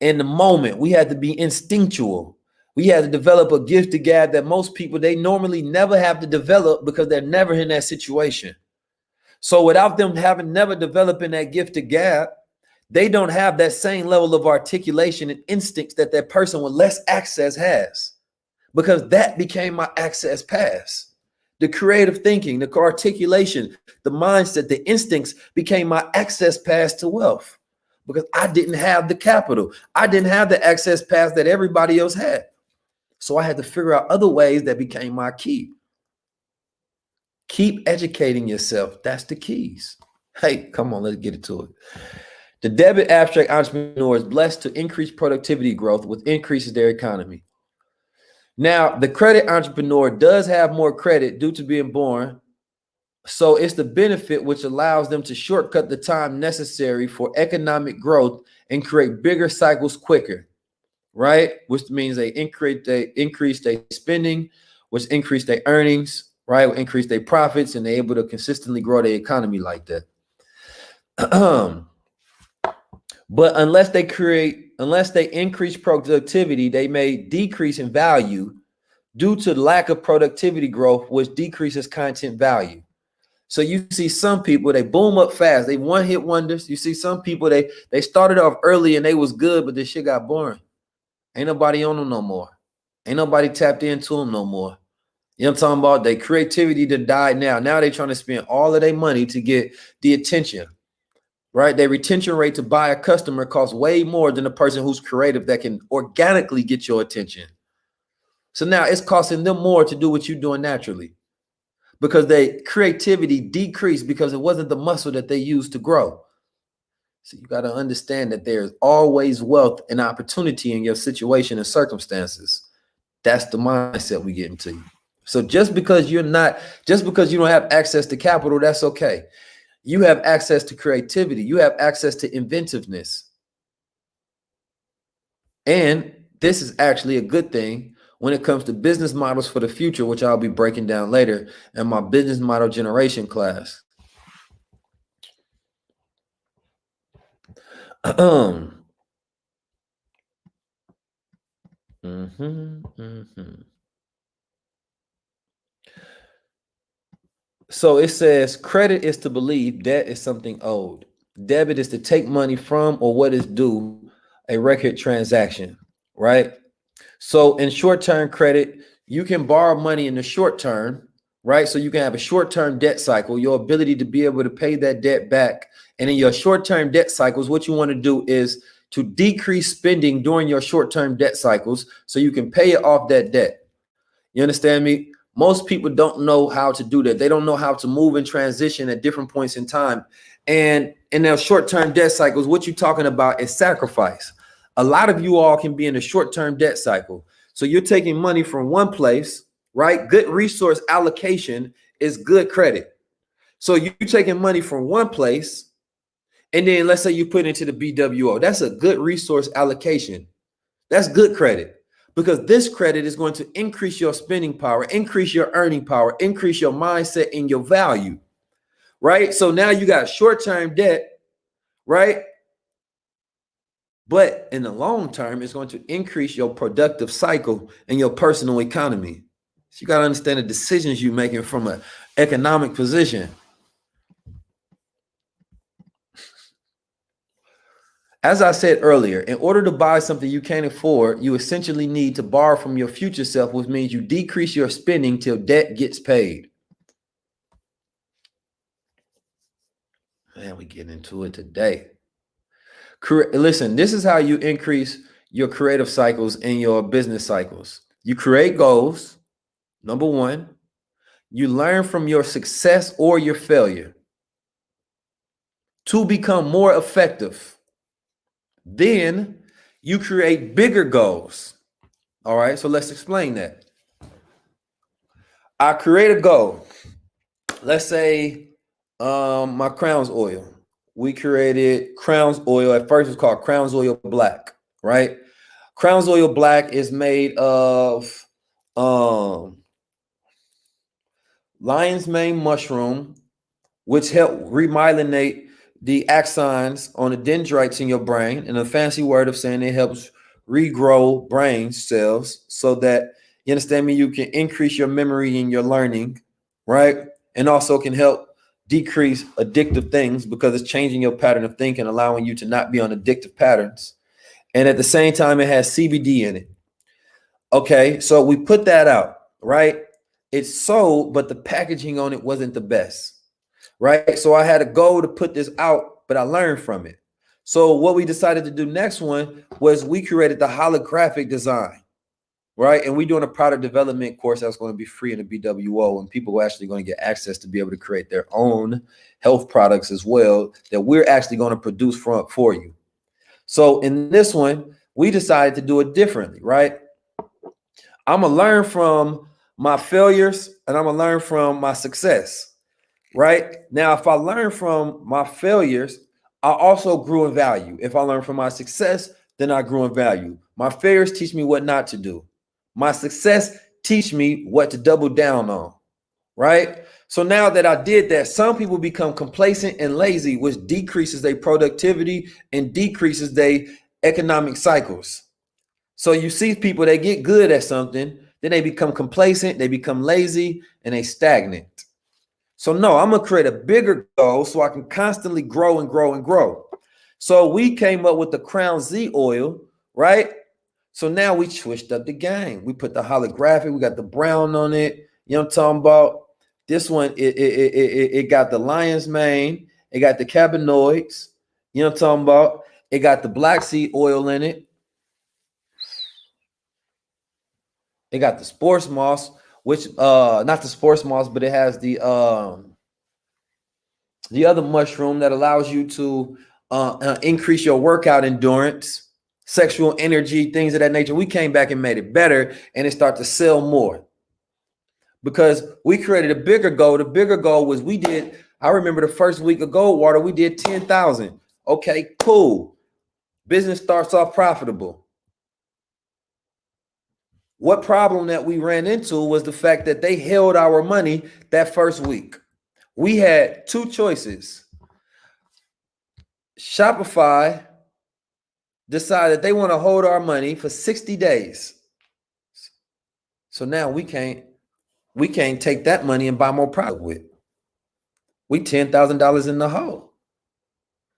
In the moment, we had to be instinctual. We had to develop a gift to gab that most people, they normally never have to develop because they're never in that situation. So without them having never developing that gift to gab, they don't have that same level of articulation and instincts that that person with less access has, because that became my access pass. The creative thinking, the articulation, the mindset, the instincts became my access pass to wealth because I didn't have the capital. I didn't have the access pass that everybody else had. So I had to figure out other ways that became my key. Keep educating yourself. That's the keys. Hey, come on, let's get into it. The debit abstract entrepreneur is blessed to increase productivity growth, which increases their economy. Now, the credit entrepreneur does have more credit due to being born. So it's the benefit which allows them to shortcut the time necessary for economic growth and create bigger cycles quicker, right? Which means they increase their spending, which increase their earnings, right? Increase their profits, and they're able to consistently grow their economy like that. But unless they increase productivity, they may decrease in value due to lack of productivity growth, which decreases content value. So you see some people, they boom up fast. They one-hit wonders. You see some people, they started off early and they was good, but this shit got boring. Ain't nobody on them no more. Ain't nobody tapped into them no more. You know what I'm talking about? Their creativity to die now. Now they trying to spend all of their money to get the attention, right? Their retention rate to buy a customer costs way more than a person who's creative that can organically get your attention. So now it's costing them more to do what you're doing naturally because their creativity decreased because it wasn't the muscle that they used to grow. So you got to understand that there's always wealth and opportunity in your situation and circumstances. That's the mindset we get into. So just because you don't have access to capital, that's okay. You have access to creativity. You have access to inventiveness. And this is actually a good thing when it comes to business models for the future, which I'll be breaking down later in my business model generation class. So it says credit is to believe, debt is something owed. Debit is to take money from or what is due, a record transaction, right? So in short-term credit, you can borrow money in the short term, right? So you can have a short-term debt cycle, your ability to be able to pay that debt back. And in your short-term debt cycles, what you want to do is to decrease spending during your short-term debt cycles so you can pay it off that debt. You understand me? Most people don't know how to do that. They don't know how to move and transition at different points in time. And in their short-term debt cycles, what you're talking about is sacrifice. A lot of you all can be in a short-term debt cycle. So you're taking money from one place, right? Good resource allocation is good credit. So you're taking money from one place, and then let's say you put it into the BWO. That's a good resource allocation. That's good credit, because this credit is going to increase your spending power, increase your earning power, increase your mindset and your value, right? So now you got short-term debt, right? But in the long term, it's going to increase your productive cycle and your personal economy. So you got to understand the decisions you're making from an economic position. As I said earlier, in order to buy something you can't afford, you essentially need to borrow from your future self, which means you decrease your spending till debt gets paid. Man, we get into it today. Listen, this is how you increase your creative cycles and your business cycles. You create goals. Number one, you learn from your success or your failure to become more effective. Then you create bigger goals. All right, so let's explain that. I create a goal. Let's say my Crowns oil. We created Crowns oil. At first, it's called Crowns Oil Black, right? Crowns Oil Black is made of lion's mane mushroom, which help remyelinate the axons on the dendrites in your brain, and a fancy word of saying it helps regrow brain cells so that, you understand me, you can increase your memory and your learning, right? And also can help decrease addictive things because it's changing your pattern of thinking, allowing you to not be on addictive patterns. And at the same time, it has CBD in it. Okay, so we put that out, right? It's sold, but the packaging on it wasn't the best. Right. So I had a goal to put this out, but I learned from it. So what we decided to do next one was we created the holographic design. Right. And we're doing a product development course that's going to be free in the BWO, and people are actually going to get access to be able to create their own health products as well that we're actually going to produce for you. So in this one, we decided to do it differently. Right. I'm going to learn from my failures and I'm going to learn from my success. Right now, if I learn from my failures, I also grew in value. If I learn from my success, then I grew in value. My failures teach me what not to do. My success teach me what to double down on. Right. So now that I did that, some people become complacent and lazy, which decreases their productivity and decreases their economic cycles. So you see people, they get good at something, then they become complacent, they become lazy, and they stagnant. So no, I'm going to create a bigger goal so I can constantly grow and grow and grow. So we came up with the Crown Z oil, right? So now we switched up the game. We put the holographic, we got the brown on it. You know what I'm talking about? This one, it got the lion's mane. It got the cannabinoids. You know what I'm talking about? It got the black seed oil in it. It got the sports moss, which not the sports moss, but it has the other mushroom that allows you to increase your workout endurance, sexual energy, things of that nature. We came back and made it better, and it started to sell more because we created a bigger goal. The bigger goal was I remember the first week of Goldwater, we did 10,000. Okay, cool. Business starts off profitable. What problem that we ran into was the fact that they held our money that first week. We had two choices. Shopify decided they want to hold our money for 60 days. So now we can't take that money and buy more product with. We $10,000 in the hole.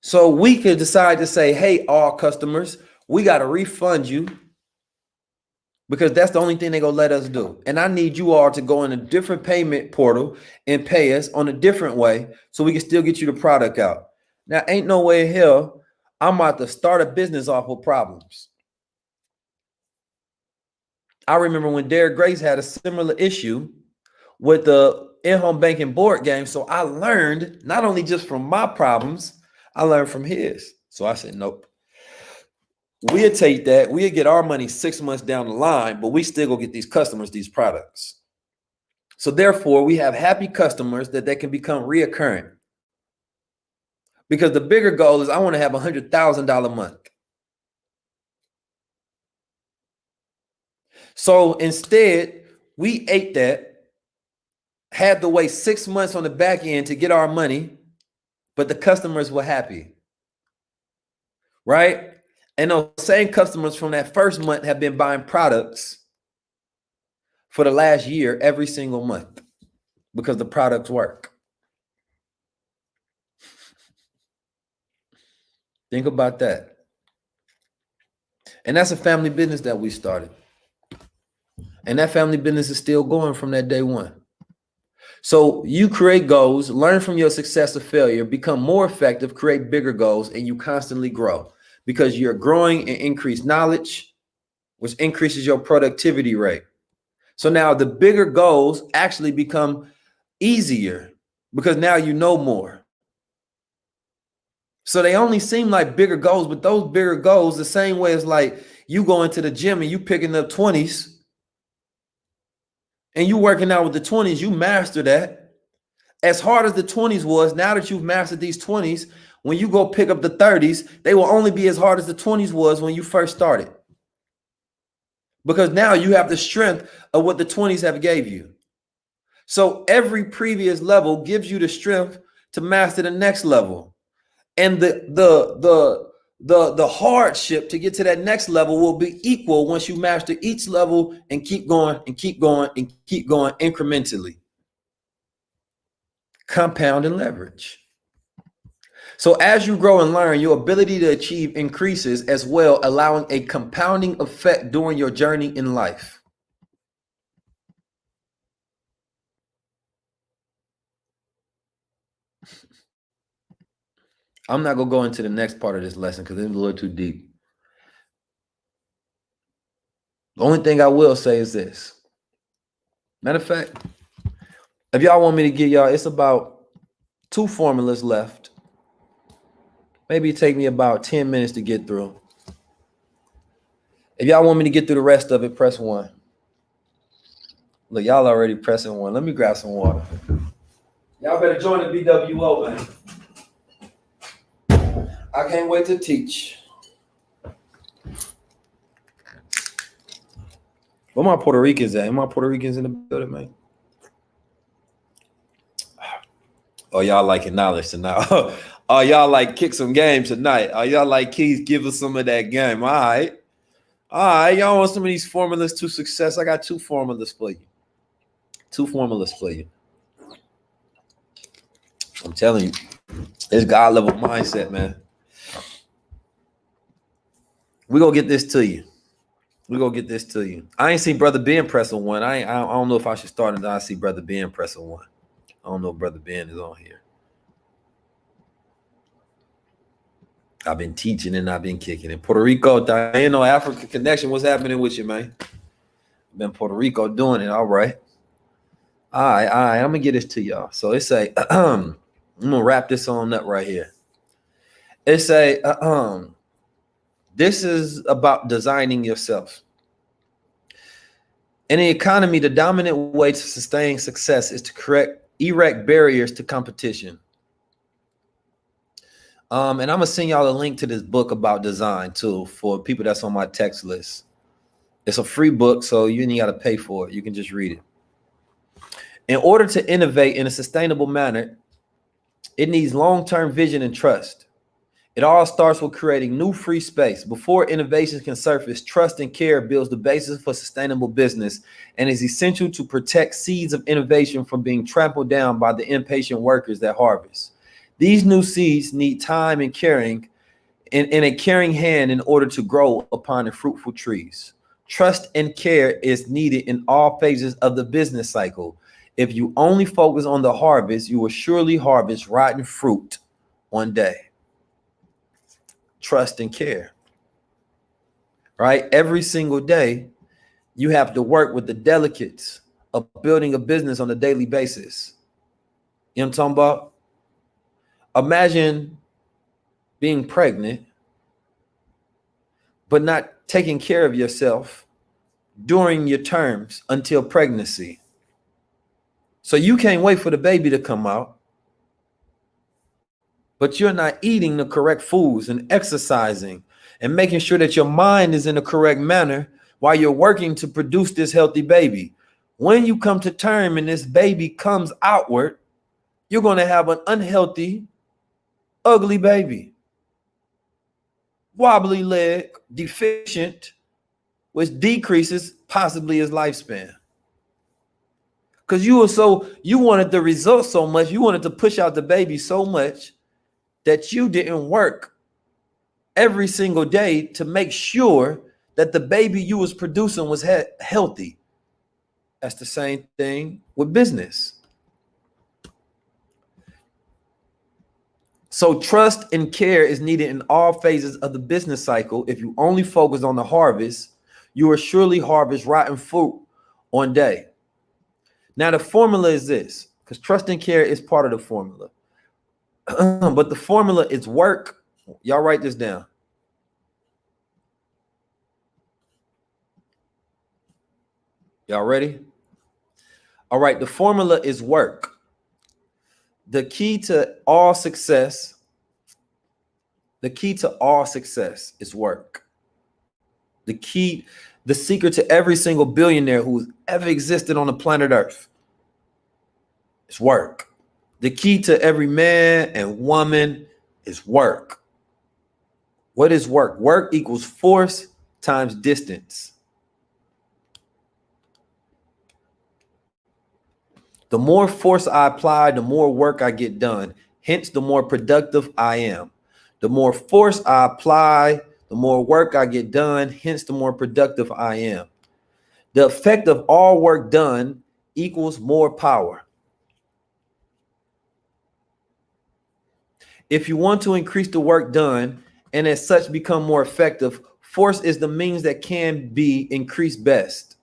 So we could decide to say, hey, all customers, we got to refund you because that's the only thing they're going to let us do. And I need you all to go in a different payment portal and pay us on a different way so we can still get you the product out. Now, ain't no way in hell I'm about to start a business off with problems. I remember when Derek Grace had a similar issue with the in-home banking board game. So I learned not only just from my problems, I learned from his. So I said, nope. We'll take that. We'll get our money 6 months down the line, but we still go get these customers these products. So therefore, we have happy customers that they can become reoccurring. Because the bigger goal is I want to have $100,000 a month. So instead, we ate that, had to wait 6 months on the back end to get our money, but the customers were happy, right? And those same customers from that first month have been buying products for the last year every single month because the products work. Think about that. And that's a family business that we started. And that family business is still going from that day one. So you create goals, learn from your success or failure, become more effective, create bigger goals, and you constantly grow because you're growing and increase knowledge, which increases your productivity rate. So now the bigger goals actually become easier because now you know more. So they only seem like bigger goals, but those bigger goals, the same way as like you going to the gym and you picking up 20s and you working out with the 20s, you master that. As hard as the 20s was, now that you've mastered these 20s, when you go pick up the 30s, they will only be as hard as the 20s was when you first started. Because now you have the strength of what the 20s have gave you. So every previous level gives you the strength to master the next level. And the hardship to get to that next level will be equal once you master each level and keep going and keep going and keep going incrementally. Compound and leverage. So as you grow and learn, your ability to achieve increases as well, allowing a compounding effect during your journey in life. I'm not going to go into the next part of this lesson because it's a little too deep. The only thing I will say is this. Matter of fact, if y'all want me to give y'all, it's about 2 formulas left. Maybe it take me about 10 minutes to get through. If y'all want me to get through the rest of it, press 1. Look, y'all already pressing 1. Let me grab some water. Y'all better join the BWO, man. I can't wait to teach. Where my Puerto Ricans at? My Puerto Ricans in the building, man. Oh, y'all liking knowledge tonight. Oh, y'all like kick some games tonight. Oh, y'all like Keys give us some of that game. All right. All right. Y'all want some of these formulas to success? I got 2 formulas for you. 2 formulas for you. I'm telling you, it's God level mindset, man. We're going to get this to you. We're going to get this to you. I ain't seen Brother Ben pressing 1. I don't know if I should start until I see Brother Ben pressing 1. I don't know if Brother Ben is on here. I've been teaching and I've been kicking it. Puerto Rico, Diana, Africa Connection. What's happening with you, man? I've been Puerto Rico doing it. All right. All right. I'm going to get this to y'all. So it's a, I'm going to wrap this on up right here. It's a, this is about designing yourself. In the economy, the dominant way to sustain success is to erect barriers to competition. And I'm gonna send y'all a link to this book about design too for people that's on my text list. It's a free book, so you ain't got to pay for it. You can just read it. In order to innovate in a sustainable manner, it needs long-term vision and trust. It all starts with creating new free space. Before innovations can surface, trust and care builds the basis for sustainable business and is essential to protect seeds of innovation from being trampled down by the impatient workers that harvest. These new seeds need time and caring, in a caring hand in order to grow upon the fruitful trees. Trust and care is needed in all phases of the business cycle. If you only focus on the harvest, you will surely harvest rotten fruit one day. Trust and care, right? Every single day, you have to work with the delicates of building a business on a daily basis. You know what I'm talking about? Imagine being pregnant, but not taking care of yourself during your terms until pregnancy. So you can't wait for the baby to come out, but you're not eating the correct foods and exercising and making sure that your mind is in the correct manner while you're working to produce this healthy baby. When you come to term and this baby comes outward, you're going to have an unhealthy, ugly baby. Wobbly leg, deficient, which decreases possibly his lifespan. Because you wanted the results so much, you wanted to push out the baby so much that you didn't work every single day to make sure that the baby you was producing was healthy. That's the same thing with business. So trust and care is needed in all phases of the business cycle. If you only focus on the harvest, you will surely harvest rotten fruit one day. Now the formula is this, because trust and care is part of the formula. But the formula is work. Y'all write this down. Y'all ready? All right, the formula is work. The key to all success is work. The secret to every single billionaire who's ever existed on the planet Earth is work. The key to every man and woman is work. What is work? Work equals force times distance. The more force I apply, the more work I get done. Hence, the more productive I am. The more force I apply, the more work I get done. Hence, the more productive I am. The effect of all work done equals more power. If you want to increase the work done and as such become more effective, force is the means that can be increased best.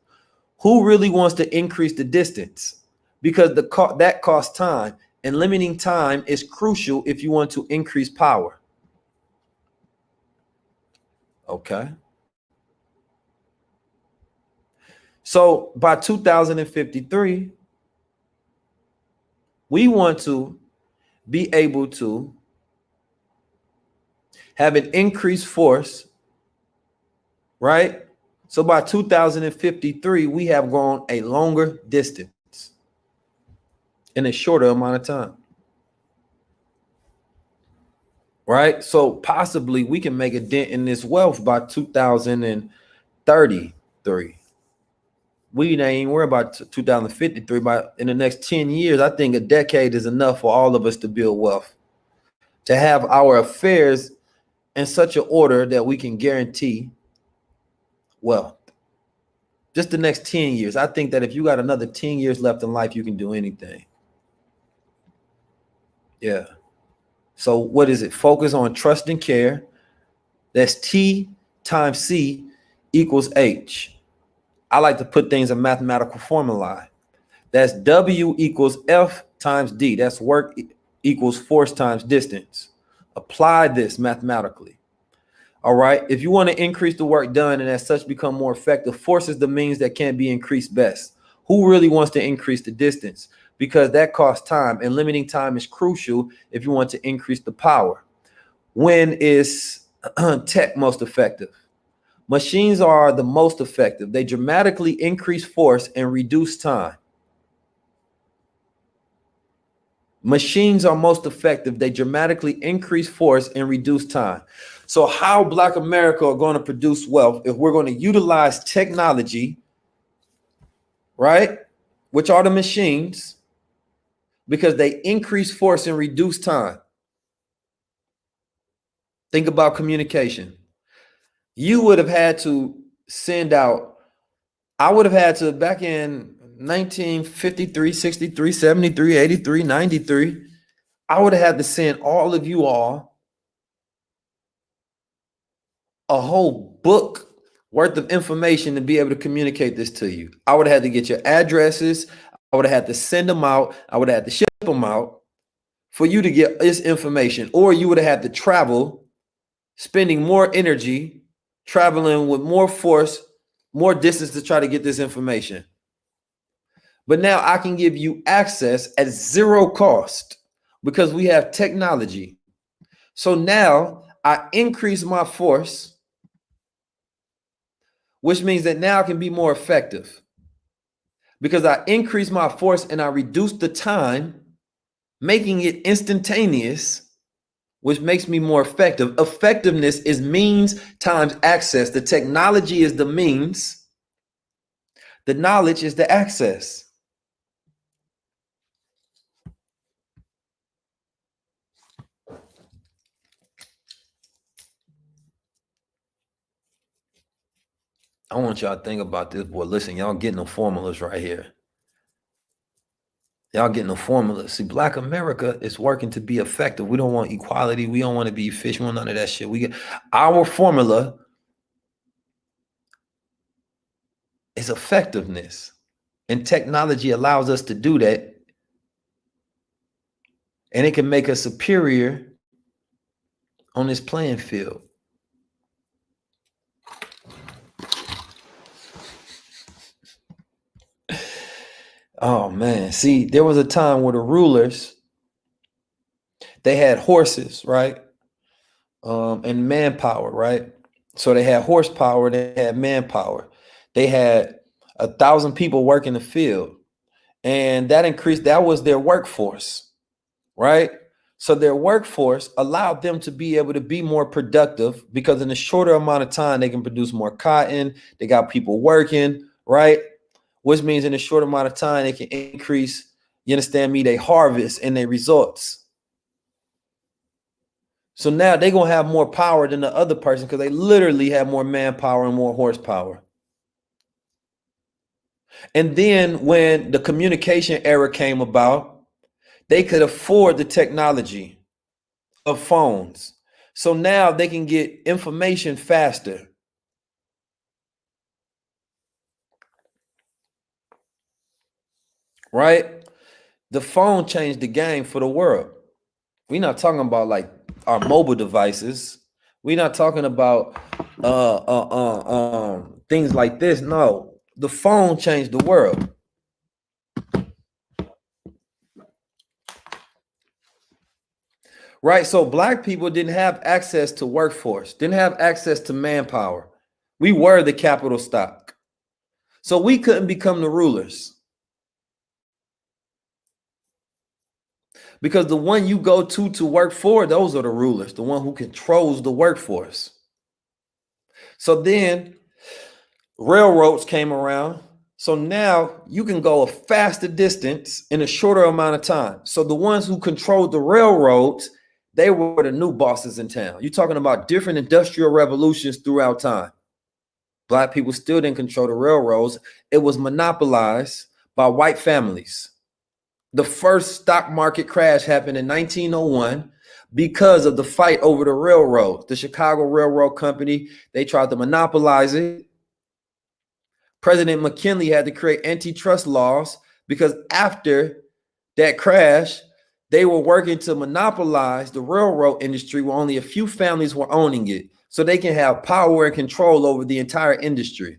Who really wants to increase the distance? Because that costs time, and limiting time is crucial if you want to increase power. Okay. So by 2053, we want to be able to have an increased force, right? So by 2053, we have gone a longer distance in a shorter amount of time, right? So possibly we can make a dent in this wealth by 2033. We ain't even worry about 2053, but in the next 10 years, I think a decade is enough for all of us to build wealth, to have our affairs in such an order that we can guarantee wealth. Just the next 10 years. I think that if you got another 10 years left in life, you can do anything. Yeah. So what is it? Focus on trust and care. That's T times C equals H. I like to put things in mathematical formulae. That's W equals F times D. That's work equals force times distance. Apply this mathematically. All right. If you want to increase the work done and as such become more effective, force is the means that can be increased best. Who really wants to increase the distance? Because that costs time, and limiting time is crucial if you want to increase the power. When is tech most effective? Machines are the most effective. They dramatically increase force and reduce time. Machines are most effective. They dramatically increase force and reduce time. So how Black America are going to produce wealth if we're going to utilize technology, right? Which are the machines, because they increase force and reduce time. Think about communication. You would have had to send out, I would have had to, back in 1953, 63, 73, 83, 93, I would have had to send all of you all a whole book worth of information to be able to communicate this to you. I would have had to get your addresses. I would have had to send them out. I would have had to ship them out for you to get this information, or you would have had to travel, spending more energy, traveling with more force, more distance to try to get this information. But now I can give you access at zero cost because we have technology. So now I increase my force, which means that now I can be more effective because I increase my force and I reduce the time, making it instantaneous, which makes me more effective. Effectiveness is means times access. The technology is the means. The knowledge is the access. I want y'all to think about this, boy. Listen, y'all getting the formulas right here. Y'all getting the formulas. See, Black America is working to be effective. We don't want equality. We don't want to be efficient. We want none of that shit. We get our formula is effectiveness. And technology allows us to do that. And it can make us superior on this playing field. Oh man, see, there was a time where the rulers, they had horses, right? And manpower, right? So they had horsepower, they had manpower. They had 1,000 people working the field. And that increased, that was their workforce, right? So their workforce allowed them to be able to be more productive because in a shorter amount of time, they can produce more cotton. They got people working, right? Which means in a short amount of time, they can increase, you understand me, they harvest and they results. So now they're going to have more power than the other person because they literally have more manpower and more horsepower. And then when the communication era came about, they could afford the technology of phones. So now they can get information faster. Right? The phone changed the game for the world. We're not talking about like our mobile devices. We're not talking about things like this. No, the phone changed the world. Right? So Black people didn't have access to workforce, didn't have access to manpower. We were the capital stock. So we couldn't become the rulers. Because the one you go to work for, those are the rulers, the one who controls the workforce. So then railroads came around. So now you can go a faster distance in a shorter amount of time. So the ones who controlled the railroads, they were the new bosses in town. You're talking about different industrial revolutions throughout time. Black people still didn't control the railroads. It was monopolized by white families. The first stock market crash happened in 1901 because of the fight over the railroad. The Chicago Railroad Company, they tried to monopolize it. President McKinley had to create antitrust laws because after that crash, they were working to monopolize the railroad industry where only a few families were owning it so they can have power and control over the entire industry.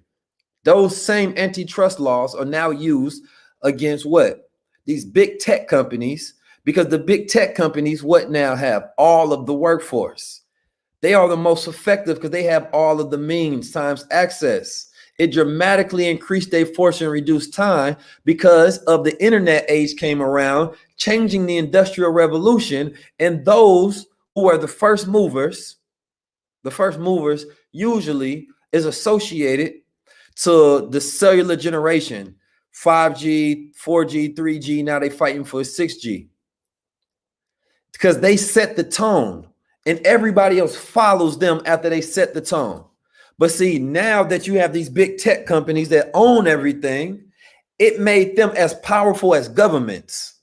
Those same antitrust laws are now used against what? These big tech companies, because the big tech companies, what now have? All of the workforce. They are the most effective because they have all of the means times access. It dramatically increased their force and reduced time because of the internet age came around, changing the industrial revolution. And those who are the first movers usually is associated to the cellular generation, 5G, 4G, 3G. Now they fighting for 6G because they set the tone and everybody else follows them after they set the tone. But see, now that you have these big tech companies that own everything, it made them as powerful as governments,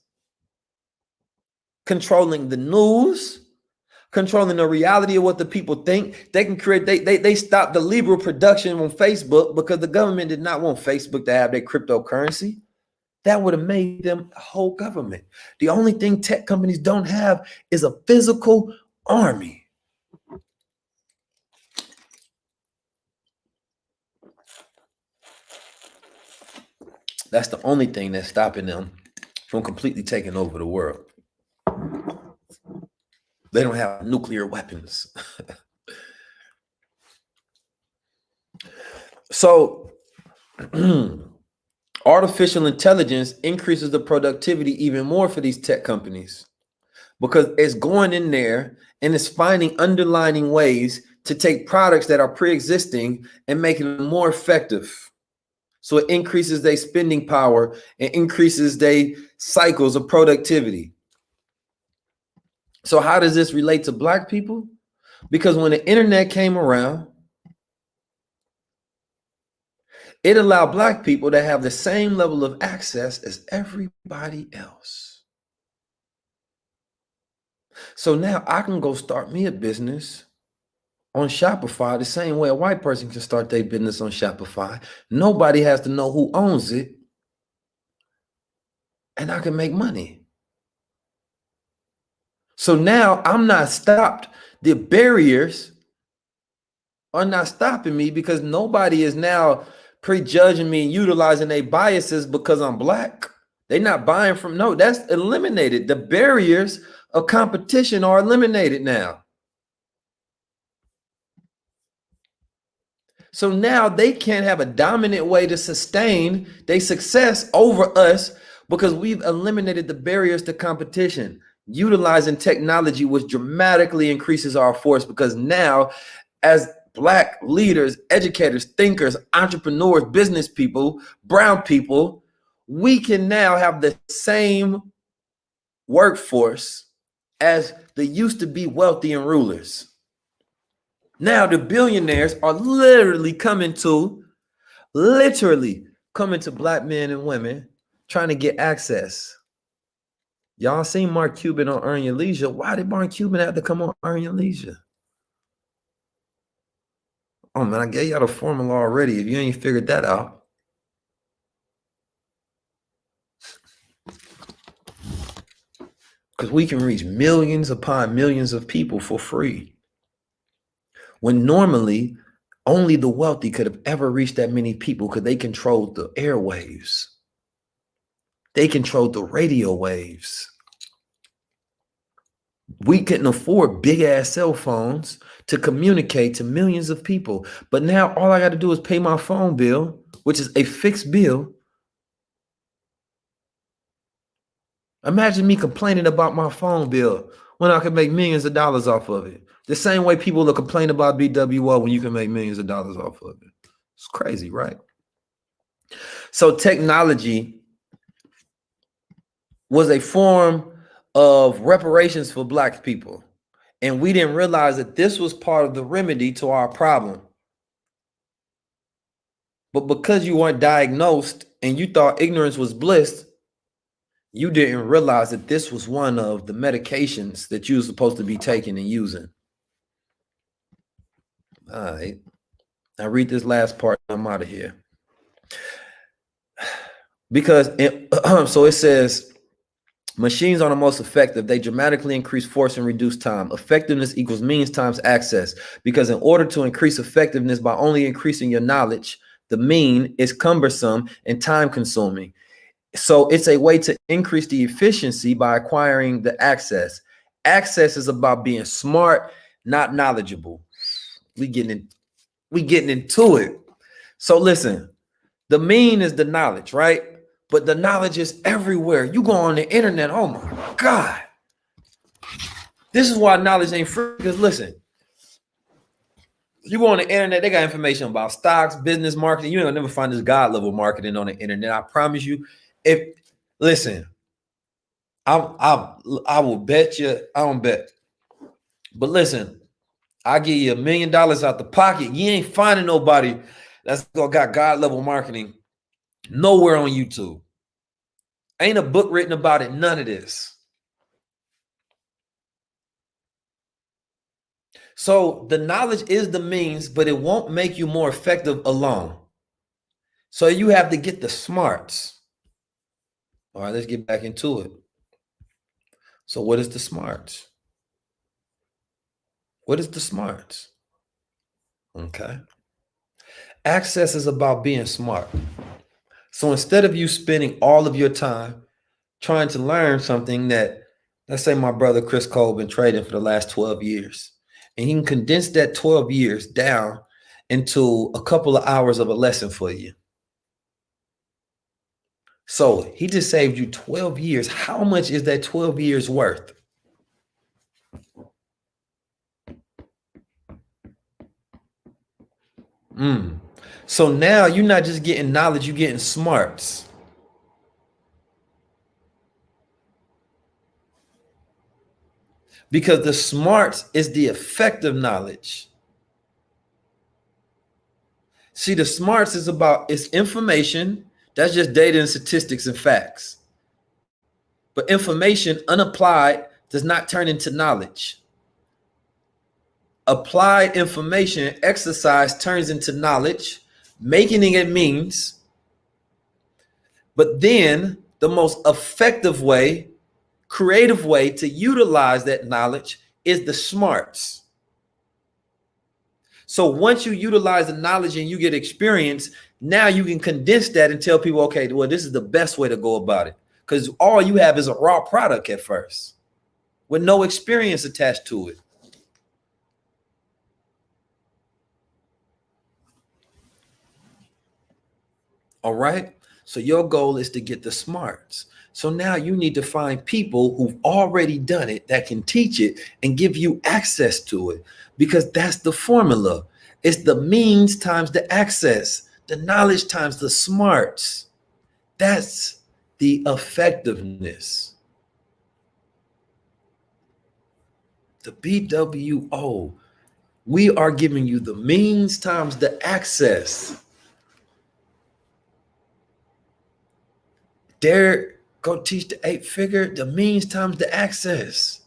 controlling the news, controlling the reality of what the people think. They can create, they stopped the liberal production on Facebook because the government did not want Facebook to have their cryptocurrency. That would have made them a whole government. The only thing tech companies don't have is a physical army. That's the only thing that's stopping them from completely taking over the world. They don't have nuclear weapons. So artificial intelligence increases the productivity even more for these tech companies because it's going in there and it's finding underlying ways to take products that are pre-existing and making them more effective. So it increases their spending power and increases their cycles of productivity. So how does this relate to Black people? Because when the internet came around, it allowed Black people to have the same level of access as everybody else. So now I can go start me a business on Shopify the same way a white person can start their business on Shopify. Nobody has to know who owns it, and I can make money. So now I'm not stopped. The barriers are not stopping me because nobody is now prejudging me and utilizing their biases because I'm Black. They're not buying from, no, that's eliminated. The barriers of competition are eliminated now. So now they can't have a dominant way to sustain their success over us because we've eliminated the barriers to competition, utilizing technology, which dramatically increases our force because now as Black leaders, educators, thinkers, entrepreneurs, business people, brown people, we can now have the same workforce as the used to be wealthy and rulers. Now the billionaires are literally coming to Black men and women trying to get access. Y'all seen Mark Cuban on Earn Your Leisure. Why did Mark Cuban have to come on Earn Your Leisure? Oh man, I gave y'all the formula already. If you ain't figured that out. Because we can reach millions upon millions of people for free. When normally only the wealthy could have ever reached that many people because they controlled the airwaves. They controlled the radio waves. We couldn't afford big ass cell phones to communicate to millions of people. But now all I got to do is pay my phone bill, which is a fixed bill. Imagine me complaining about my phone bill when I can make millions of dollars off of it. The same way people will complain about BWO when you can make millions of dollars off of it. It's crazy, right? So technology was a form of reparations for Black people. And we didn't realize that this was part of the remedy to our problem. But because you weren't diagnosed and you thought ignorance was bliss, you didn't realize that this was one of the medications that you were supposed to be taking and using. All right. Now read this last part. I'm out of here. Because so it says, machines are the most effective. They dramatically increase force and reduce time. Effectiveness equals means times access. Because in order to increase effectiveness by only increasing your knowledge, the mean is cumbersome and time consuming. So it's a way to increase the efficiency by acquiring the access. Access is about being smart, not knowledgeable. We getting into it. So listen, the mean is the knowledge, right? But the knowledge is everywhere. You go on the internet, oh my God. This is why knowledge ain't free. Because listen, you go on the internet, they got information about stocks, business, marketing. You ain't gonna never find this God level marketing on the internet. I promise you. Listen, I will bet you, I don't bet. But listen, I give you $1 million out the pocket. You ain't finding nobody that's got God level marketing nowhere on YouTube. Ain't a book written about it. None of this. So the knowledge is the means, but it won't make you more effective alone. So you have to get the smarts. All right, let's get back into it. So what is the smarts? What is the smarts? Okay. Access is about being smart. So instead of you spending all of your time trying to learn something that, let's say my brother Chris Cole been trading for the last 12 years, and he can condense that 12 years down into a couple of hours of a lesson for you. So he just saved you 12 years. How much is that 12 years worth? So now you're not just getting knowledge, you're getting smarts. Because the smarts is the effective knowledge. See, the smarts is about, it's information. That's just data and statistics and facts. But information unapplied does not turn into knowledge. Applied information, exercise turns into knowledge, making it means. But then the most effective way, creative way to utilize that knowledge is the smarts. So once you utilize the knowledge and you get experience, now you can condense that and tell people, okay, well, this is the best way to go about it. Because all you have is a raw product at first with no experience attached to it. All right. So your goal is to get the smarts. So now you need to find people who've already done it that can teach it and give you access to it, because that's the formula. It's the means times the access, the knowledge times the smarts. That's the effectiveness. The BWO, we are giving you the means times the access. Dare go teach the 8-figure, the means times the access.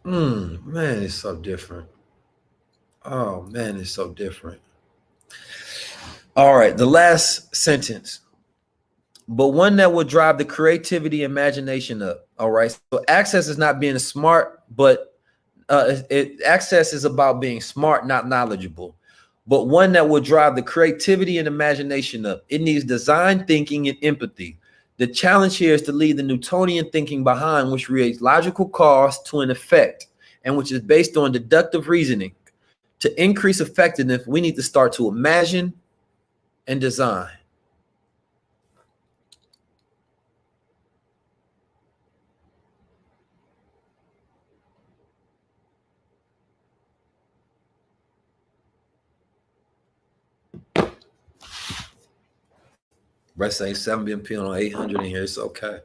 Man, it's so different. Oh man, it's so different. All right, the last sentence, but one that will drive the creativity, imagination up. All right, so access is not being smart, but access is about being smart, not knowledgeable. But one that will drive the creativity and imagination up. It needs design thinking and empathy. The challenge here is to leave the Newtonian thinking behind, which creates logical cause to an effect, and which is based on deductive reasoning. To increase effectiveness, we need to start to imagine and design. Rest ain't 7 BMP on 800 in here. It's okay.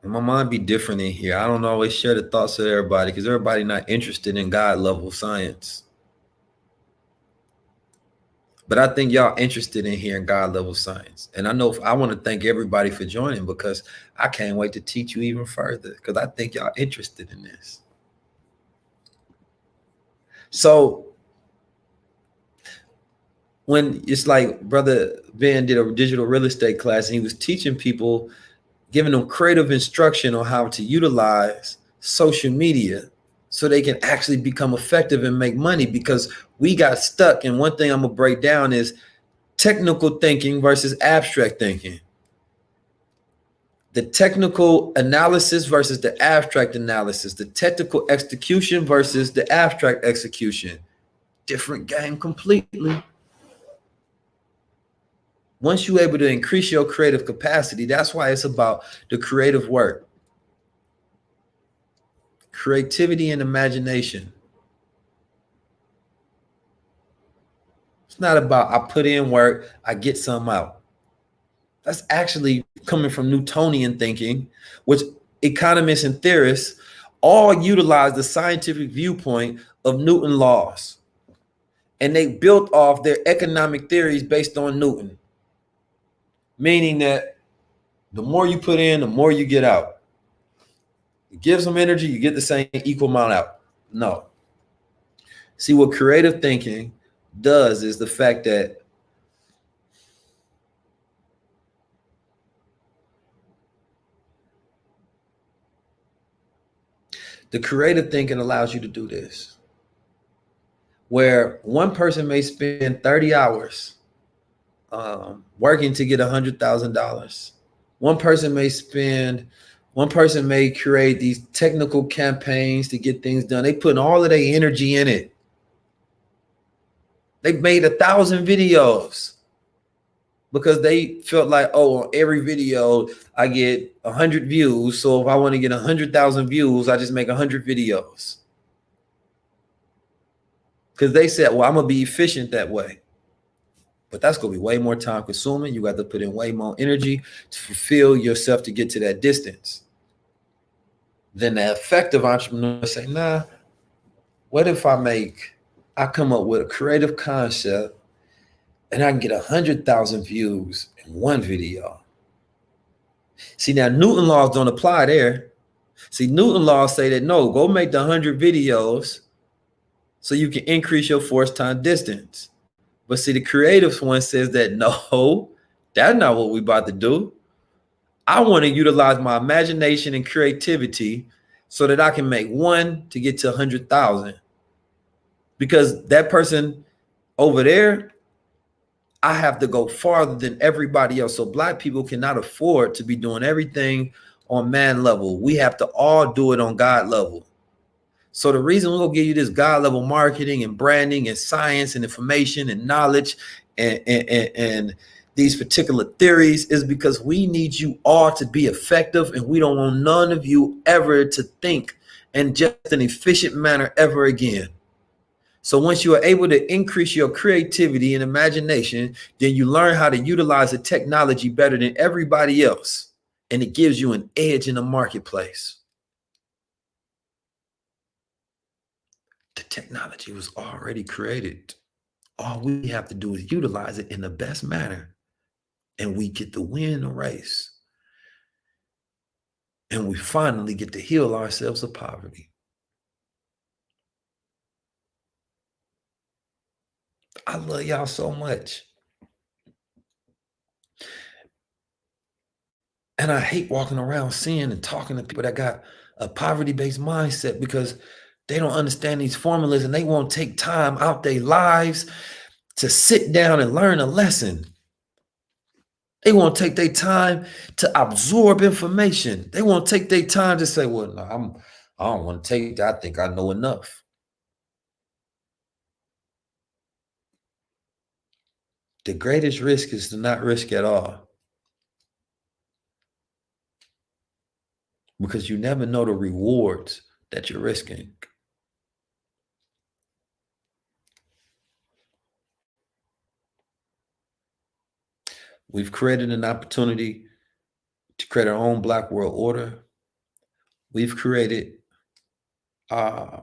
And my mind be different in here. I don't always share the thoughts with everybody because everybody not interested in God level science. But I think y'all interested in hearing God level science. And I know I want to thank everybody for joining, because I can't wait to teach you even further, because I think y'all interested in this. So when it's like Brother Ben did a digital real estate class, and he was teaching people, giving them creative instruction on how to utilize social media so they can actually become effective and make money, because we got stuck. And one thing I'm gonna break down is technical thinking versus abstract thinking. The technical analysis versus the abstract analysis, the technical execution versus the abstract execution. Different game completely. Once you're able to increase your creative capacity, that's why it's about the creative work. Creativity and imagination. It's not about I put in work, I get some out. That's actually coming from Newtonian thinking, which economists and theorists all utilize the scientific viewpoint of Newton laws. And they built off their economic theories based on Newton, meaning that the more you put in, the more you get out. You give some energy, you get the same equal amount out. No. See, what creative thinking does is the fact that the creative thinking allows you to do this, where one person may spend 30 hours working to get $100,000. One person may create these technical campaigns to get things done. They put all of their energy in it. They made 1,000 videos because they felt like, oh, on every video I get 100 views. So if I want to get 100,000 views, I just make 100 videos. Because they said, well, I'm going to be efficient that way. But that's going to be way more time consuming. You got to put in way more energy to fulfill yourself to get to that distance. Then the effective entrepreneur say, nah, what if I come up with a creative concept and I can get 100,000 views in one video. See, now Newton laws don't apply there. See, Newton laws say that, no, go make the 100 videos so you can increase your force time distance. But see, the creative one says that, no, that's not what we about to do. I want to utilize my imagination and creativity so that I can make one to get to 100,000. Because that person over there, I have to go farther than everybody else. So Black people cannot afford to be doing everything on man level. We have to all do it on God level. So the reason we're going to give you this God level marketing and branding and science and information and knowledge and these particular theories is because we need you all to be effective, and we don't want none of you ever to think in just an efficient manner ever again. So once you are able to increase your creativity and imagination, then you learn how to utilize the technology better than everybody else. And it gives you an edge in the marketplace. The technology was already created. All we have to do is utilize it in the best manner. And we get to win the race. And we finally get to heal ourselves of poverty. I love y'all so much. And I hate walking around seeing and talking to people that got a poverty-based mindset because they don't understand these formulas and they won't take time out their lives to sit down and learn a lesson. They won't take their time to absorb information. They won't take their time to say, well, no, I don't want to take that. I think I know enough. The greatest risk is to not risk at all. Because you never know the rewards that you're risking. We've created an opportunity to create our own Black world order. We've created,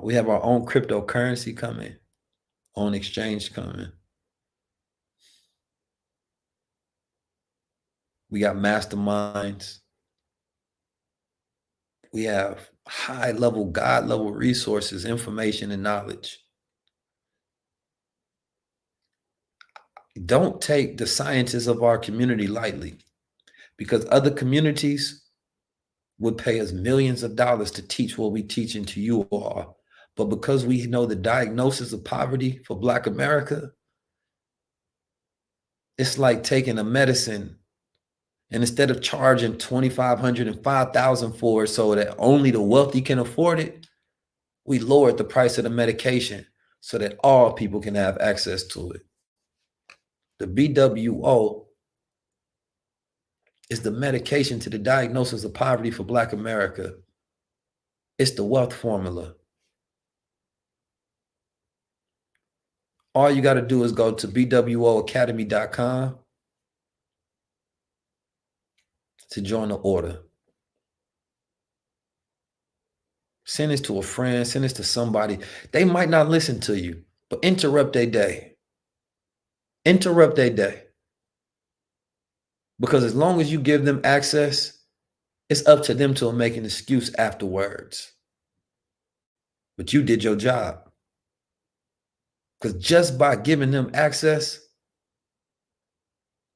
we have our own cryptocurrency coming, own exchange coming. We got masterminds. We have high level, God level resources, information, and knowledge. Don't take the scientists of our community lightly, because other communities would pay us millions of dollars to teach what we teaching to you all. But because we know the diagnosis of poverty for Black America, it's like taking a medicine and instead of charging $2,500 and $5,000 for it so that only the wealthy can afford it, we lowered the price of the medication so that all people can have access to it. The BWO is the medication to the diagnosis of poverty for Black America. It's the wealth formula. All you got to do is go to bwoacademy.com to join the order. Send this to a friend, send this to somebody. They might not listen to you, but interrupt their day. Interrupt their day. Because as long as you give them access, it's up to them to make an excuse afterwards. But you did your job. Because just by giving them access,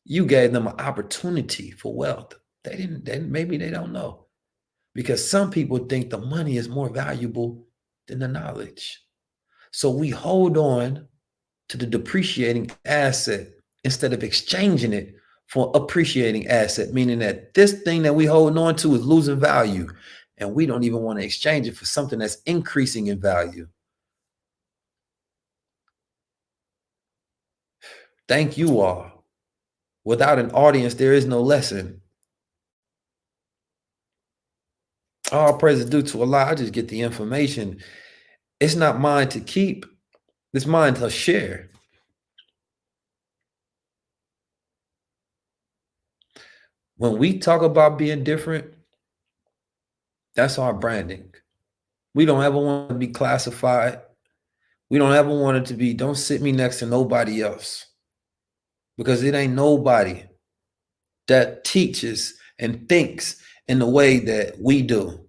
you gave them an opportunity for wealth. Maybe they don't know. Because some people think the money is more valuable than the knowledge. So we hold on to the depreciating asset instead of exchanging it for appreciating asset, meaning that this thing that we hold on to is losing value, and we don't even want to exchange it for something that's increasing in value. Thank you all. Without an audience, there is no lesson. All praise is due to Allah. I just get the information. It's not mine to keep. It's mine to share. When we talk about being different, that's our branding. We don't ever want to be classified. We don't ever want it to be, don't sit me next to nobody else. Because it ain't nobody that teaches and thinks in the way that we do.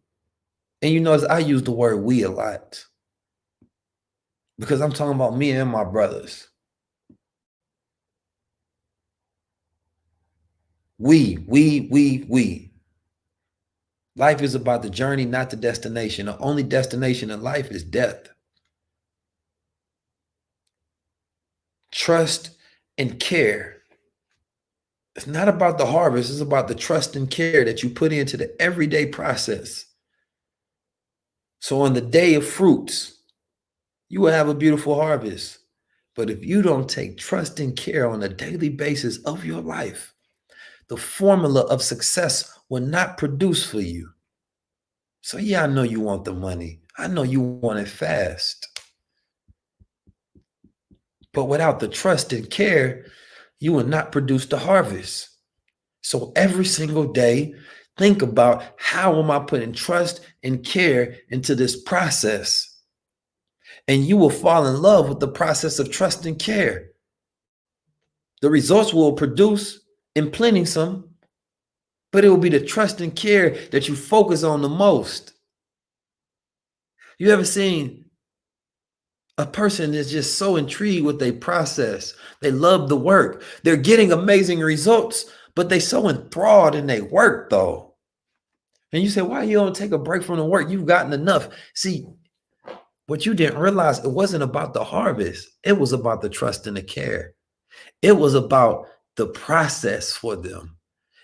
And you notice I use the word we a lot. Because I'm talking about me and my brothers. We. Life is about the journey, not the destination. The only destination in life is death. Trust and care. It's not about the harvest. It's about the trust and care that you put into the everyday process. So on the day of fruits, you will have a beautiful harvest. But if you don't take trust and care on a daily basis of your life, the formula of success will not produce for you. So yeah, I know you want the money. I know you want it fast. But without the trust and care, you will not produce the harvest. So every single day, think about, how am I putting trust and care into this process? And you will fall in love with the process of trust and care. The results will produce in plenty some, but it will be the trust and care that you focus on the most. You ever seen a person that's just so intrigued with their process? They love the work. They're getting amazing results, but they so enthralled in their work though. And you say, why you don't take a break from the work? You've gotten enough. See, what you didn't realize, it wasn't about the harvest. It was about the trust and the care. It was about the process for them.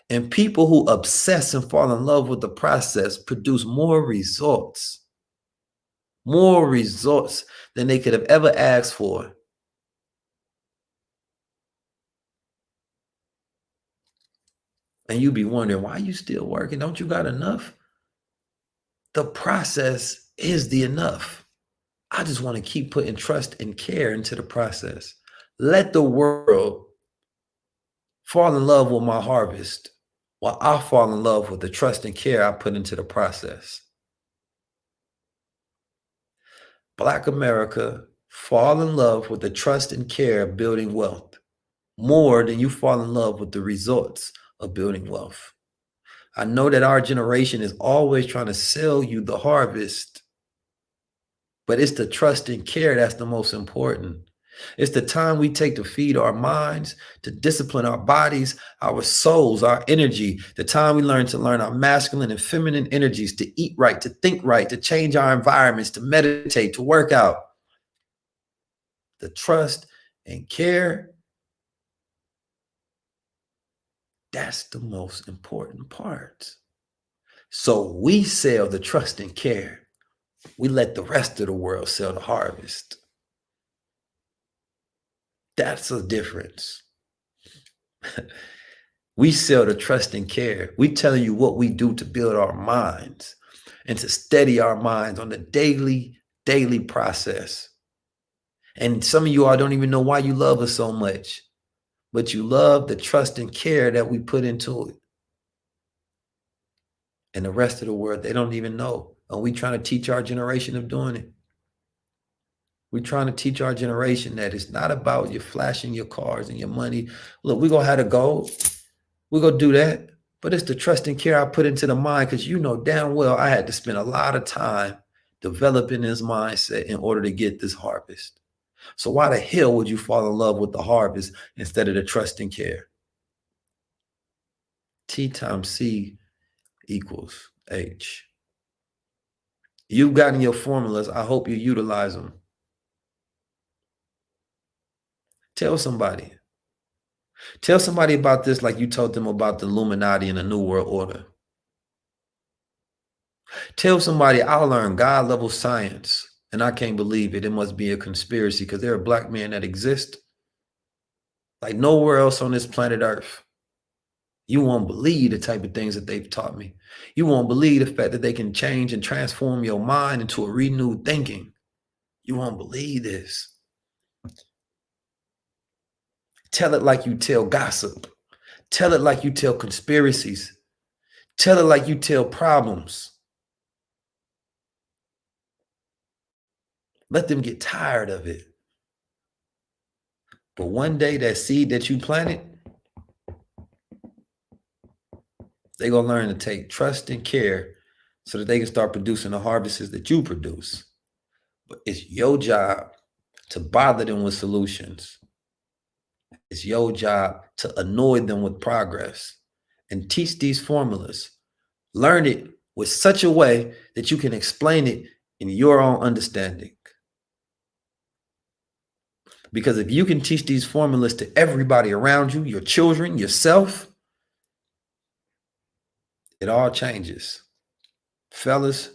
And people who obsess and fall in love with the process produce more results than they could have ever asked for. And you be wondering, why are you still working? Don't you got enough? The process is the enough. I just want to keep putting trust and care into the process. Let the world fall in love with my harvest while I fall in love with the trust and care I put into the process. Black America, fall in love with the trust and care of building wealth more than you fall in love with the results of building wealth. I know that our generation is always trying to sell you the harvest, but it's the trust and care that's the most important. It's the time we take to feed our minds, to discipline our bodies, our souls, our energy. The time we learn our masculine and feminine energies, to eat right, to think right, to change our environments, to meditate, to work out. The trust and care, that's the most important part. So we sell the trust and care. We let the rest of the world sell the harvest. That's a difference. We sell the trust and care. We telling you what we do to build our minds and to steady our minds on the daily process. And some of you all don't even know why you love us so much, but you love the trust and care that we put into it. And the rest of the world, they don't even know. And we trying to teach our generation of doing it. We're trying to teach our generation that it's not about you flashing your cars and your money. Look, we're going to have to go. We're going to do that. But it's the trust and care I put into the mind, because you know damn well I had to spend a lot of time developing this mindset in order to get this harvest. So why the hell would you fall in love with the harvest instead of the trust and care? T times C equals H. You've gotten your formulas. I hope you utilize them. Tell somebody. Tell somebody about this like you told them about the Illuminati and the New World Order. Tell somebody I learned God level science and I can't believe it. It must be a conspiracy because there are black men that exist like nowhere else on this planet Earth. You won't believe the type of things that they've taught me. You won't believe the fact that they can change and transform your mind into a renewed thinking. You won't believe this. Tell it like you tell gossip. Tell it like you tell conspiracies. Tell it like you tell problems. Let them get tired of it. But one day that seed that you planted, they're going to learn to take trust and care so that they can start producing the harvests that you produce. But it's your job to bother them with solutions. It's your job to annoy them with progress and teach these formulas. Learn it with such a way that you can explain it in your own understanding. Because if you can teach these formulas to everybody around you, your children, yourself, it all changes. Fellas,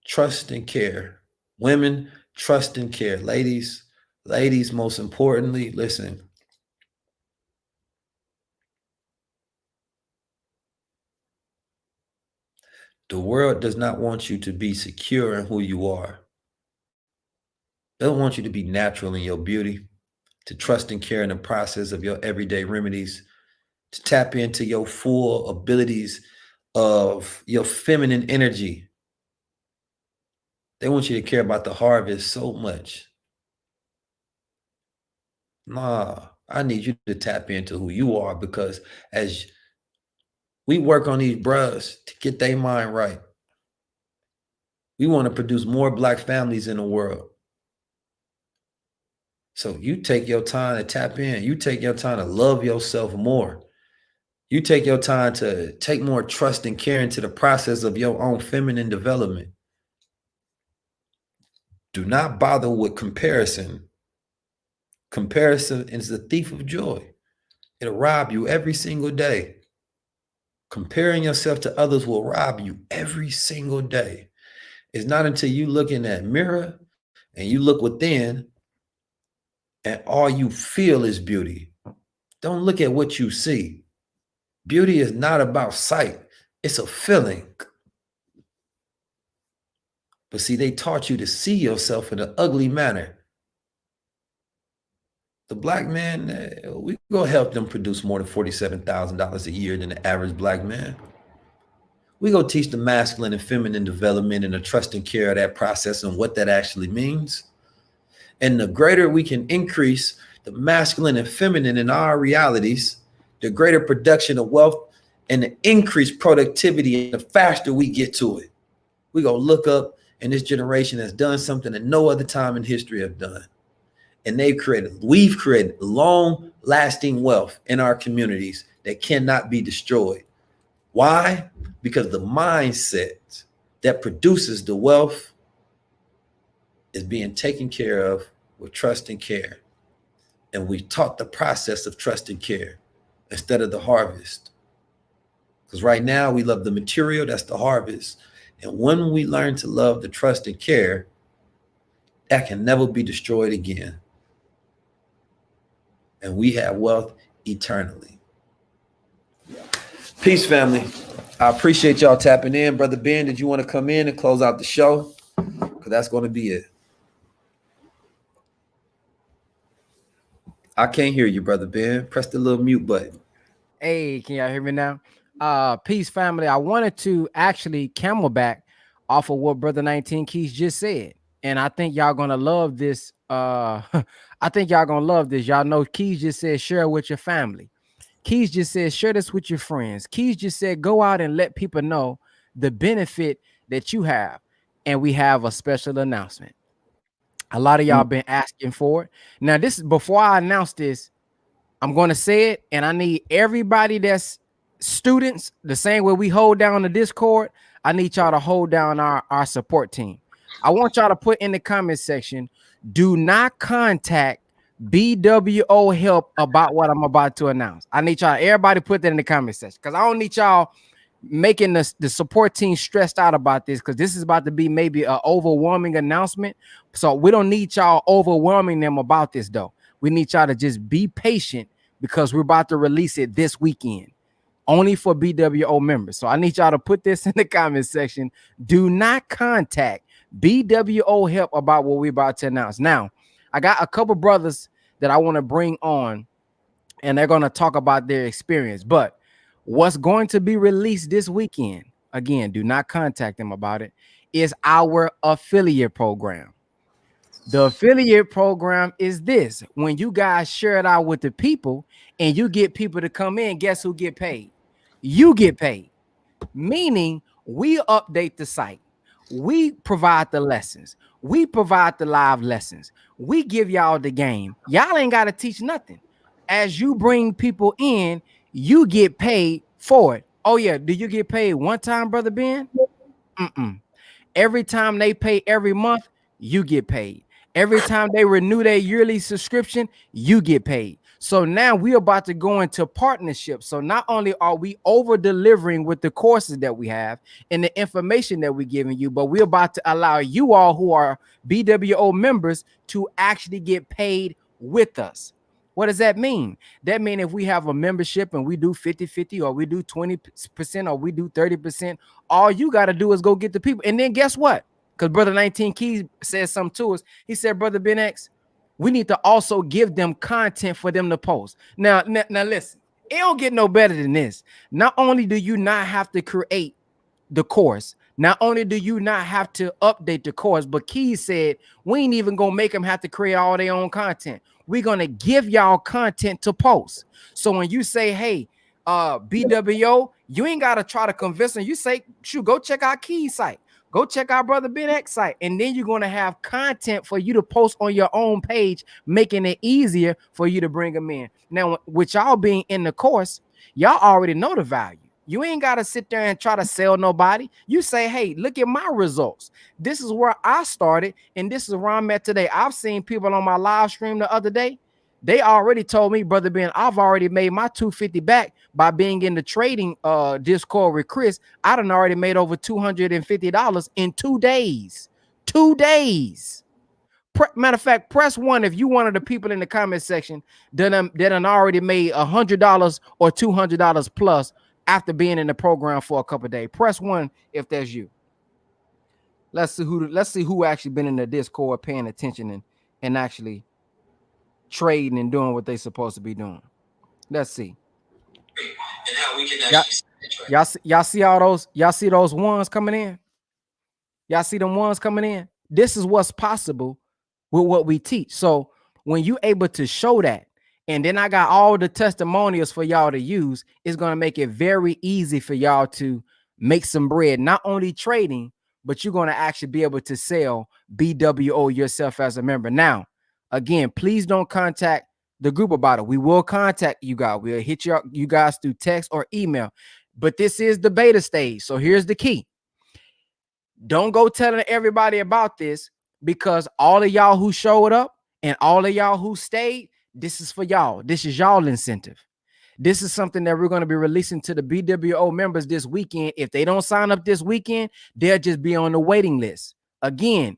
trust and care. Women, trust and care. Ladies, most importantly, listen. The world does not want you to be secure in who you are. They don't want you to be natural in your beauty, to trust and care in the process of your everyday remedies, to tap into your full abilities of your feminine energy. They want you to care about the harvest so much. Nah, I need you to tap into who you are, because as we work on these bros to get their mind right, we want to produce more black families in the world. So you take your time to tap in. You take your time to love yourself more. You take your time to take more trust and care into the process of your own feminine development. Do not bother with comparison. Comparison is the thief of joy. It'll rob you every single day. Comparing yourself to others will rob you every single day. It's not until you look in that mirror and you look within and all you feel is beauty. Don't look at what you see. Beauty is not about sight. It's a feeling. But see, they taught you to see yourself in an ugly manner. The black man, we go help them produce more than $47,000 a year than the average black man. We go teach the masculine and feminine development and the trust and care of that process and what that actually means. And the greater we can increase the masculine and feminine in our realities, the greater production of wealth and the increased productivity, and the faster we get to it. We go look up, and this generation has done something that no other time in history have done. And we've created long-lasting wealth in our communities that cannot be destroyed. Why? Because the mindset that produces the wealth is being taken care of with trust and care. And we taught the process of trust and care instead of the harvest. Because right now we love the material, that's the harvest. And when we learn to love the trust and care, that can never be destroyed again. And we have wealth eternally. Peace, family. I appreciate y'all tapping in. Brother Ben, did you want to come in and close out the show? Because that's going to be it. I can't hear you, brother Ben. Press the little mute button. Hey, can y'all hear me now? Peace, family. I wanted to actually camelback off of what Brother 19 Keys just said. And I think y'all gonna love this. I think y'all gonna love this. Y'all know Keys just said share with your family. Keys just said share this with your friends. Keys just said go out and let people know the benefit that you have. And we have a special announcement. A lot of y'all been asking for it. Now, this is before I announce this. I'm going to say it, and I need everybody that's students, the same way we hold down the Discord, I need y'all to hold down our support team. I want y'all to put in the comment section, do not contact BWO help about what I'm about to announce. I need y'all, everybody put that in the comment section, because I don't need y'all making the support team stressed out about this, because this is about to be maybe an overwhelming announcement. So we don't need y'all overwhelming them about this, though. We need y'all to just be patient, because we're about to release it this weekend, only for BWO members. So I need y'all to put this in the comment section. Do not contact BWO help about what we're about to announce. Now, I got a couple brothers that I want to bring on, and they're going to talk about their experience. But what's going to be released this weekend, again, do not contact them about it, is our affiliate program. The affiliate program is this: when you guys share it out with the people and you get people to come in, guess who get paid? You get paid. Meaning we update the site. We provide the lessons. We provide the live lessons. We give y'all the game. Y'all ain't got to teach nothing. As you bring people in, you get paid for it. Oh yeah, do you get paid one time, Brother Ben? Every time they pay every month, you get paid. Every time they renew their yearly subscription, you get paid. So now we're about to go into partnership. So not only are we over delivering with the courses that we have and the information that we're giving you, but we're about to allow you all who are BWO members to actually get paid with us. What does that mean? That means if we have a membership and we do 50-50 or we do 20% or we do 30%, all you got to do is go get the people. And then guess what? Because Brother 19 Keys said something to us. He said, Brother Ben X, we need to also give them content for them to post. Now listen, it don't get no better than this. Not only do you not have to create the course, not only do you not have to update the course, but Keys said we ain't even gonna make them have to create all their own content. We're gonna give y'all content to post. So when you say, hey, BWO, you ain't gotta try to convince them. You say, shoot, go check our Keys site. Go check our Brother Ben X site, and then you're gonna have content for you to post on your own page, making it easier for you to bring them in. Now, with y'all being in the course, y'all already know the value. You ain't got to sit there and try to sell nobody. You say, hey, look at my results. This is where I started, and this is where I'm at today. I've seen people on my live stream the other day. They already told me, Brother Ben, I've already made my 250 back by being in the trading Discord with Chris. I done already made over $250 in 2 days. 2 days. Matter of fact, press 1 if you one of the people in the comment section that done already made $100 or $200 plus after being in the program for a couple of days. Press 1 if that's you. Let's see who actually been in the Discord paying attention and actually trading and doing what they supposed to be doing. Let's see. And how we can y'all see all those, y'all see those ones coming in? Y'all see them ones coming in? This is what's possible with what we teach. So when you able to show that, and then I got all the testimonials for y'all to use, it's going to make it very easy for y'all to make some bread, not only trading, but you're going to actually be able to sell BWO yourself as a member. Now, again, please don't contact the group about it. We will contact you guys. We'll hit you guys through text or email, but this is the beta stage. So here's the key. Don't go telling everybody about this, because all of y'all who showed up and all of y'all who stayed, this is for y'all. This is y'all incentive. This is something that we're going to be releasing to the BWO members this weekend. If they don't sign up this weekend, they'll just be on the waiting list. Again,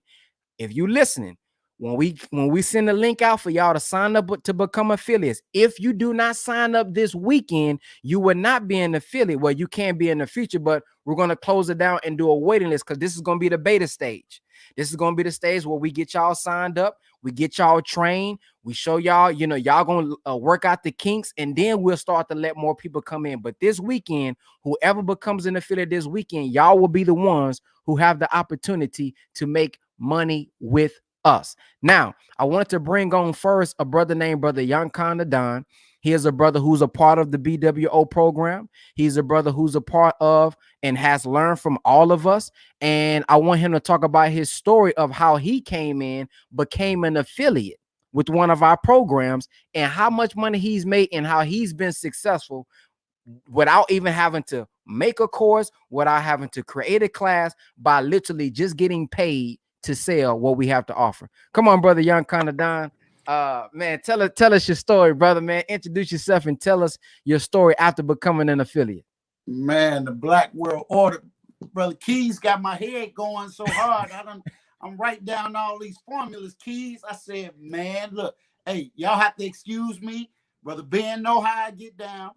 if you're listening, when we send the link out for y'all to sign up to become affiliates, if you do not sign up this weekend, you will not be an affiliate. Well, you can be in the future, but we're going to close it down and do a waiting list because this is going to be the beta stage. This is going to be the stage where we get y'all signed up, we get y'all trained, we show y'all, y'all going to work out the kinks, and then we'll start to let more people come in. But this weekend, whoever becomes an affiliate this weekend, y'all will be the ones who have the opportunity to make money with us. Now, I wanted to bring on first a brother named Brother Yankanda Don. He is a brother who's a part of the BWO program. He's a brother who's a part of and has learned from all of us. And I want him to talk about his story of how he came in, became an affiliate with one of our programs, and how much money he's made and how he's been successful without even having to make a course, without having to create a class, by literally just getting paid to sell what we have to offer. Come on, brother Young Don. Man, tell us your story, brother, man. Introduce yourself and tell us your story after becoming an affiliate. Man, the Black World Order, Brother Keys got my head going so hard. I'm writing down all these formulas, Keys. I said, man, look, hey, y'all have to excuse me. Brother Ben know how I get down.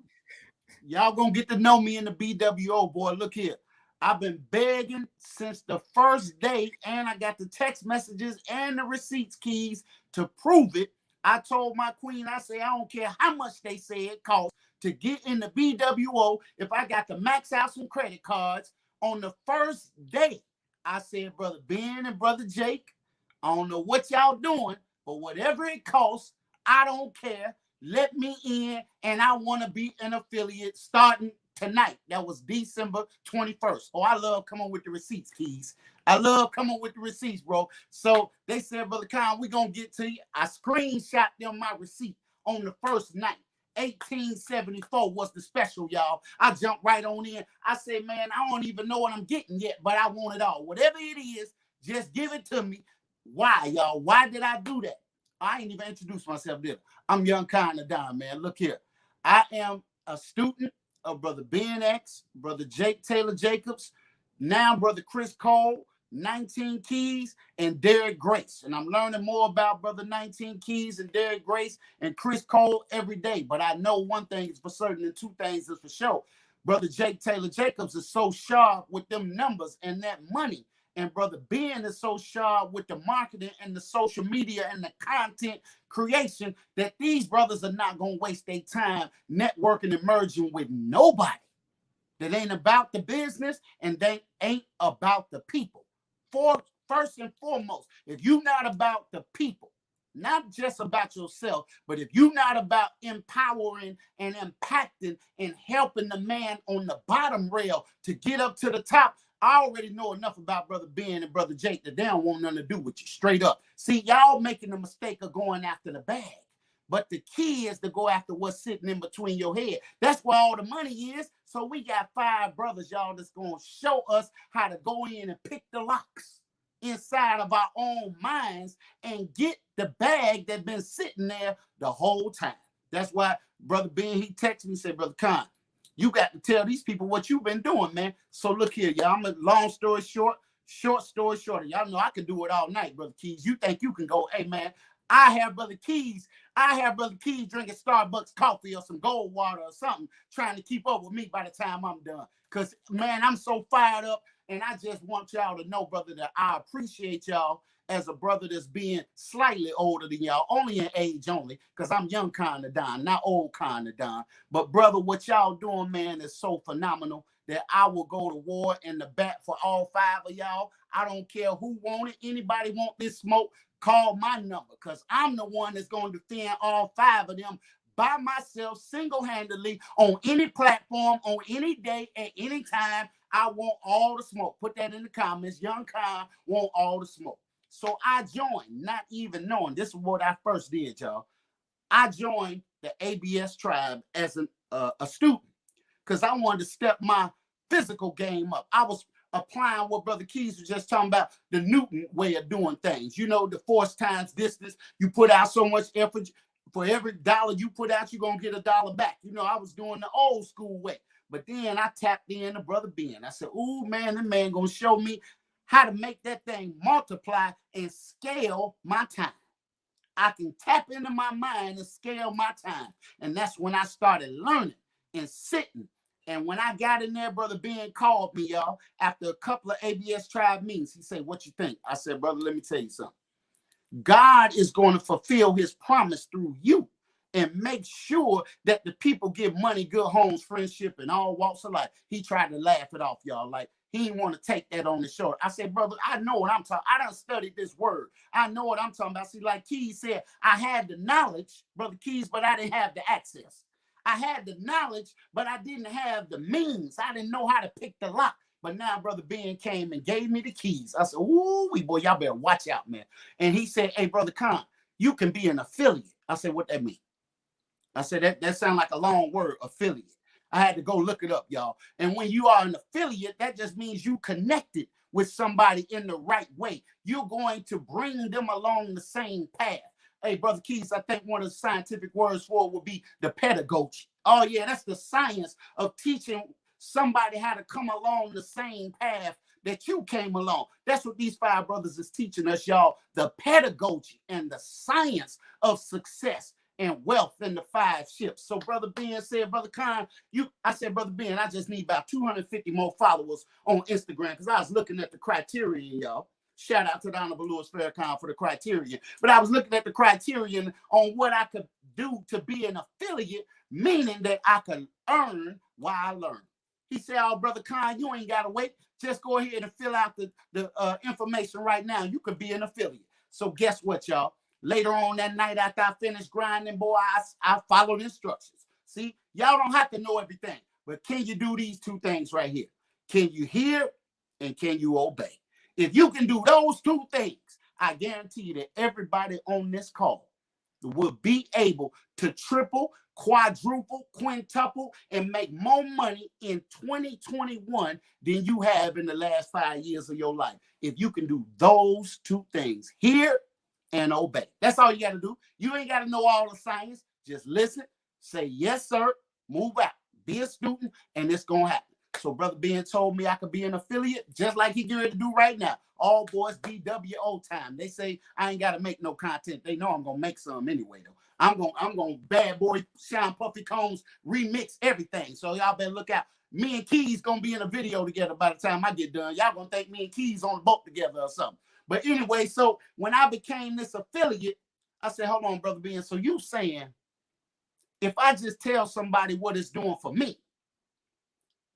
Y'all gonna get to know me in the BWO, boy. Look here. I've been begging since the first day, and I got the text messages and the receipts, Keys, to prove it. I told my queen, I say, I don't care how much they say it costs to get in the BWO. If I got to max out some credit cards on the first day, I said, Brother Ben and Brother Jake, I don't know what y'all doing, but whatever it costs, I don't care. Let me in, and I want to be an affiliate starting tonight. That was December 21st. Oh, I love coming with the receipts, Keys. I love coming with the receipts, bro. So they said, Brother Khan, we're going to get to you. I screenshot them my receipt on the first night. 1874 was the special, y'all. I jumped right on in. I said, man, I don't even know what I'm getting yet, but I want it all. Whatever it is, just give it to me. Why, y'all? Why did I do that? I ain't even introduced myself, did I? I'm Young Don, man. Look here. I am a student of Brother Ben X, Brother Jake Taylor Jacobs, now Brother Chris Cole, 19 Keys, and Derek Grace. And I'm learning more about Brother 19 Keys and Derek Grace and Chris Cole every day. But I know one thing is for certain and two things is for sure. Brother Jake Taylor Jacobs is so sharp with them numbers and that money. And Brother Ben is so sharp with the marketing and the social media and the content creation that these brothers are not going to waste their time networking and merging with nobody that ain't about the business and they ain't about the people. First and foremost, if you're not about the people, not just about yourself, but if you're not about empowering and impacting and helping the man on the bottom rail to get up to the top, I already know enough about Brother Ben and Brother Jake that they don't want nothing to do with you, straight up. See, y'all making the mistake of going after the bag. But the key is to go after what's sitting in between your head. That's where all the money is. So we got 5 brothers, y'all, that's going to show us how to go in and pick the locks inside of our own minds and get the bag that's been sitting there the whole time. That's why Brother Ben, he texted me and said, Brother Khan, you got to tell these people what you've been doing, man. So look here, y'all. I'm a long story short story shorter. Y'all know I can do it all night, Brother Keys. You think you can go, hey, man, I have Brother Keys drinking Starbucks coffee or some gold water or something, trying to keep up with me by the time I'm done. Because, man, I'm so fired up, and I just want y'all to know, brother, that I appreciate y'all as a brother that's being slightly older than y'all, only in age only, because I'm young kind of Don, not old kind of Don. But, brother, what y'all doing, man, is so phenomenal that I will go to war in the bat for all 5 of y'all. I don't care who want it. Anybody want this smoke? Call my number, because I'm the one that's going to defend all 5 of them by myself, single-handedly, on any platform, on any day, at any time. I want all the smoke. Put that in the comments. Young Khan want all the smoke. So I joined, not even knowing. This is what I first did, y'all. I joined the ABS tribe as a student because I wanted to step my physical game up. I was applying what Brother Keys was just talking about, the Newton way of doing things. You know, the force times distance. You put out so much effort. For every dollar you put out, you're going to get $1 back. You know, I was doing the old school way. But then I tapped in to Brother Ben. I said, ooh, man, that man going to show me how to make that thing multiply and scale my time. I can tap into my mind and scale my time. And that's when I started learning and sitting. And when I got in there, Brother Ben called me, y'all, after a couple of ABS tribe meetings. He said, what you think? I said, brother, let me tell you something. God is going to fulfill his promise through you and make sure that the people get money, good homes, friendship, and all walks of life. He tried to laugh it off, y'all. Like, he didn't want to take that on the shoulder. I said, brother, I know what I'm talking. I done studied this word. I know what I'm talking about. See, like Keys said, I had the knowledge, Brother Keys, but I didn't have the access. I had the knowledge, but I didn't have the means. I didn't know how to pick the lock. But now Brother Ben came and gave me the keys. I said, ooh, boy, y'all better watch out, man. And he said, hey, Brother Khan, you can be an affiliate. I said, what that mean? I said, that sounds like a long word, affiliate. I had to go look it up, y'all. And when you are an affiliate, that just means you connected with somebody in the right way. You're going to bring them along the same path. Hey, Brother Keys, I think one of the scientific words for it would be the pedagogy. Oh, yeah, that's the science of teaching somebody how to come along the same path that you came along. That's what these 5 brothers is teaching us, y'all. The pedagogy and the science of success and wealth in the 5 ships. So Brother Ben said, Brother Khan, I said, Brother Ben, I just need about 250 more followers on Instagram, because I was looking at the criterion, y'all. Shout out to the Honorable Louis Farrakhan for the criterion. But I was looking at the criterion on what I could do to be an affiliate, meaning that I could earn while I learn. He said, oh, Brother Khan, you ain't got to wait. Just go ahead and fill out the information right now. You could be an affiliate. So guess what, y'all? Later on that night after I finished grinding, boy, I followed instructions. See, y'all don't have to know everything. But can you do these 2 things right here? Can you hear and can you obey? If you can do those 2 things, I guarantee you that everybody on this call will be able to triple, quadruple, quintuple, and make more money in 2021 than you have in the last 5 years of your life. If you can do those 2 things, hear and obey. That's all you got to do. You ain't got to know all the science. Just listen, say yes, sir, move out, be a student, and it's going to happen. So Brother Ben told me I could be an affiliate, just like he getting ready to do right now. All boys BWO time. They say I ain't got to make no content. They know I'm going to make some anyway, though. I'm going Bad Boy Shine Puffy Combs remix everything. So y'all better look out. Me and Keys going to be in a video together by the time I get done. Y'all going to think me and Keys on the boat together or something. But anyway, so when I became this affiliate, I said, hold on, Brother Ben. So you saying if I just tell somebody what it's doing for me,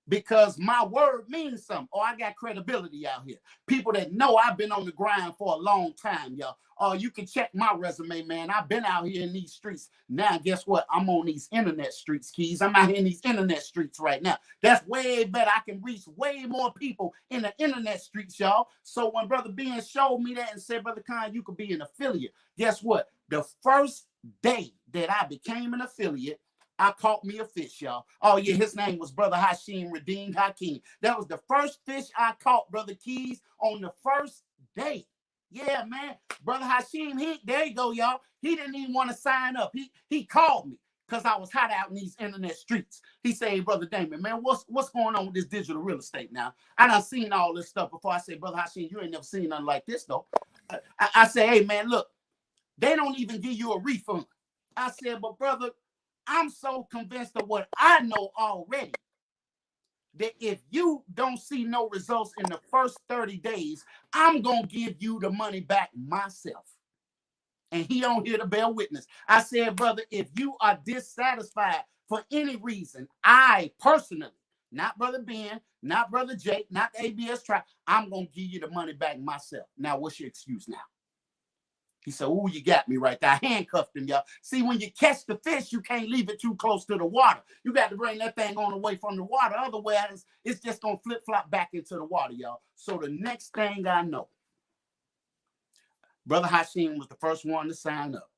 because my word means something, or I got credibility out here. People that know I've been on the grind for a long time, y'all. Or you can check my resume, man. I've been out here in these streets. Now, guess what? I'm on these internet streets, Keys. I'm out here in these internet streets right now. That's way better. I can reach way more people in the internet streets, y'all. So when Brother Ben showed me that and said, Brother Khan, you could be an affiliate. Guess what? The first day that I became an affiliate, I caught me a fish, y'all. Oh, yeah, his name was Brother Hashim Redeemed Hakeem. That was the first fish I caught, Brother Keys, on the first day. Yeah, man. Brother Hashim, there you go, y'all. He didn't even want to sign up. He called me because I was hot out in these internet streets. He said, hey, Brother Damon, man, what's going on with this digital real estate now? I done seen all this stuff before. I said, Brother Hashim, you ain't never seen nothing like this, though. I said, hey, man, look, they don't even give you a refund. I said, but brother, I'm so convinced of what I know already that if you don't see no results in the first 30 days, I'm going to give you the money back myself. And he don't hear to bear witness. I said, brother, if you are dissatisfied for any reason, I personally, not Brother Ben, not Brother Jake, not the ABS tribe, I'm going to give you the money back myself. Now, what's your excuse now? He said, ooh, you got me right there. I handcuffed him, y'all. See, when you catch the fish, you can't leave it too close to the water. You got to bring that thing on away from the water. Otherwise, it's just going to flip-flop back into the water, y'all. So the next thing I know, Brother Hashim was the first one to sign up.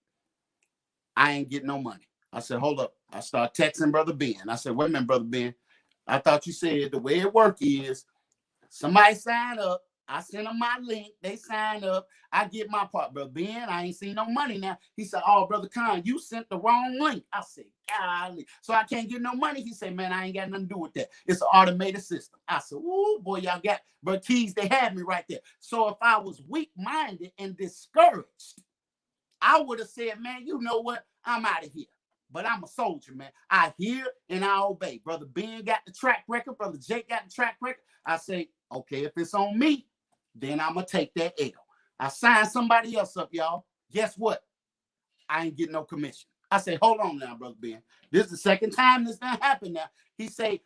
I ain't getting no money. I said, hold up. I start texting Brother Ben. I said, wait a minute, Brother Ben. I thought you said the way it work is somebody sign up, I sent them my link. They signed up. I get my part. Brother Ben, I ain't seen no money now. He said, oh, Brother Khan, you sent the wrong link. I said, golly. So I can't get no money. He said, man, I ain't got nothing to do with that. It's an automated system. I said, ooh, boy, y'all got, but Keys, they had me right there. So if I was weak-minded and discouraged, I would have said, man, you know what? I'm out of here. But I'm a soldier, man. I hear and I obey. Brother Ben got the track record. Brother Jake got the track record. I say, okay, if it's on me, then I'm going to take that L. I signed somebody else up, y'all. Guess what? I ain't getting no commission. I say, hold on now, Brother Ben. This is the second time this done happened now. He say,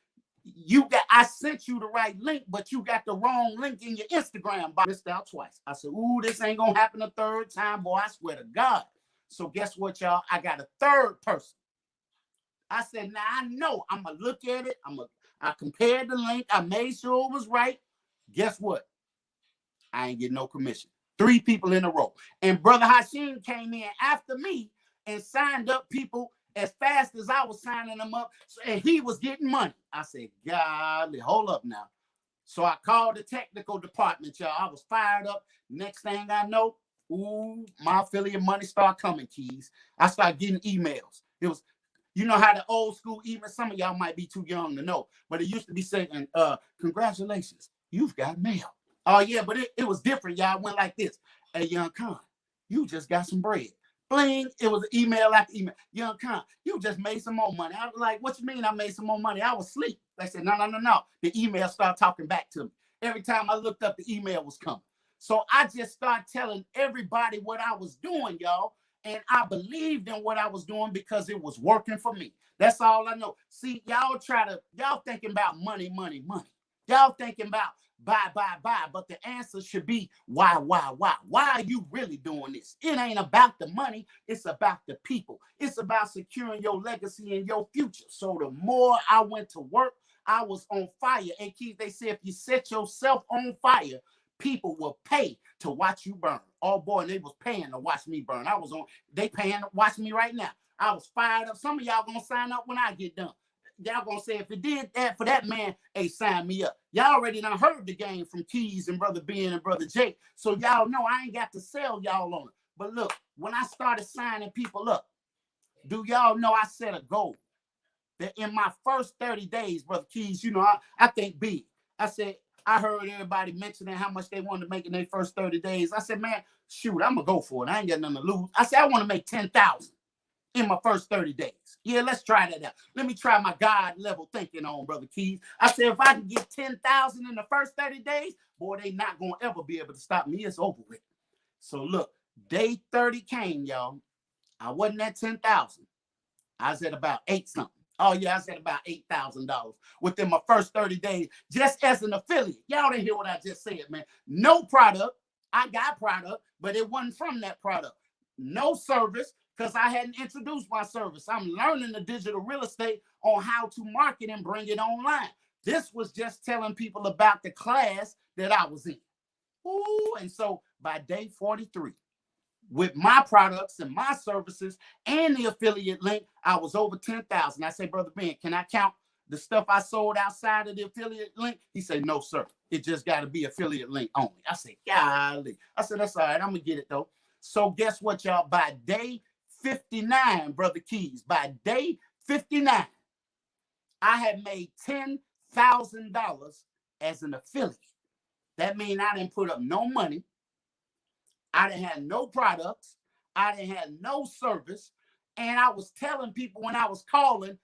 I sent you the right link, but you got the wrong link in your Instagram. I missed out twice. I said, ooh, this ain't going to happen a third time, boy. I swear to God. So guess what, y'all? I got a third person. I said, now I know I'm going to look at it. I compared the link. I made sure it was right. Guess what? I ain't getting no commission. 3 people in a row. And Brother Hashim came in after me and signed up people as fast as I was signing them up. And he was getting money. I said, golly, hold up now. So I called the technical department, y'all. I was fired up. Next thing I know, ooh, my affiliate money started coming, Keys. I started getting emails. It was, you know how the old school email, some of y'all might be too young to know, but it used to be saying, congratulations, you've got mail. Oh, yeah, but it was different, y'all. It went like this. Hey, Young Khan, you just got some bread. Bling, it was email after email. Young Khan, you just made some more money. I was like, what you mean I made some more money? I was asleep. They said, no. The email started talking back to me. Every time I looked up, the email was coming. So I just started telling everybody what I was doing, y'all. And I believed in what I was doing because it was working for me. That's all I know. See, y'all thinking about money. Y'all thinking about buy. But the answer should be why? Why are you really doing this? It ain't about the money. It's about the people. It's about securing your legacy and your future. So the more I went to work, I was on fire. And Keith, they say if you set yourself on fire, people will pay to watch you burn. Oh boy, they was paying to watch me burn. They paying to watch me right now. I was fired up. Some of y'all gonna sign up when I get done. Y'all gonna say, if it did that for that man, hey, sign me up. Y'all already done heard the game from Keys and Brother Ben and Brother Jake. So y'all know I ain't got to sell y'all on it. But look, when I started signing people up, do y'all know I set a goal that in my first 30 days, Brother Keys, you know, I think big. I said, I heard everybody mentioning how much they wanted to make in their first 30 days. I said, man, shoot, I'm going to go for it. I ain't got nothing to lose. I said, I want to make 10,000 in my first 30 days. Yeah, let's try that out. Let me try my God level thinking on, Brother Keys. I said, if I can get 10,000 in the first 30 days, boy, they not going to ever be able to stop me. It's over with. So look, day 30 came, y'all. I wasn't at 10,000. I was at about 8 something. Oh, yeah, I said about $8,000 within my first 30 days, just as an affiliate. Y'all didn't hear what I just said, man. No product. I got product, but it wasn't from that product. No service, because I hadn't introduced my service. I'm learning the digital real estate on how to market and bring it online. This was just telling people about the class that I was in. Ooh, and so by day 43, with my products and my services and the affiliate link, I was over 10,000. I say, Brother Ben, can I count the stuff I sold outside of the affiliate link? He said, no, sir. It just got to be affiliate link only. I said, golly. I said, that's all right. I'm going to get it, though. So guess what, y'all? By day 59, Brother Keys, by day 59, I had made $10,000 as an affiliate. That means I didn't put up no money. I didn't have no products. I didn't have no service. And I was telling people when I was calling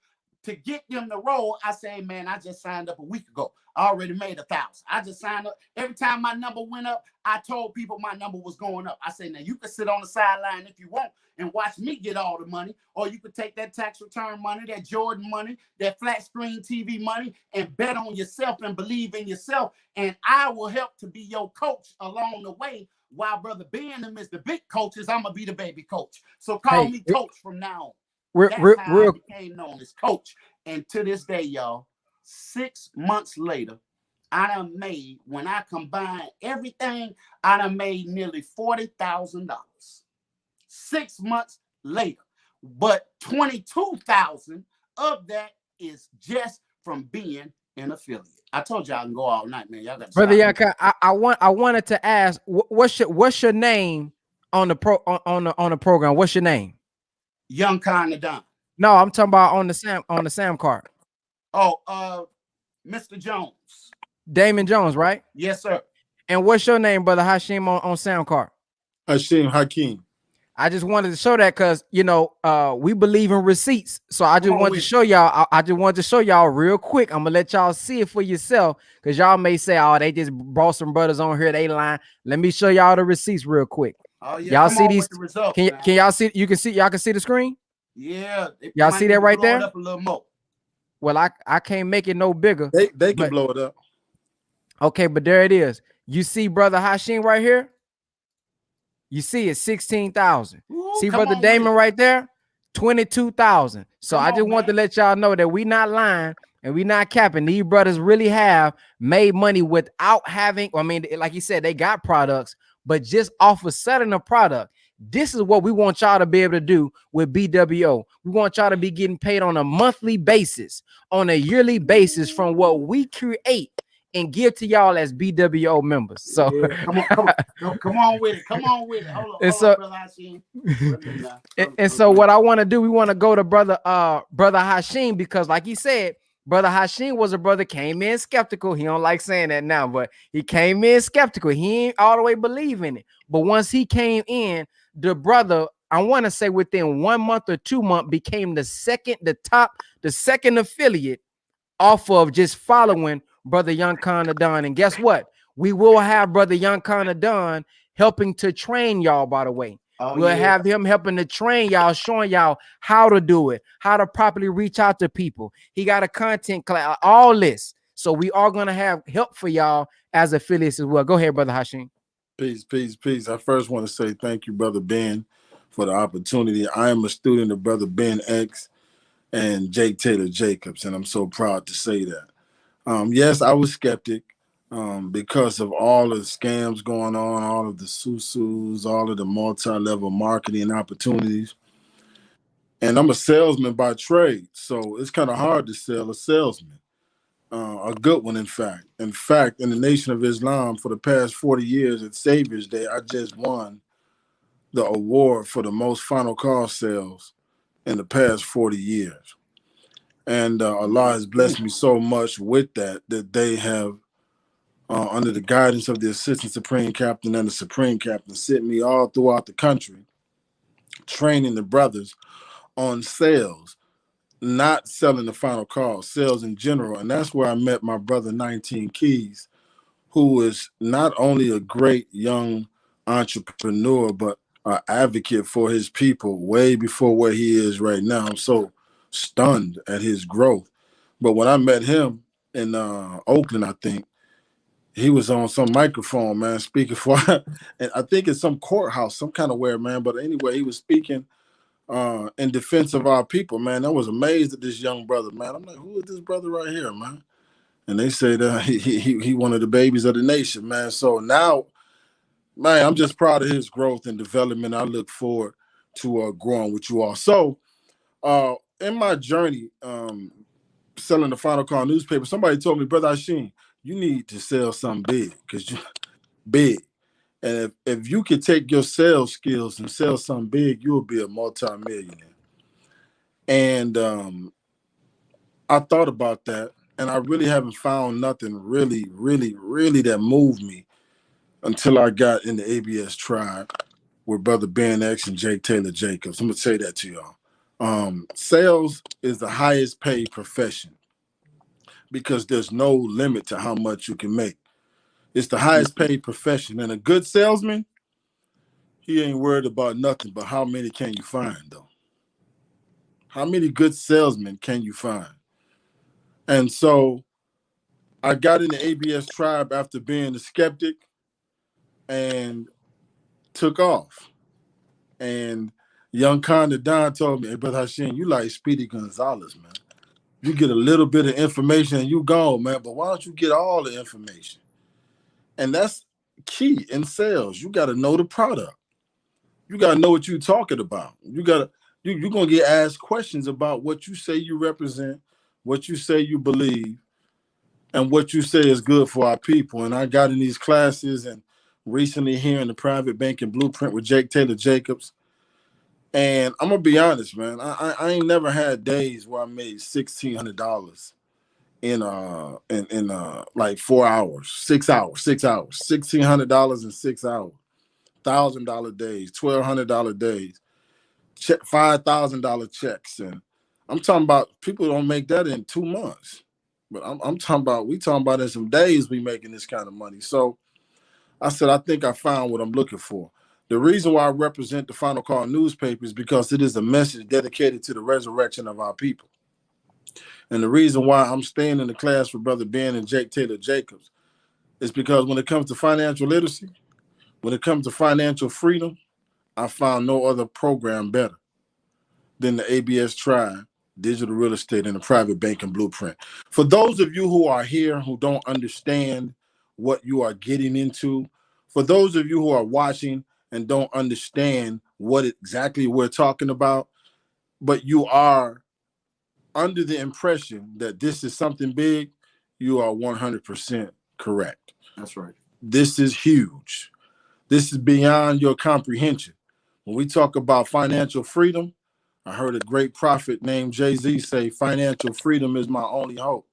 to get them to roll, I say, man, I just signed up a week ago. I already made 1,000. I just signed up. Every time my number went up, I told people my number was going up. I say, now you can sit on the sideline if you want and watch me get all the money, or you could take that tax return money, that Jordan money, that flat screen TV money, and bet on yourself and believe in yourself. And I will help to be your coach along the way. While Brother Ben and Mr. Big coaches, I'm going to be the baby coach. So call me coach from now on. That's how I became known as coach. And to this day, y'all, 6 months later, I done made, when I combine everything, I done made nearly $40,000. 6 months later. But 22,000 of that is just from being and affiliate. I told y'all I can go all night, man. Y'all got to Brother stop. Yanka, I wanted to ask, what's your name on the on the program? What's your name? Young Kind of Don. No, I'm talking about on the Sam card. Oh, Mr. Jones. Damon Jones, right? Yes, sir. And what's your name, Brother Hashim, on sound card? Hashim Hakeem. I just wanted to show that because we believe in receipts. So I just wanted to show y'all. I just wanted to show y'all real quick. I'm gonna let y'all see it for yourself because y'all may say, "Oh, they just brought some brothers on here. They lying." Let me show y'all the receipts real quick. Oh yeah, y'all see these? The results, can y'all see? You can see. Y'all can see the screen. Yeah, y'all see that right there? Blow it up a little more. Well, I can't make it no bigger. They can blow it up. Okay, but there it is. You see, Brother Hashim right here. You see it, 16,000. See Brother Damon right there, 22,000. So I just want to let y'all know that we not lying and we not capping. These brothers really have made money without having, I mean, like he said, they got products, but just off of selling a product. This is what we want y'all to be able to do with BWO. We want y'all to be getting paid on a monthly basis, on a yearly basis from what we create and give to y'all as BWO members. So yeah, come on with it. Come on with it. Hold on, Brother Hashim. And so what I want to do, we want to go to Brother Hashim, because like he said, Brother Hashim was a brother, came in skeptical. He don't like saying that now, but he came in skeptical. He ain't all the way believing it. But once he came in, the brother, I want to say within 1 month or 2 months, became the second affiliate off of just following Brother Young Don. And guess what? We will have Brother Young Don helping to train y'all, by the way. We'll have him helping to train y'all, showing y'all how to do it, how to properly reach out to people. He got a content class, all this. So we are going to have help for y'all as affiliates as well. Go ahead, Brother Hashim. Peace, peace, peace. I first want to say thank you, Brother Ben, for the opportunity. I am a student of Brother Ben X and Jake Taylor Jacobs, and I'm so proud to say that. Yes, I was skeptic because of all of the scams going on, all of the susus, all of the multi-level marketing opportunities. And I'm a salesman by trade, so it's kind of hard to sell a salesman. A good one, in fact. In fact, in the Nation of Islam, for the past 40 years at Savior's Day, I just won the award for the most final call sales in the past 40 years. And Allah has blessed me so much with that they have, under the guidance of the Assistant Supreme Captain and the Supreme Captain, sent me all throughout the country, training the brothers on sales, not selling the final call, sales in general. And that's where I met my brother 19 Keys, who is not only a great young entrepreneur, but an advocate for his people way before where he is right now. I'm so stunned at his growth. But when I met him in Oakland, I think, he was on some microphone, man, speaking for, and I think it's some courthouse, some kind of where, man. But anyway, he was speaking in defense of our people, man. I was amazed at this young brother, man. I'm like, who is this brother right here, man? And they said he one of the babies of the nation, man. So now, man, I'm just proud of his growth and development. I look forward to growing with you all. So in my journey selling the Final Call newspaper, somebody told me, Brother Hashim, you need to sell something big, because you big. And if you could take your sales skills and sell something big, you'll be a multi-millionaire. And I thought about that, and I really haven't found nothing really, really, really that moved me until I got in the ABS tribe with Brother Ben X and Jake Taylor Jacobs. I'm going to say that to y'all. Sales is the highest paid profession because there's no limit to how much you can make. It's the highest paid profession. And a good salesman, he ain't worried about nothing but how many can you find, though? How many good salesmen can you find? And so I got in the ABS tribe after being a skeptic and took off. And young Conda Don told me, hey, Brother Hashim, you like Speedy Gonzalez, man. You get a little bit of information and you gone, man, but why don't you get all the information? And that's key in sales. You got to know the product. You got to know what you're talking about. You're going to get asked questions about what you say you represent, what you say you believe, and what you say is good for our people. And I got in these classes and recently here in the private banking blueprint with Jake Taylor Jacobs. And I'm gonna be honest, man. I ain't never had days where I made $1,600 in like 4 hours, 6 hours, $1,600 in 6 hours, $1,000 days, $1,200 days, $5,000 checks, and I'm talking about people don't make that in 2 months. But I'm talking about we talking about in some days we making this kind of money. So I said I think I found what I'm looking for. The reason why I represent the Final Call newspaper is because it is a message dedicated to the resurrection of our people. And the reason why I'm staying in the class with Brother Ben and Jake Taylor Jacobs is because when it comes to financial literacy, when it comes to financial freedom, I found no other program better than the ABS Tribe, Digital Real Estate, and the Private Banking Blueprint. For those of you who are here who don't understand what you are getting into, for those of you who are watching and don't understand what exactly we're talking about, but you are under the impression that this is something big, you are 100% correct. That's right. This is huge. This is beyond your comprehension. When we talk about financial freedom, I heard a great prophet named Jay-Z say, financial freedom is my only hope.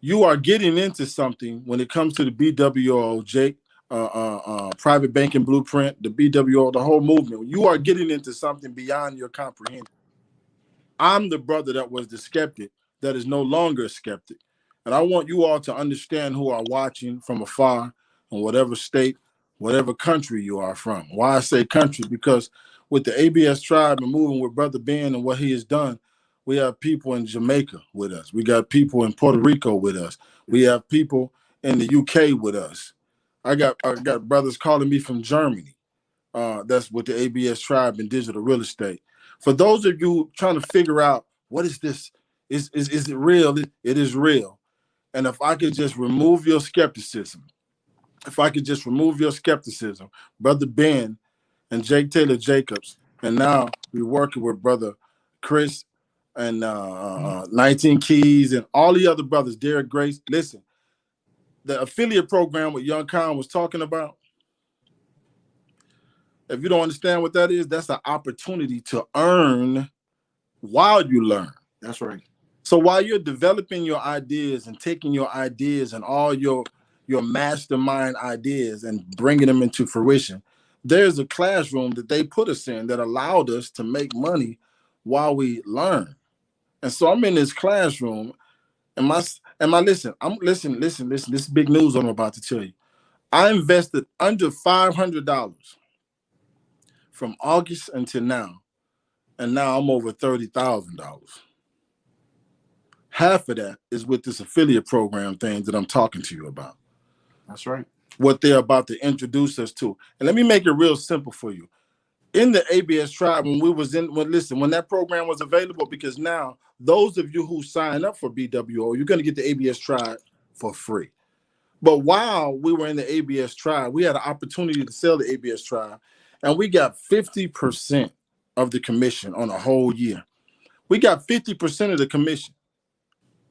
You are getting into something when it comes to the BWO, Jake, Private Banking Blueprint, the BWO, the whole movement. You are getting into something beyond your comprehension. I'm the brother that was the skeptic that is no longer a skeptic. And I want you all to understand who are watching from afar in whatever state, whatever country you are from. Why I say country? Because with the ABS Tribe and moving with Brother Ben and what he has done, we have people in Jamaica with us. We got people in Puerto Rico with us. We have people in the UK with us. I got brothers calling me from Germany. That's with the ABS Tribe and Digital Real Estate. For those of you trying to figure out what is this, is it real? It is real. And if I could just remove your skepticism, Brother Ben and Jake Taylor Jacobs, and now we're working with Brother Chris and 19 Keys and all the other brothers, Derek Grace. Listen, the affiliate program with Young Khan was talking about, if you don't understand what that is, that's an opportunity to earn while you learn. That's right. So while you're developing your ideas and taking your ideas and all your mastermind ideas and bringing them into fruition, there's a classroom that they put us in that allowed us to make money while we learn. And so I'm in this classroom, and listen, this is big news I'm about to tell you. I invested under $500 from August until now, and now I'm over $30,000. Half of that is with this affiliate program thing that I'm talking to you about. That's right. What they're about to introduce us to. And let me make it real simple for you. In the ABS Tribe, when that program was available, because now those of you who sign up for BWO, you're going to get the ABS Tribe for free. But while we were in the ABS Tribe, we had an opportunity to sell the ABS Tribe, and we got 50% of the commission on a whole year. We got 50% of the commission.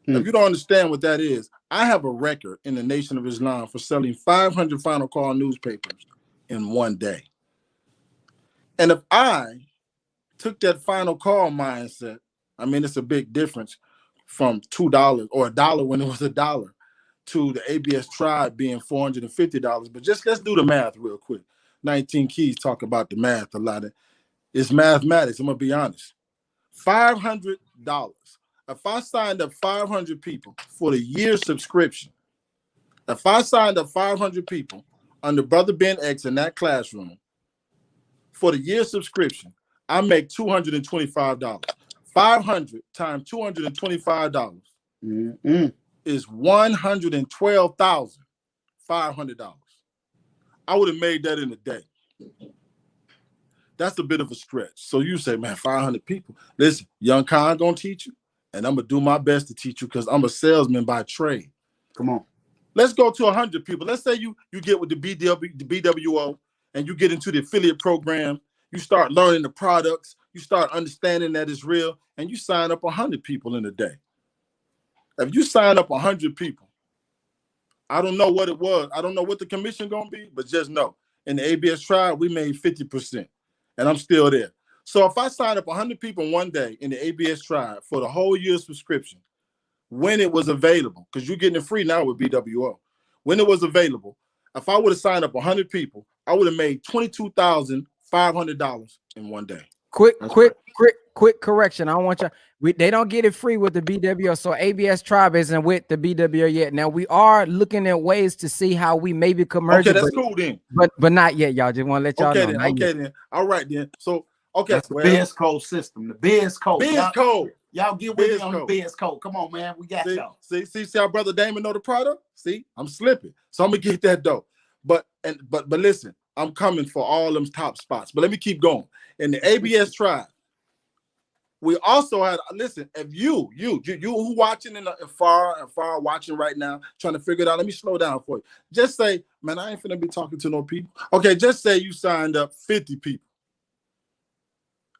If you don't understand what that is, I have a record in the Nation of Islam for selling 500 Final Call newspapers in one day. And if I took that Final Call mindset, I mean, it's a big difference from $2 or $1 when it was $1 to the ABS Tribe being $450. But just let's do the math real quick. 19 Keys talk about the math a lot. It's mathematics. I'm going to be honest. $500. If I signed up 500 people for the year subscription, if I signed up 500 people under Brother Ben X in that classroom for the year subscription, I make $225. 500 times $225 is $112,500. I would have made that in a day. That's a bit of a stretch. So you say, man, 500 people. Listen, Young Khan gonna teach you. And I'm going to do my best to teach you because I'm a salesman by trade. Come on. Let's go to 100 people. Let's say you get with the BWO and you get into the affiliate program. You start learning the products. You start understanding that it's real. And you sign up 100 people in a day. If you sign up 100 people I don't know what it was. I don't know what the commission gonna be, but just know in the ABS tribe we made 50%, and I'm still there. So if I sign up 100 people in one day in the ABS tribe for the whole year subscription, when it was available, because you're getting it free now with BWO, when it was available, if I would have signed up 100 people, I would have made $22,500 in one day. Quick correction. I don't want you. They don't get it free with the BWO. So ABS Tribe isn't with the BWO yet. Now we are looking at ways to see how we maybe could merge Okay, it, that's cool then. But not yet, y'all. Just want to let y'all know. Okay then. All right then. So that's the Biz Code system. The Biz Code. Biz Code. Y'all get with me on the Biz Code. Come on, man. We got y'all. See how Brother Damon know the product? See, I'm slipping. So I'm gonna get that dough. But listen, I'm coming for all them top spots. But let me keep going. In the ABS tribe, we also had, listen, if you who watching in far watching right now, trying to figure it out, let me slow down for you. Just say, man, I ain't finna be talking to no people. Okay, just say you signed up 50 people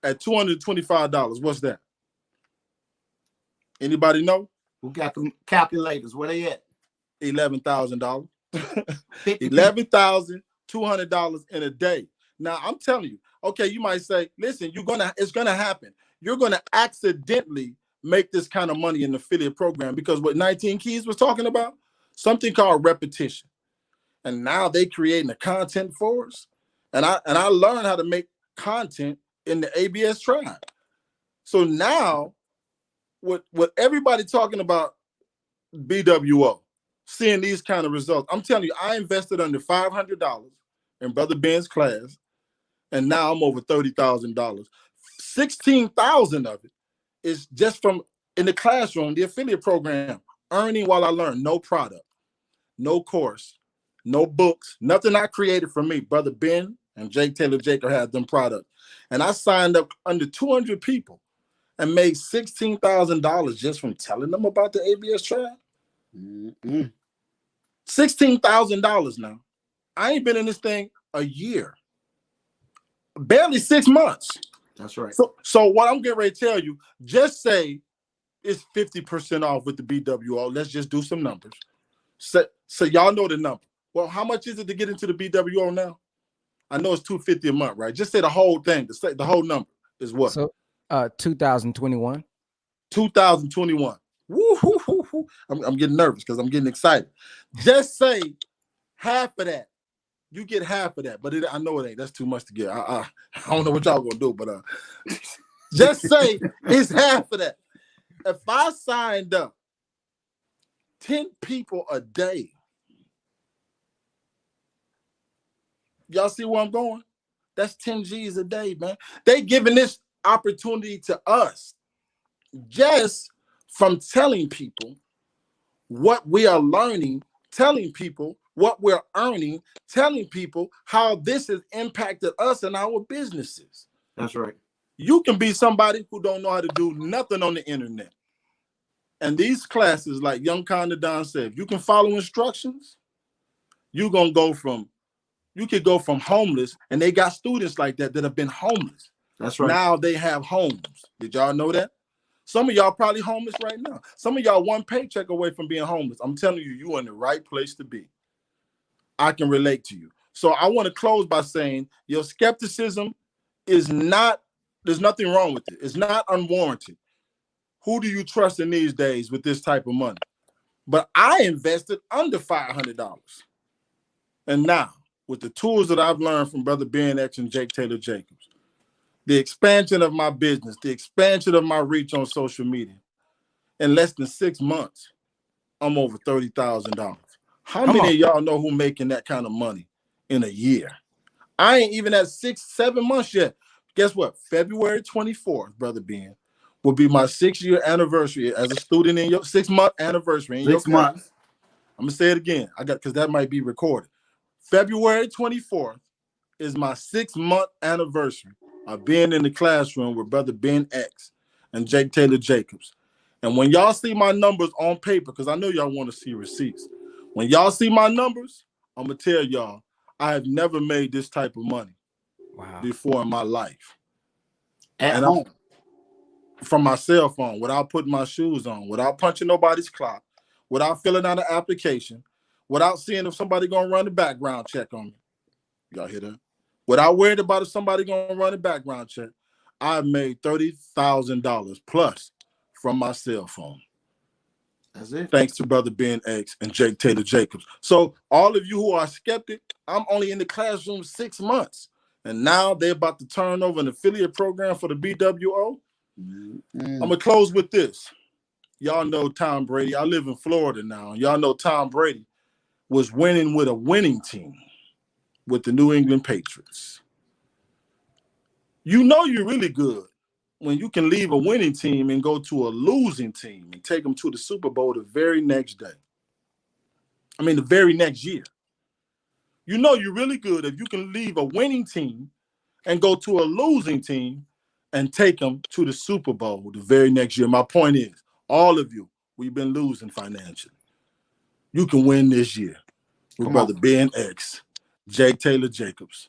at $225. What's that? Anybody know? Who got them calculators? Where they at? $11,000. $11,200 in a day. Now I'm telling you, okay, you might say, listen, it's gonna happen. You're gonna accidentally make this kind of money in the affiliate program, because what 19 Keys was talking about, something called repetition. And now they creating the content for us. And I learned how to make content in the ABS tribe. So now with everybody talking about BWO, seeing these kind of results, I'm telling you, I invested under $500 in Brother Ben's class, and now I'm over $30,000. 16,000 of it is just from in the classroom, the affiliate program, earning while I learn. No product, no course, no books, nothing I created for me. Brother Ben and Jake Taylor Jacob had them products, and I signed up under 200 people and made $16,000 just from telling them about the ABS tribe. $16,000 now. I ain't been in this thing a year, barely 6 months. That's right. So what I'm getting ready to tell you, just say it's 50% off with the BWO. Let's just do some numbers. So y'all know the number. Well, how much is it to get into the BWO now? I know it's $250 a month, right? Just say the whole thing. The whole number is what? So 2021. 2021. Woo-hoo-hoo-hoo. I'm getting nervous because I'm getting excited. Just say half of that. You get half of that, but I know it ain't. That's too much to get. I don't know what y'all gonna do, but just say it's half of that. If I signed up 10 people a day, y'all see where I'm going? That's 10 G's a day, man. They giving this opportunity to us just from telling people what we are learning, telling people what we're earning, telling people how this has impacted us and our businesses. That's right. You can be somebody who don't know how to do nothing on the internet. And these classes, like Young Conda Don said, if you can follow instructions, you could go from homeless, and they got students like that have been homeless. That's right. Now they have homes. Did y'all know that? Some of y'all probably homeless right now. Some of y'all one paycheck away from being homeless. I'm telling you, you're in the right place to be. I can relate to you. So I want to close by saying your skepticism is not, there's nothing wrong with it. It's not unwarranted. Who do you trust in these days with this type of money? But I invested under $500. And now, with the tools that I've learned from Brother Ben X and Jake Taylor Jacobs, the expansion of my business, the expansion of my reach on social media, in less than 6 months, I'm over $30,000. How many of y'all know who making that kind of money in a year? I ain't even at 6-7 months yet. Guess what? February 24th, Brother Ben, will be my 6-year anniversary as a student in your 6-month anniversary in 6 months. I'm gonna say it again. Because that might be recorded. February 24th is my 6-month anniversary of being in the classroom with Brother Ben X and Jake Taylor Jacobs. And when y'all see my numbers on paper, because I know y'all want to see receipts, when y'all see my numbers, I'm gonna tell y'all, I have never made this type of money before in my life. At home. From my cell phone, without putting my shoes on, without punching nobody's clock, without filling out an application, without seeing if somebody gonna run the background check on me. Y'all hear that? Without worried about if somebody gonna run a background check, I made $30,000 plus from my cell phone. That's it. Thanks to Brother Ben X and Jake Taylor Jacobs. So all of you who are skeptic, I'm only in the classroom 6 months. And now they're about to turn over an affiliate program for the BWO. I'm gonna close with this. Y'all know Tom Brady. I live in Florida now. Y'all know Tom Brady was winning with a winning team with the New England Patriots. You know you're really good when you can leave a winning team and go to a losing team and take them to the Super Bowl the very next day. I mean, the very next year. You know you're really good if you can leave a winning team and go to a losing team and take them to the Super Bowl the very next year. My point is, all of you, we've been losing financially. You can win this year with Brother Ben X, Jake Taylor Jacobs,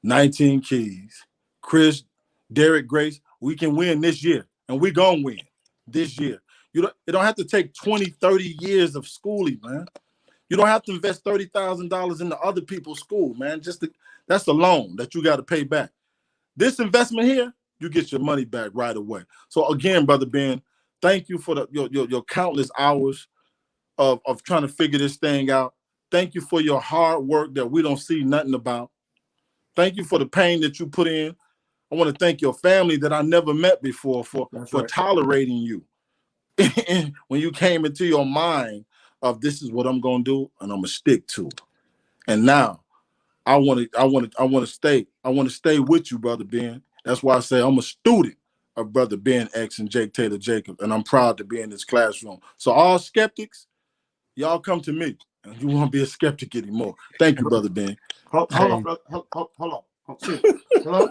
19 Keys, Chris, Derek Grace. We can win this year, and we're going to win this year. It don't have to take 20, 30 years of schooling, man. You don't have to invest $30,000 into other people's school, man. That's a loan that you got to pay back. This investment here, you get your money back right away. So again, Brother Ben, thank you for your countless hours of trying to figure this thing out. Thank you for your hard work that we don't see nothing about. Thank you for the pain that you put in. I want to thank your family that I never met before for tolerating you. When you came into your mind of this is what I'm gonna do and I'm gonna stick to it. And now I want to stay with you, Brother Ben. That's why I say I'm a student of Brother Ben X and Jake Taylor Jacobs, and I'm proud to be in this classroom. So all skeptics, y'all come to me, and you won't be a skeptic anymore. Thank you, Brother Ben. Hold on, brother. Hold on. Hello?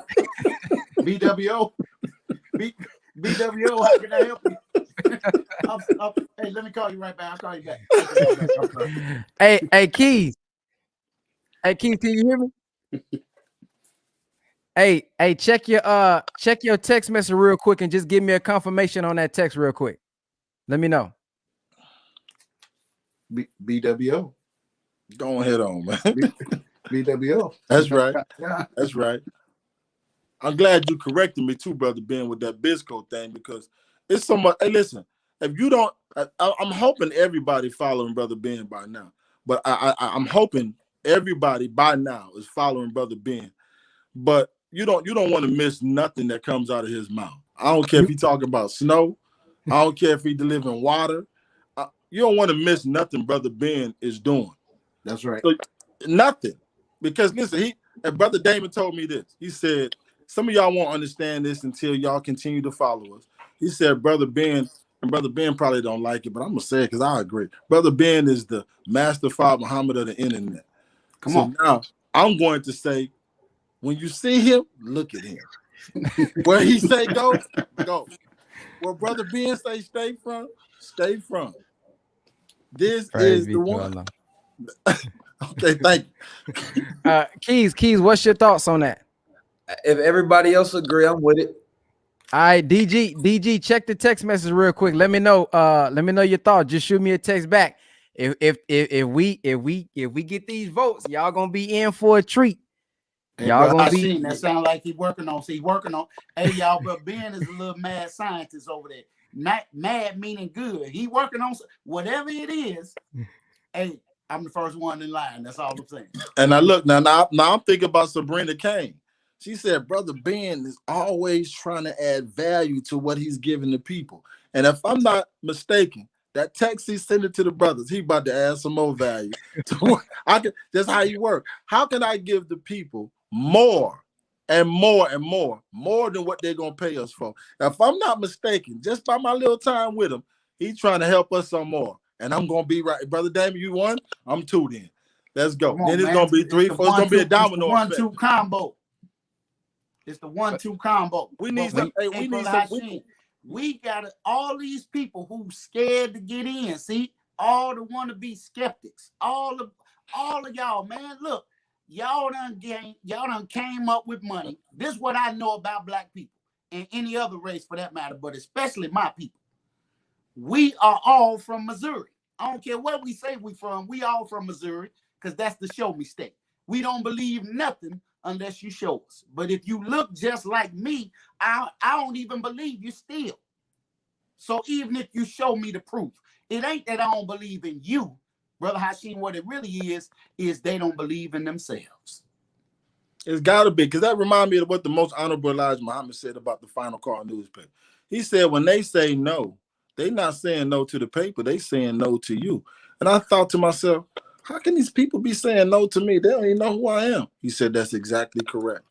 BWO? BWO, how can I help you? Hey, let me call you right back. I'll call you back. Hey, Keys. Hey, Keys, can you hear me? Hey, check your text message real quick and just give me a confirmation on that text real quick. Let me know. BWO. Go ahead on, man. BWO. That's right. That's right. I'm glad you corrected me too, Brother Ben, with that Bisco thing, because it's so much. Hey, listen, if you don't, I'm hoping everybody following Brother Ben by now. But I'm hoping everybody by now is following Brother Ben. But you don't want to miss nothing that comes out of his mouth. I don't care if he talking about snow. I don't care if he delivering water. You don't want to miss nothing Brother Ben is doing. That's right. So, nothing. Because listen, Brother Damon told me this. He said, some of y'all won't understand this until y'all continue to follow us. He said, Brother Ben, and Brother Ben probably don't like it, but I'm going to say it because I agree. Brother Ben is the Master Fard Muhammad of the internet. Come on. Now, I'm going to say, when you see him, look at him. Where he say go, go. Where Brother Ben say stay from, stay from. This is the one. Okay, thank you. Keys, what's your thoughts on that? If everybody else agree, I'm with it. All right, DG, check the text message real quick. Let me know your thoughts. Just shoot me a text back. If we get these votes, y'all gonna be in for a treat. Hey, y'all bro, gonna be. That sound like he's working on. See, working on. Hey, y'all, but Ben is a little mad scientist over there. Mad meaning good. He working on whatever it is. Hey, I'm the first one in line. That's all I'm saying. And I look now I'm thinking about Sabrina Kane. She said, Brother Ben is always trying to add value to what he's giving the people. And if I'm not mistaken, that text he sent it to the brothers, he about to add some more value. That's how he works. How can I give the people more and more and more than what they're going to pay us for? If I'm not mistaken, just by my little time with him, he's trying to help us some more. And I'm going to be right. Brother Damon, you won? I'm 2 then. Let's go. Then it's going to be 3, 4. It's going to be a domino effect. 1-2 combo. It's the 1-2 combo. We need we got all these people who scared to get in. See, all the wannabe skeptics, all of y'all, man. Look, y'all done came up with money. This is what I know about black people and any other race for that matter, but especially my people. We are all from Missouri. I don't care where we say we from. We all from Missouri because that's the show me state. We don't believe nothing unless you show us. But if you look just like me, I don't even believe you still. So even if you show me the proof, it ain't that I don't believe in you, Brother Hashim. What it really is they don't believe in themselves. It's got to be, because that reminds me of what the most honorable Elijah Muhammad said about the Final Call newspaper. He said when they say no, they not saying no to the paper, they saying no to you. And I thought to myself, how can these people be saying no to me? They don't even know who I am. He said that's exactly correct.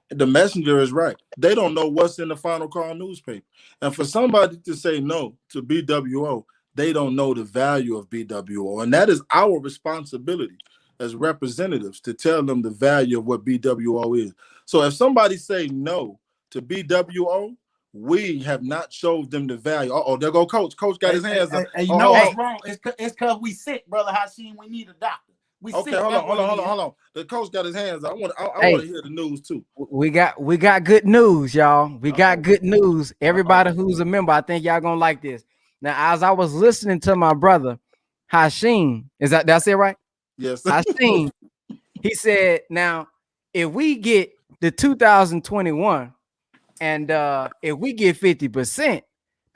The messenger is right. They don't know what's in the Final Call newspaper. And for somebody to say no to BWO, they don't know the value of BWO. And that is our responsibility as representatives to tell them the value of what BWO is. So if somebody say no to BWO, we have not showed them the value. Uh-oh, there go Coach. Coach got his hands up. You know what's wrong? It's because we sick, Brother Hashim. We need a doctor. We okay, sick. hold on. The coach got his hands up. I want to hear the news too. We got good news, y'all. We got good news. Everybody who's a member, I think y'all gonna like this. Now, as I was listening to my brother Hashim, did I say it right? Yes. Hashim, he said, now, if we get the 2021 and if we get 50%,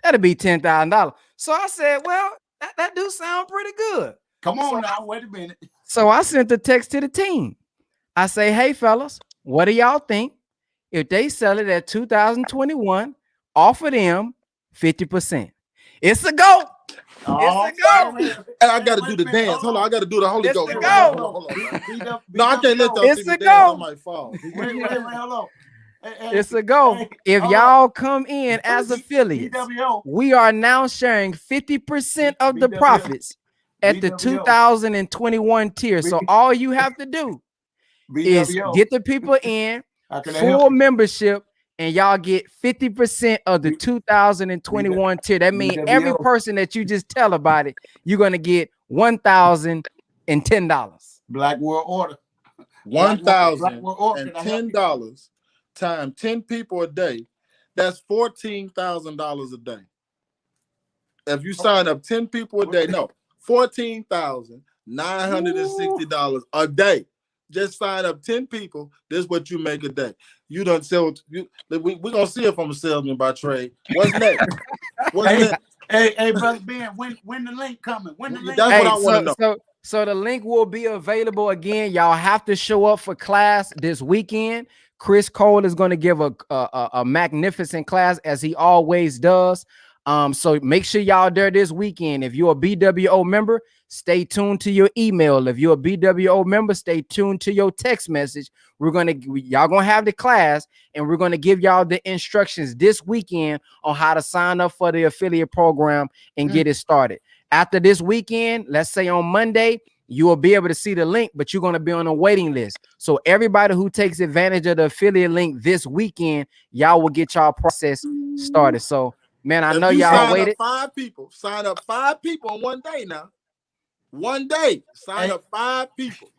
that'll be $10,000. So I said, well, that do sound pretty good. Come on now, wait a minute. So I sent a text to the team. I say, hey, fellas, what do y'all think if they sell it at 2021, offer them 50%? It's a go. It's a go. And I got to do the dance. Hold on. I got to do the Holy Ghost. It's a go. Hold on. No, I can't let y'all It's see me a dance. I go. might fall. Wait, hold on. It's a go. If y'all come in as affiliates, we are now sharing 50% of the profits at the 2021 tier. So all you have to do is get the people in full membership, and y'all get 50% of the 2021 tier. That means every person that you just tell about it, you're gonna get $1,010. Black World Order. $1,010 times 10 people a day. That's $14,000 a day. If you sign up 10 people a day, no, $14,960 a day. Just sign up 10 people. This is what you make a day. You don't sell. We're gonna see if I'm a salesman by trade. What's next? Next? Hey, Brother Ben, when the link coming? When the link? That's what I want to know. So the link will be available again. Y'all have to show up for class this weekend. Chris Cole is going to give a magnificent class, as he always does. So make sure y'all there this weekend. If you're a BWO member, stay tuned to your email. If you're a BWO member, stay tuned to your text message. Y'all gonna have the class, and we're gonna give y'all the instructions this weekend on how to sign up for the affiliate program and get it started. After this weekend, let's say on Monday, you will be able to see the link, but you're going to be on a waiting list. So everybody who takes advantage of the affiliate link this weekend, y'all will get y'all process started. So, man, I know y'all waited. Sign up 5 people on one day now. One day. Sign up 5 people.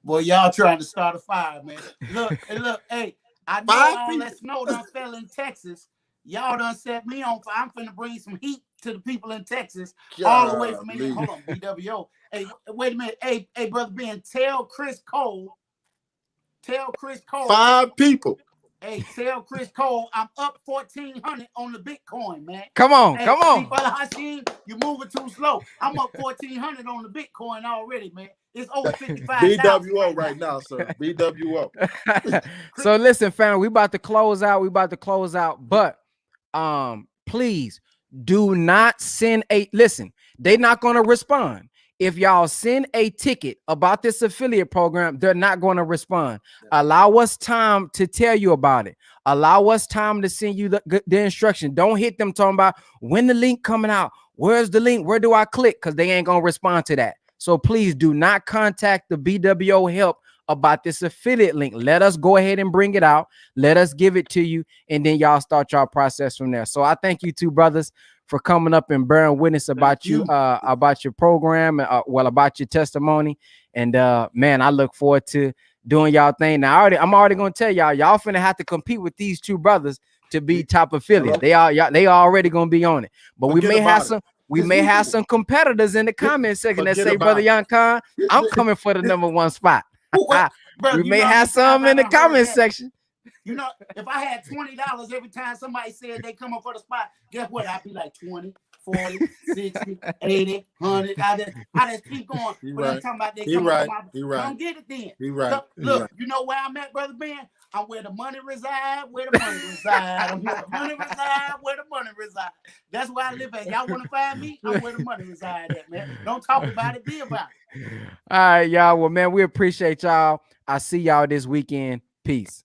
Boy, y'all trying to start a fire, man. Look, hey, I know all that snow done fell in Texas. Y'all done set me on fire. I'm finna bring some heat to the people in Texas, all the way from England. Hold on, BWO. Hey, wait a minute. Hey, Brother Ben, tell Chris Cole. 5 people. Hey, tell Chris Cole I'm up 1,400 on the Bitcoin, man. Come on. See, Brother Hashim, you moving too slow. I'm up 1,400 on the Bitcoin already, man. It's over 55,000. BWO right now, sir. BWO. So listen, family, we about to close out. But please do not send listen, they're not going to respond. If y'all send a ticket about this affiliate program, they're not going to respond. Allow us time to tell you about it. Allow us time to send you the instruction. Don't hit them talking about when the link coming out. Where's the link? Where do I click? Because they ain't going to respond to that. So please do not contact the BWO help about this affiliate link. Let us go ahead and bring it out. Let us give it to you, and then y'all start your process from there. So I thank you two brothers for coming up and bearing witness about about your program, about your testimony. And man, I look forward to doing y'all thing. Now, I'm already gonna tell y'all finna have to compete with these two brothers to be top affiliate. They already gonna be on it. But we may have some. we may have some competitors in the comment section that say, Brother Young Khan, I'm coming for the #1 spot. We may have some in the comment section. You know, if I had $20 every time somebody said they coming for the spot, guess what? I'd be like 20, 40, 60, 80, 100. I just keep going. But I'm talking about they coming for my. Come get it then. Look, you know where I'm at, Brother Ben? I'm where the money reside, where the money reside. I'm where the money reside, where the money reside. That's where I live at. Y'all want to find me? I'm where the money reside at, man. Don't talk about it, be about it. All right, y'all. Well, man, we appreciate y'all. I see y'all this weekend. Peace.